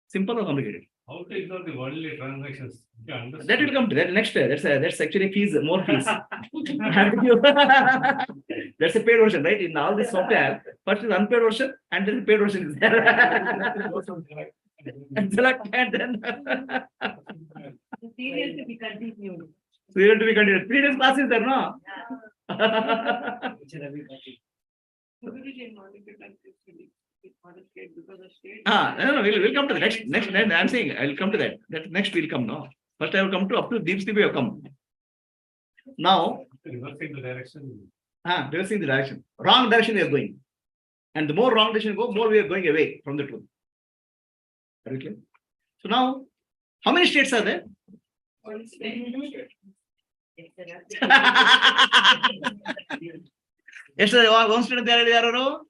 Simple or complicated? How to ignore the worldly transactions? That will come to that next. That's actually fees, more fees. That's a paid version, right? In all this software, first is unpaid version and then the paid version is there. And then Serial to be continued. serial to be continued. 3 days class is there, no? No, we'll come to the next. I'm saying I'll come to that. That next will come now. First I will come to up to deep sleep. We have come. Now, Reversing the direction. reversing the direction. Wrong direction we are going, and the more wrong direction you go, more we are going away from the truth. Okay. So now, how many states are there? Yesterday, one state there are.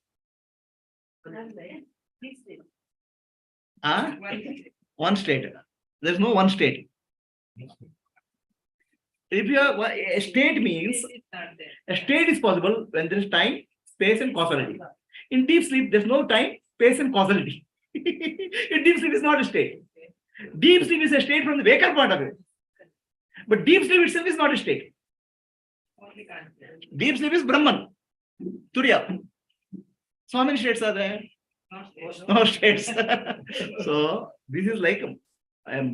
One state. There's no one state. If you are a state means a state is possible when there is time, space, and causality. In deep sleep, there's no time, space, and causality. In deep sleep is not a state. Deep sleep is a state from the waker point of view. But deep sleep itself is not a state. Deep sleep is Brahman, Turiya. So how many states are there? No states. So this is like a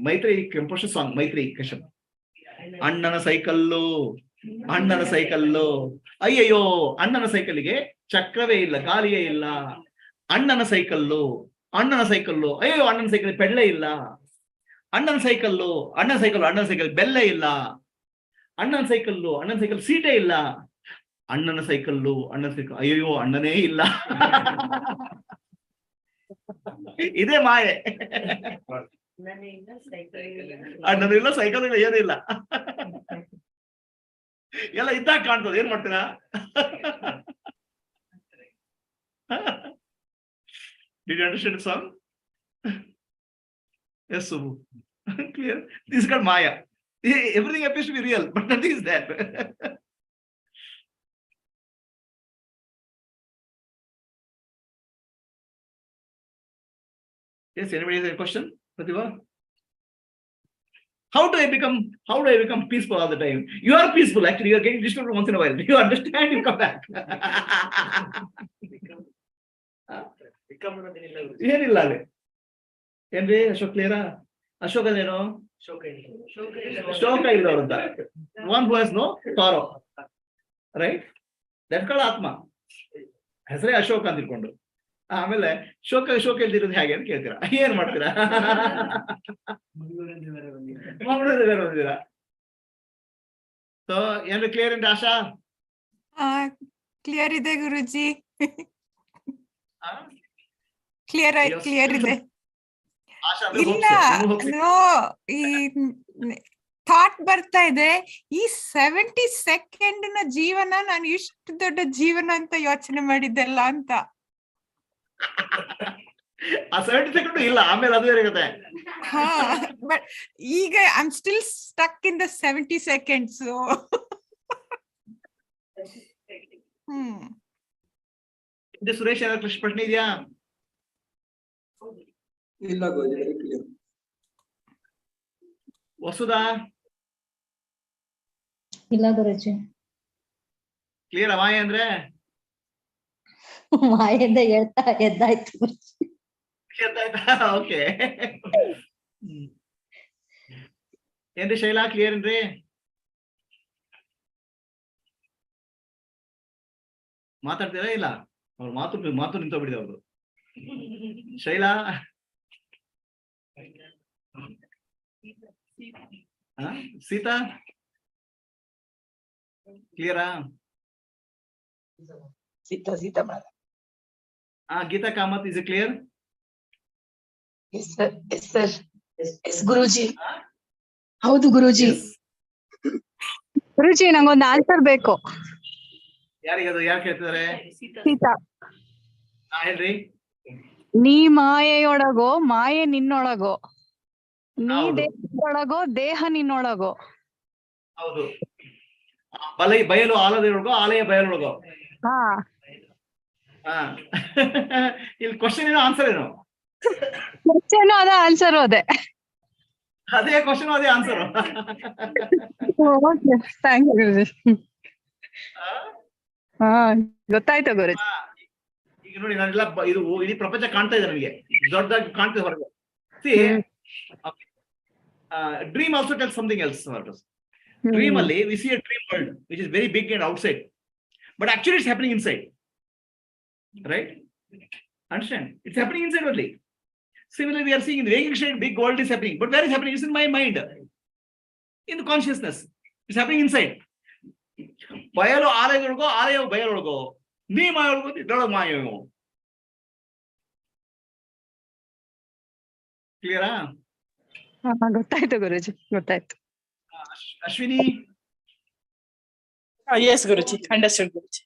Maitreyi composed song, Maitreyi Kashyap. Annana cycle, Ayyo, Annana cycle ige chakrave illa, gaaliye illa. Annana cycle, Ayyo, Annana cycle pedle illa. Annana cycle, belle illa. Annana cycle, seat illa. Annana cycle, Ayyo, Annane illa. Ide maaye. Annanilla cycle illa ಏನಿಲ್ಲ. ಎಲ್ಲ ಇದ್ದಾಗ ಕಾಣ್ತದೆ, ಏನ್ ಮಾಡ್ತೀರಾ? Did you understand the song? Yes, Subbu. Clear? This is called Maya. Everything appears to be real, but nothing is there. Yes, anybody has a question? Pratibha? How do I become peaceful all the time? You are peaceful, actually. You are getting disturbed once in a while. You understand, you come back. ಏನಿಲ್ಲ ಅಲ್ಲಿ ಏನ್ರಿ ಅಶೋಕ್ ಕ್ಲಿಯರಾ? ಅಶೋಕ್ ಅದೇನು ಶೋಕ ಇಲ್ಲವರು ಅಂತ. One who has no sorrow, right? That called ಆತ್ಮ. ಹೆಸರೇ ಅಶೋಕ್ ಅಂತ ಇಟ್ಕೊಂಡು ಆಮೇಲೆ ಶೋಕ ಇಲ್ದಿರೋದು ಹೇಗೆ ಅಂತ ಕೇಳ್ತೀರಾ? ಏನ್ ಮಾಡ್ತೀರಾ? ಮಂಗಳೂರಿಂದ ಬೇರೆ ಬಂದಿರಾ? ಸೊ ಏನ್ರಿ ಕ್ಲಿಯರ್ ಏನ್ರಿ ಆಶಾ? ಕ್ಲಿಯರ್ ಇದೆ ಗುರುಜಿ. ಕ್ಲಿಯರ್ ಇದೆ. ಇಲ್ಲ, ನೋ, ಈ ಥಾಟ್ ಬರ್ತಾ ಇದೆ, ಈ 70 ಸೆಕೆಂಡ್ ನ ಜೀವನ ನಾನು ಇಷ್ಟು ದೊಡ್ಡ ಜೀವನ ಅಂತ ಯೋಚನೆ ಮಾಡಿದ್ದೆಲ್ಲ ಅಂತ. ಆ 70 ಸೆಕೆಂಡ್ ಇಲ್ಲ, ಆಮೇಲೆ ಅದು ಇರುತ್ತೆ. ಹಾ, ಬಟ್ ಈಗ I am still stuck in the 70 seconds. Suresh ಏನಾದ್ರು ಪ್ರಶ್ನೆ ಇದೆಯಾ? ಇಲ್ಲ ಗೋಜಿ, ವೆರಿ ಕ್ಲಿಯರ್. ವಸುದಾ? ಇಲ್ಲ ಗುರುಜಿ. ಕ್ಲಿಯರ್? ಮಾಯ ಅಂದ್ರೆ ಮಾಯಿಂದ ಹೇಳ್ತಾ ಎದ್ದಾಯ್ತು. ಓಕೆ. ಏನ್ರಿ ಶೈಲಾ ಕ್ಲಿಯರ್ ಏನ್ರಿ? ಮಾತಾಡ್ತೀರಾ ಇಲ್ಲ? ಅವ್ರು ಮಾತು ನಿಂತೋಗ್ಬಿಡಿದೆ ಅವ್ರು. ಶೈಲಾ ಸೀತಾ ಕ್ಲಿಯರಾ? Sita Geeta Kamath is clear? Yes Guruji. ಹೌದು ಗುರೂಜಿ. ಗುರುಜಿ ನಂಗೊಂದು ಆನ್ಸರ್ ಬೇಕು. ಯಾರಿಗದು? ಯಾರು ಕೇಳ್ತಿದಾರೆ? ಸೀತಾ. ಹೇಳ್ರಿ. ನೀ ಮಾಯೆಯೊಳಗೋ ಮಾಯೆ ನಿನ್ನೊಳಗೋ, ನೀ ಹೌದು. ದೇಹದೊಳಗೋ ದೇಹ ನಿನ್ನೊಳಗೋ. ಹೌದು. ಬಯಲು ಆಲದೊಳಗೋ ಆಲಯ ಬಯಲೊಳಗೋ. ಹಾ ಇಲ್ಲಿ ಕ್ವಶನ್ ಏನೋ ಆನ್ಸರ್ ಏನು? ಕ್ವಶನ್ ಅದ ಆನ್ಸರ್ ಅದೇ. ಅದೇ ಕ್ವಶನ್ ಅದೇ ಆನ್ಸರ್. ಥ್ಯಾಂಕ್ ಯು ಗುರುಜಿ. ಹಾ ಗೊತ್ತಾಯ್ತು ಗುರುಜಿ. ಈಗ ನೋಡಿ ನಾನೆಲ್ಲ ಇದು ಇಡೀ ಪ್ರಪಂಚ ಕಾಣ್ತಾ ಇದೆ ನನಗೆ, ದೊಡ್ಡದಾಗಿ ಕಾಣ್ತದೆ ಹೊರಗೆ. Dream also tell something else. Dream ಅಲ್ಲಿ we see a dream world which is very big and outside, but actually it's happening inside, right? Understand? It's happening inside only. Similarly, we are seeing in the waking state big world is happening, but where is happening? It's in my mind, in the consciousness. It's happening inside. ಬಯಲು ಆಲಯದೊಳಗೋ ಆಲಯ ಬಯಲೊಳಗೋ, ನೀ ಮಾಯೊಳಗೋ ಇದ್ರೊಳಗೆ Mayo. ಕ್ಲಿಯರಾ? ಗೊತ್ತಾಯ್ತು ಗುರುಜಿ, ಗೊತ್ತಾಯ್ತು. Ashwini? Yes Guruji, understood Guruji.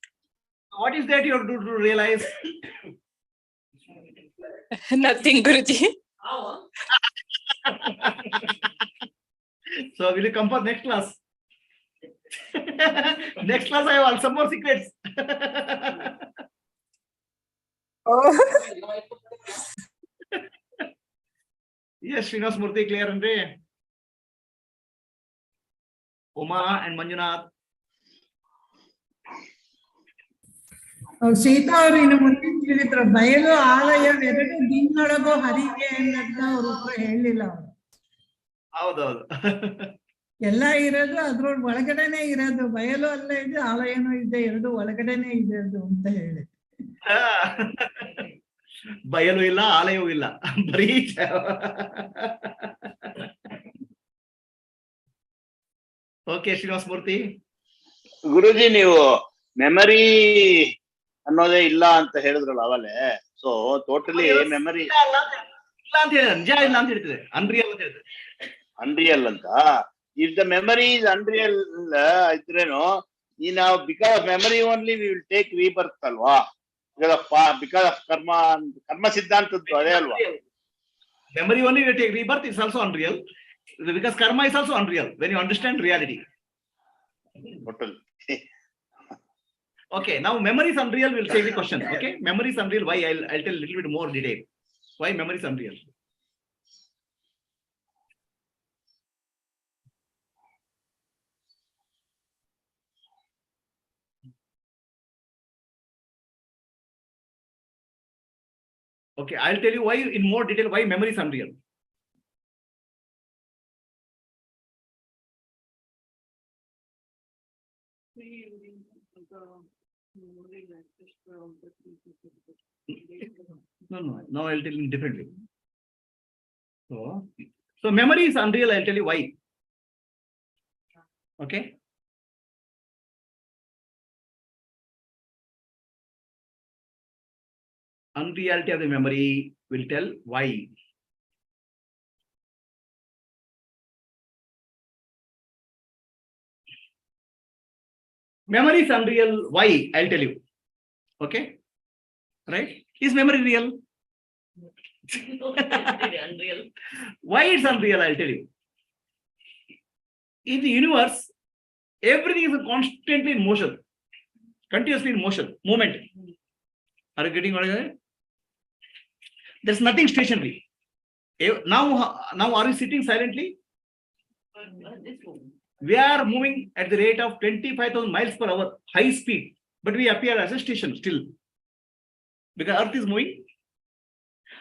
What is that you have to realize? Nothing Guruji. So will you come for next class? Next class I have some more secrets. Yes, Srinivas Murthy clear and Uma and Manjunath. Sita ಅವರು ಇನ್ನು ಮುಂದೆ ತಿಳಿದ್ರು, ಬಯಲು ಆಲಯ ಎರಡು ನಿನ್ನೊಳಗೋ ಹರಿಕೆ ಅನ್ನೋದನ್ನ ಅವ್ರ ಉತ್ತರ ಹೇಳಲಿಲ್ಲ ಅವರು. ಹೌದೌದು. ಎಲ್ಲ ಇರೋದು ಅದ್ರೊಳಗೆ ಒಳಗಡೆನೆ ಇರೋದು, ಬಯಲು ಅಲ್ಲ ಇದೆ ಆಲಯನೂ ಇದೆ, ಎರಡು ಒಳಗಡೆನೆ ಇರೋದು ಅಂತ ಹೇಳಿ. ಬಯಲು ಇಲ್ಲ ಆಲಯವೂ ಇಲ್ಲ, ಬರೀ ಓಕೆ. ಶ್ರೀನಿವಾಸ ಮೂರ್ತಿ. ಗುರುಜಿ ನೀವು ಮೆಮರಿ ಅನ್ನೋದೇ ಇಲ್ಲ ಅಂತ ಹೇಳಿದ್ರಲ್ಲ ಅವಲೇ, ಸೊ ಟೋಟಲಿ ಮೆಮರಿ ಇಲ್ಲ ಅಂತ ಹೇಳಿದ್ರೆ ನಿಜ ಇಲ್ಲ ಅಂತ ಹೇಳ್ತದೆ, ಅನ್ರಿಯಲ್ ಅಂತ ಹೇಳ್ತದೆ. ಅನ್ರಿಯಲ್ ಅಂತ. If the memory is unreal ಇದ್ರೇನು ಈ ನಾವು because of memory only we will take rebirth ಅಲ್ವಾ? ಬಿಕಾಸ್ ಆಫ್ ಕರ್ಮ ಸಿದ್ಧಾಂತದ್ದು ಅದೇ ಅಲ್ವಾ? Memory only will take rebirth is also unreal, because karma is also unreal when you understand reality. Total. Okay, now memory is unreal. We'll take the question. Okay, memory is unreal. Why? I'll tell a little bit more detail. Why memory is unreal? Okay, I'll tell you why in more detail why memory is unreal. No. Now I'll tell you differently. So memory is unreal. I'll tell you why. Okay. Unreality of the memory will tell why. Memory is unreal. Why? I'll tell you. Okay. Right? Is memory real? Unreal. Why it's unreal? I'll tell you. In the universe, everything is constantly in motion, continuously in motion, movement. Are you getting what I say? There's nothing stationary. Now are you sitting silently? We are moving at the rate of 25,000 miles per hour, high speed, but we appear as a station still. Because Earth is moving,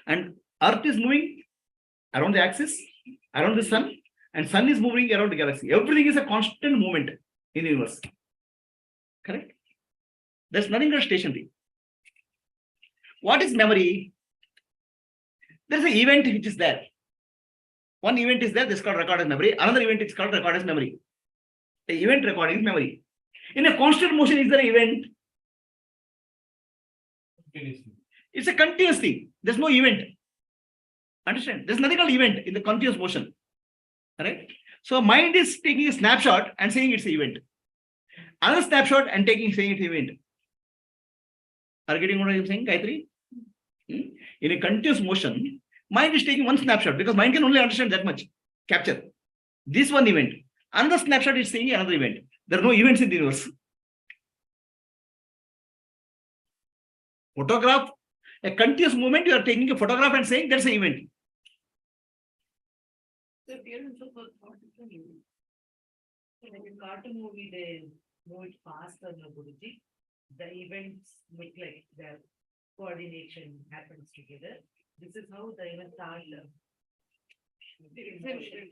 and Earth is moving around the axis, around the sun, and sun is moving around the galaxy. Everything is a constant movement in the universe. Correct? There's nothing called stationary. What is memory? There's an event which is there. One event is there, this is called recorded memory. Another event is called recorded memory. The event recording is memory. In a constant motion, is there an event? It's a continuous thing. There's no event. Understand? There's nothing called event in the continuous motion. Correct? So mind is taking a snapshot and saying it's an event. Another snapshot and saying it's an event. Are you getting what I'm saying, Gayatri? In a continuous motion, mind is taking one snapshot because mind can only understand that much. Capture. This one event. Another snapshot is saying another event. There are no events in the universe. Photograph, a continuous movement, you are taking a photograph and saying that's an event. The appearance of a thought is an event. So like in cartoon movie, they move it faster, no, Guruji. The events look like the coordination happens together. This is how the event starts. The exemption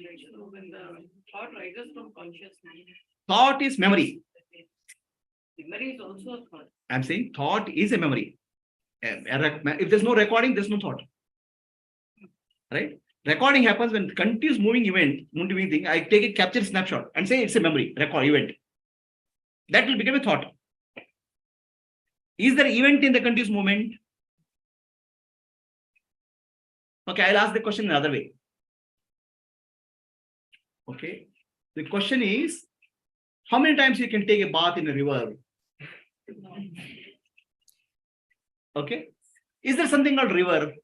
when the thought rises from consciousness. Thought is memory. Memory is also a thought. I'm saying thought is a memory. If there's no recording, there's no thought. Right? Recording happens when continuous moving thing, I take a capture snapshot and say it's a memory, record event. That will become a thought. Is there event in the continuous movement? Okay, I'll ask the question another way. Okay. The question is, how many times you can take a bath in a river? Okay. Is there something called river?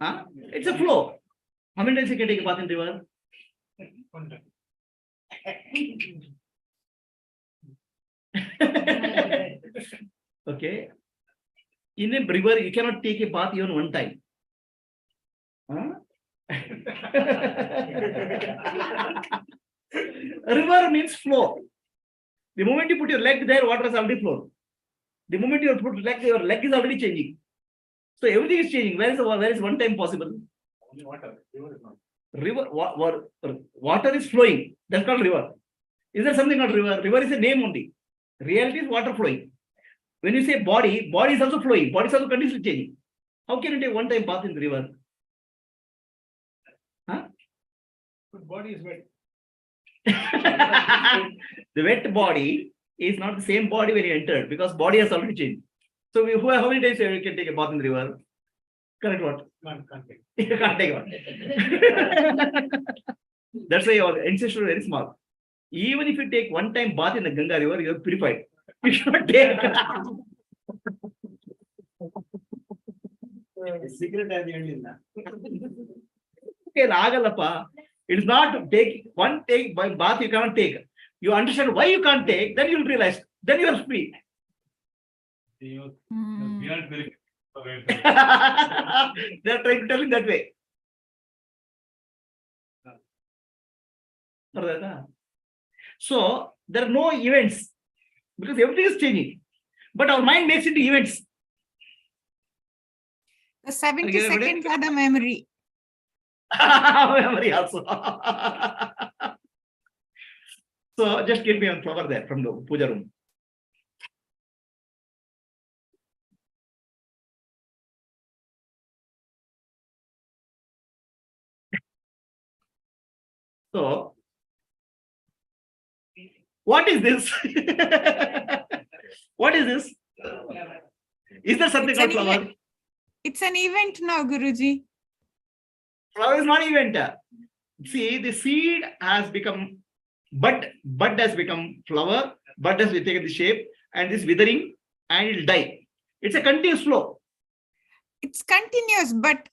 Huh? It's a flow. How many times you can take a bath in river? Okay. In a river, you cannot take a bath even one time. Huh? A river means flow. The moment you put your leg there, water has already flown. The moment you put your leg is already changing. So everything is changing. Where is one time possible? Only water. Water is flowing. That's called river. Is there something called river? River is a name only. Reality is water flowing. When you say body, body is also flowing. Body is also continuously changing. How can you take one time bath in the river? Huh? The body is wet. The wet body is not the same body when you entered because body has already changed. So how many days you can take a bath in the river? Correct what? Can't take. You can't take one. That's why your ancestors are very small. Even if you take one time bath in the Ganga river, you are purified. You should take. Secret at the end. Okay, Ragalapa. It's not take one take by bath you cannot take. You understand why you can't take, then you'll realize. Then you are free. We aren't very. They are trying to tell you that way. So there are no events because everything is changing. But our mind makes it events. The 70 seconds are the memory. Memory also. So just give me a flower there from the puja room. So what is this? What is this? Is there something called flower? It's an event now, Guruji. Flower is not event. See, the seed has become bud has become flower, bud has taken the shape, and this withering, and it'll die. It's a continuous flow. It's continuous, but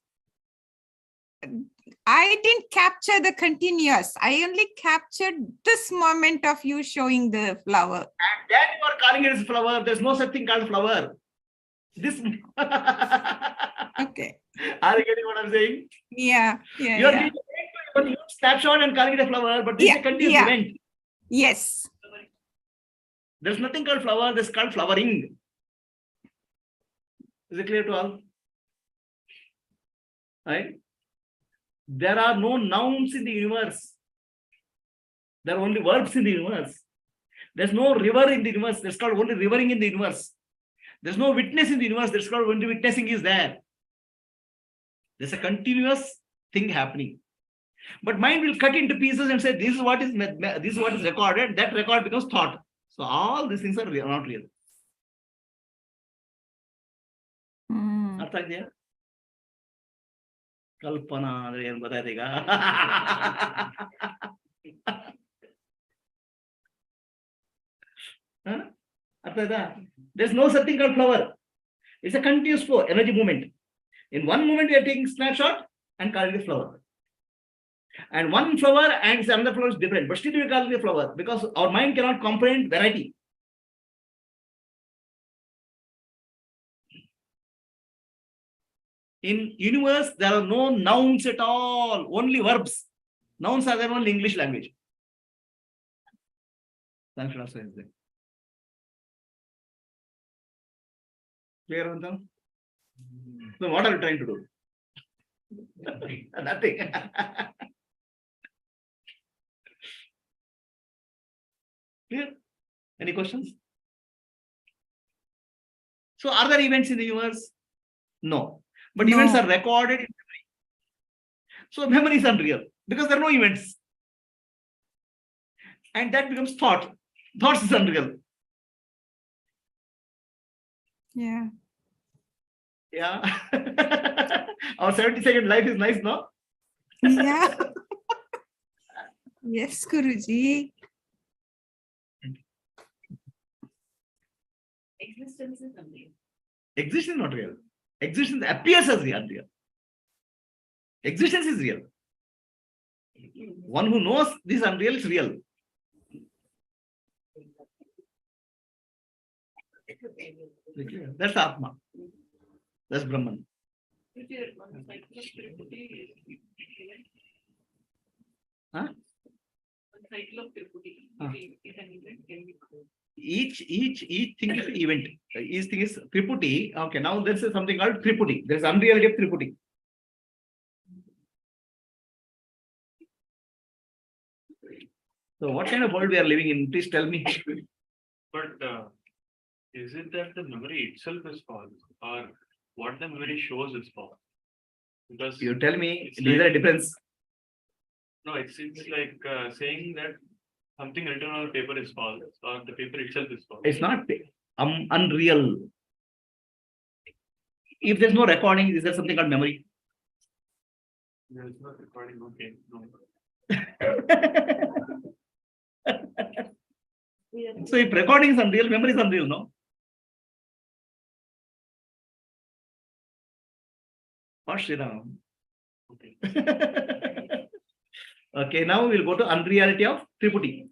I didn't capture the continuous. I only captured this moment of you showing the flower. And then you are calling it as flower. There's no such thing called flower. This. Okay. Are you getting what I'm saying? Yeah. You are giving a huge snapshot and calling it a flower, but this is a continuous event. Yes. There's nothing called flower. This is called flowering. Is it clear to all? Right? There are no nouns in the universe. There are only verbs in the universe. There's no river in the universe. That's called only rivering in the universe. There's no witness in the universe. That's called only witnessing is there. There's a continuous thing happening. But mind will cut into pieces and say, this is what is recorded. That record becomes thought. So all these things are real, not real. ಅರ್ಥ ಇದೆಯಾ? ಕಲ್ಪನಾ ಅಂದ್ರೆ ಏನ್ ಗೊತ್ತಾಯ್ತು ಈಗ? ಅರ್ಥ ಆಯ್ತಾ? There's no such thing called flower. It's a continuous flow, energy movement. In one moment we are taking snapshot and calling it flower. And one flower and another flower is different, but still we call it a flower because our mind cannot comprehend variety. In universe, there are no nouns at all, only verbs. Nouns are there only in English language. That also is there. Clear on them? So what are you trying to do? Nothing. Clear? Any questions? So are there events in the universe? No. But No. events are recorded in memory. So memory is unreal because there are no events. And that becomes thought. Thoughts is unreal. Yeah. Yeah. Our 70-second life is nice, no? Yeah. Yes, Guruji. Existence is unreal. Existence is not real. Existence appears as real. Existence is real. One who knows this unreal is real. That's Atma. That's Brahman. Huh? Each thing is an event. Each thing is Triputi. Okay, now there's something called Triputi. There's unreality of Triputi. So what kind of world we are living in? Please tell me. But is it that the memory itself is false, or what the memory shows is false? Because You tell me, it's is there a difference? No, it's like saying that something written on the paper is false, or the paper itself is false. It's not unreal. If there's no recording, is there something called memory? There is no recording. Okay, no. So if recording is unreal, memory is unreal, no? What Sriram? Okay. Okay, now we'll go to unreality of Triputi.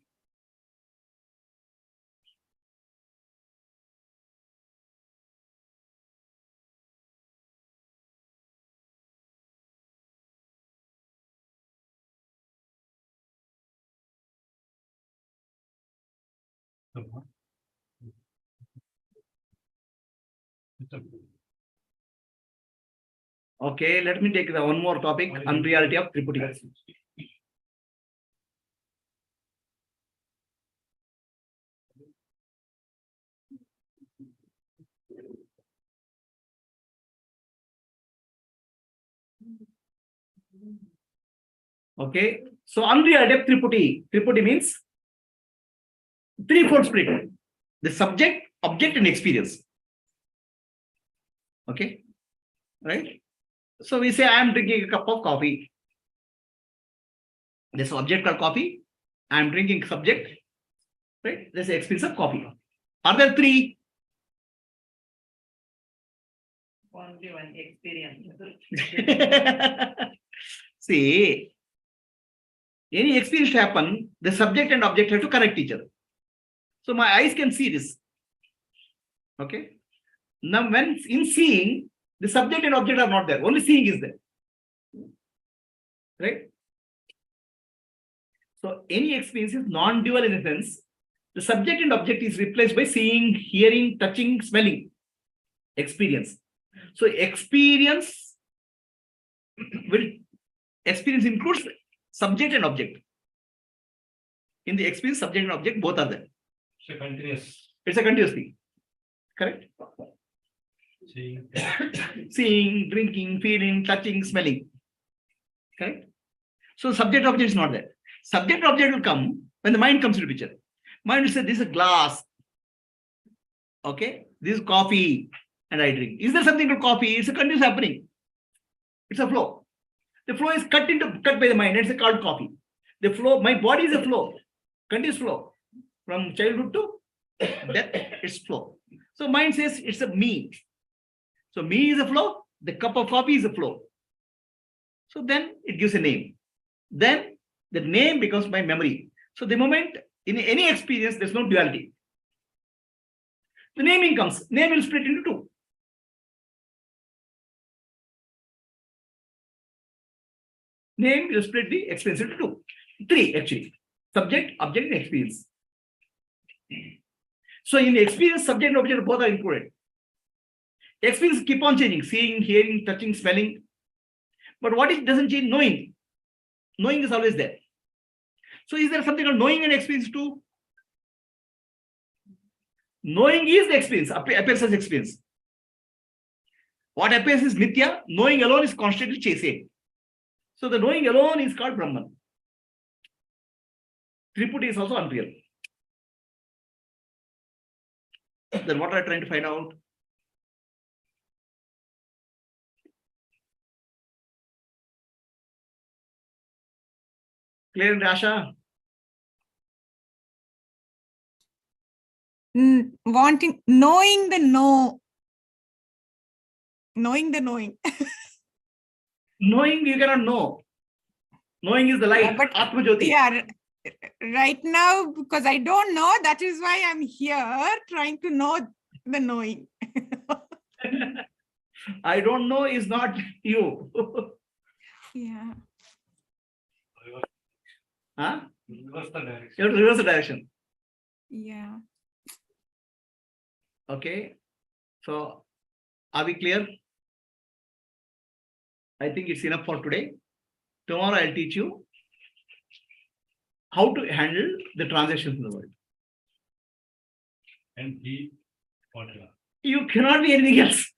Okay, let me take the one more topic, unreality of Triputi. Okay, so unreality of Triputi. Triputi means threefold split. The subject, object, and experience. Okay, right? So we say I am drinking a cup of coffee. There's an object called coffee. I am drinking subject. Right? There's the experience of coffee. Are there three? Only one experience. See, any experience to happen, the subject and object have to connect each other. So my eyes can see this. Okay. Now when in seeing, the subject and object are not there. Only seeing is there. Right? So any experience is non-dual in a sense. The subject and object is replaced by seeing, hearing, touching, smelling. Experience. So experience will Experience includes subject and object. In the experience, subject and object both are there. It's a continuous. It's a continuous thing. Correct? Seeing. Seeing, drinking, feeling, touching, smelling. Correct? So subject object is not there. Subject object will come when the mind comes into picture. Mind will say, this is a glass. Okay, this is coffee, and I drink. Is there something called coffee? It's a continuous happening. It's a flow. The flow is cut by the mind. It's called coffee. The flow, my body is a flow, continuous flow. From childhood to death, it's flow. So mind says it's a me. So me is a flow, the cup of coffee is a flow. So then it gives a name. Then the name becomes my memory. So the moment in any experience, there's no duality. The naming comes, name will split into two. Name will split the experience into two. Three actually. Subject, object, and experience. So in the experience, subject and object both are included. Experience keep on changing, seeing, hearing, touching, smelling. But what it doesn't change? Knowing. Knowing is always there. So is there something called knowing and experience too? Knowing is the experience, appears as experience. What appears is Nitya, knowing alone is constantly chasing. So the knowing alone is called Brahman. Triput is also unreal. Then what are you trying to find out? Clear, Rasha? Wanting, knowing the know. Knowing the knowing. Knowing you cannot know. Knowing is the light. Yeah, but Atma Jyoti. Yeah, right now, because I don't know, that is why I'm here trying to know the knowing. I don't know is not you. Yeah. Huh? Reverse the direction. You have to reverse the direction. Yeah. Okay. So are we clear? I think it's enough for today. Tomorrow I'll teach you how to handle the transactions in the world. And be whatever. You cannot be anything else.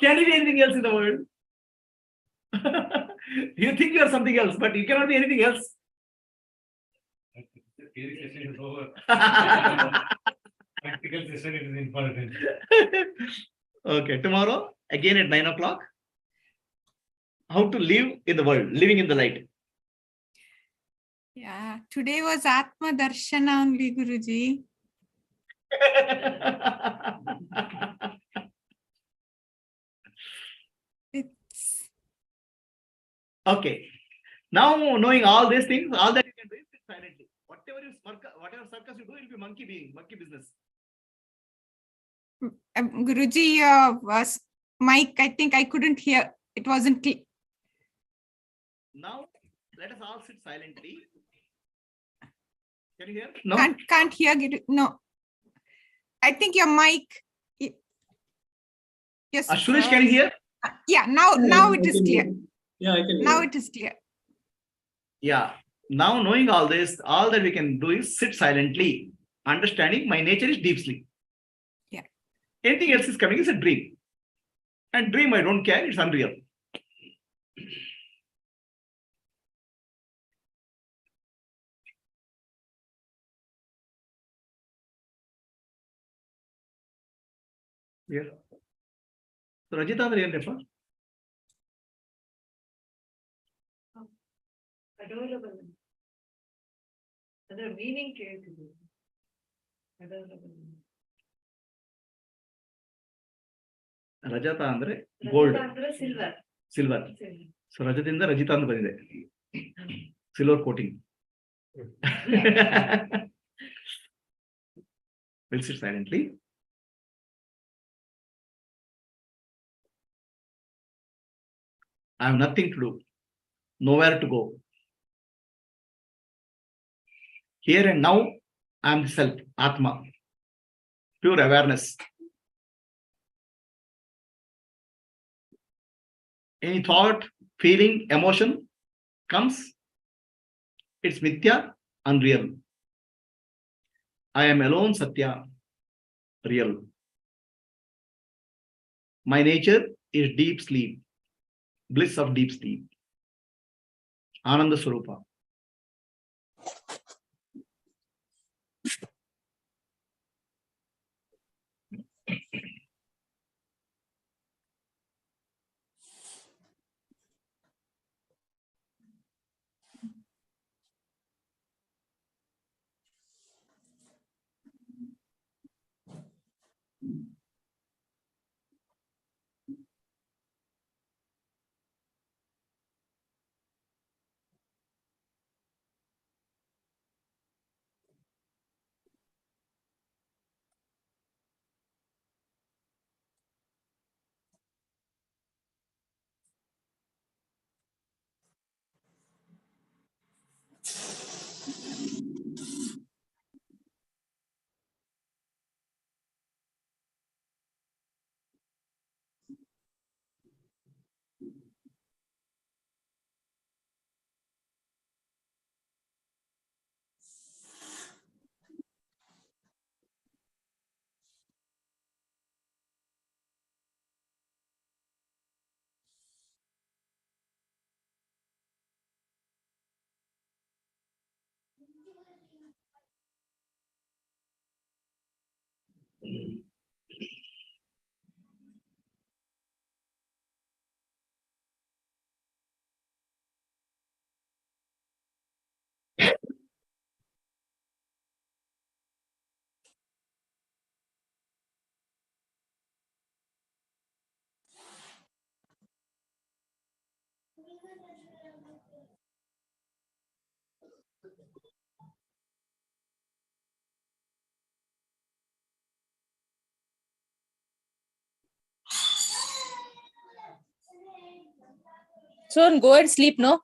Can you be anything else in the world? You think you are something else, but you cannot be anything else. The theory session is over. Practical session is important. Okay, tomorrow again at 9 o'clock. How to live in the world, living in the light. Yeah. Today was Atma Darshana only, Guruji. It's Okay. Now knowing all these things, all that you can do is sit silently. Whatever circus you do, it will be monkey being, monkey business. Guruji, was mic, I think I couldn't hear. It wasn't clear. Now let us all sit silently. Can you hear? No. Can't hear. No. I think your mic. Yes. Suresh, can you hear? Yeah. Now it is clear. Yeah, I can. Now it is clear. Yeah. Now knowing all this, all that we can do is sit silently, understanding my nature is deep sleep. Yeah. Anything else is coming is a dream. And dream, I don't care, it's unreal. Yeah. So Rajita, are you refer? Adorable. Other meaning ಕೇಳ್ತಿದ್ರು. Adorable. ರಜತ ಅಂದ್ರೆ gold, ಅಂದ್ರೆ silver. Silver. So ರಜದಿಂದ ರಜಿತ ಅಂತ ಬಂದಿದೆ, silver coating. We'll sit silently. I have nothing to do, nowhere to go. Here and now, I am the self, Atma, pure awareness. any thought, feeling, emotion comes, it's mithya, unreal. I am alone, satya, real. My nature is deep sleep, bliss of deep sleep. Ananda Swarupa. So go and sleep, no?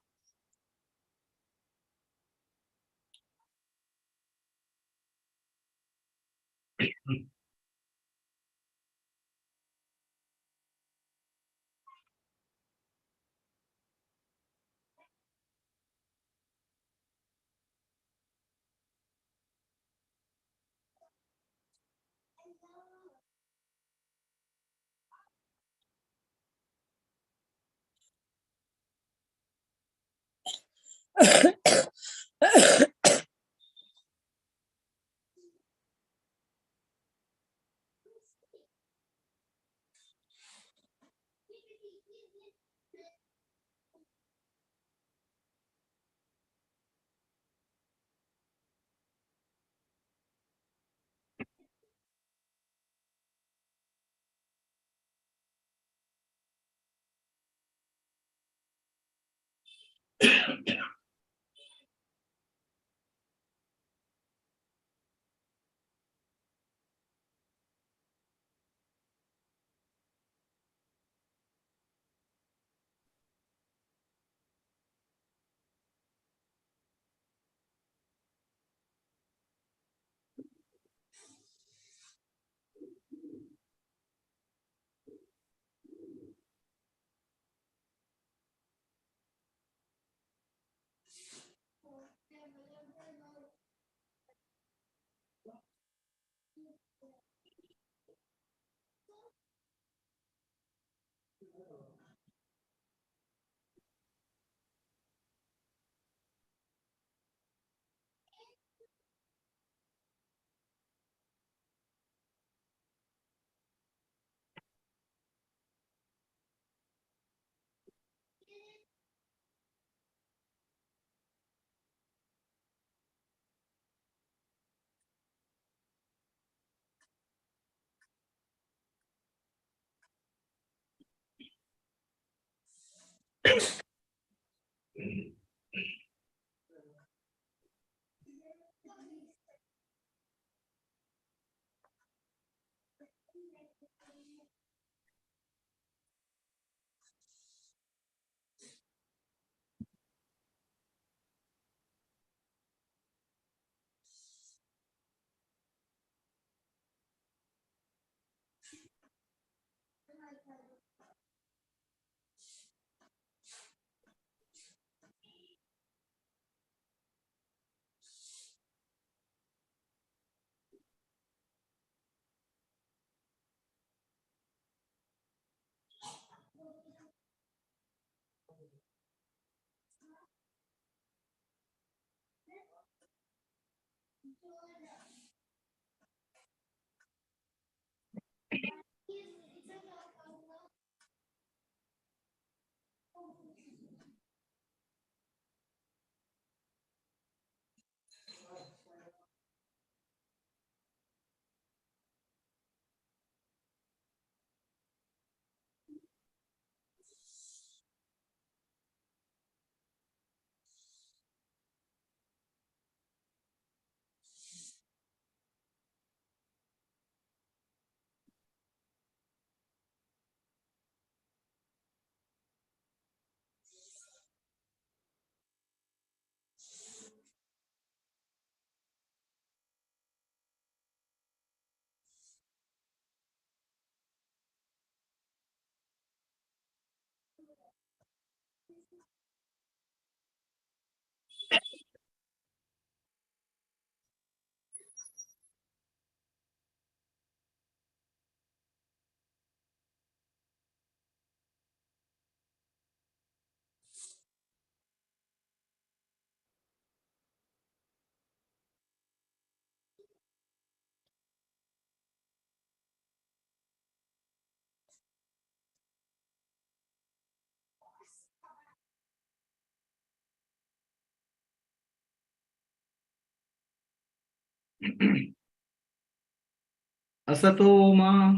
Asatoma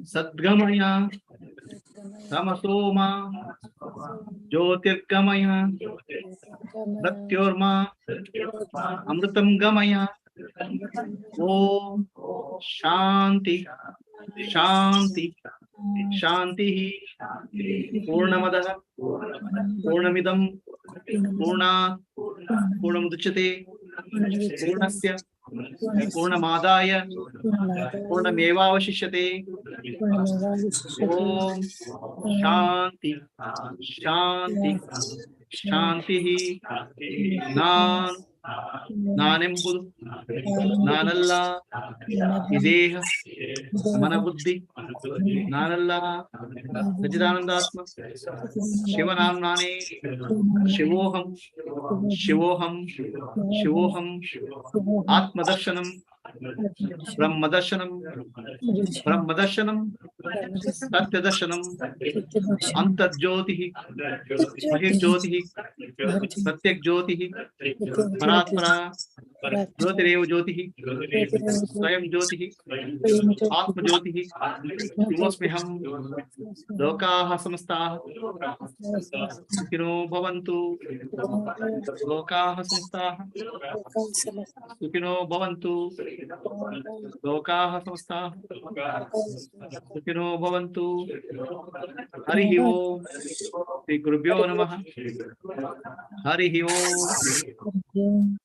Sadgamaya Tamasoma Jyotirgamaya Mrityorma Amritam Gamaya. Om Shanti Shanti Shanti Purnamadaha Purnamidam Purna Purnamudachyate Purnasya Purnamadaya Purnamevavashishyate. Om Shanti Shanti Shanti Nan Nanembul Nanalla Ideha Manabuddhi Nanalla Sachidanandatma Shivanam Nane Shivoham Shivoham Shivoham Atmadarshanam Brahmadarshanam Brahmadarshanam Satyadarshanam Antarjyotihi Mahirjyotihi Satyak Jyotihi Paratpara Jyotirev Jyotihi Swayam Jyotihi Atma Jyotihi Yuvosmiham Lokaha Samastaha Sukhino Bhavantu Lokaha Samastaha Sukhino Bhavantu Lokaha Samastaha Sukhino Bhavantu. Harihi Om Shri Gurubhyo Namaha. Harihi Om.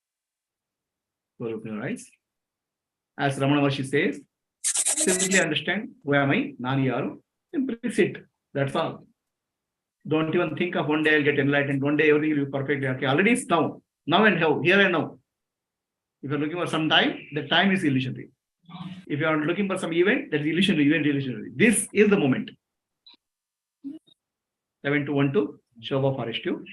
Open your eyes. As Ramana Maharshi says, simply understand who am I, Nani Yaru, simply sit. That's all. Don't even think of one day I'll get enlightened, one day everything will be perfect. Okay, already it's now. Now and how, here and now. If you're looking for some time, the time is illusionary. If you are looking for some event, that is illusionary, event illusionary. This is the moment. 7212, Shobha Forest 2.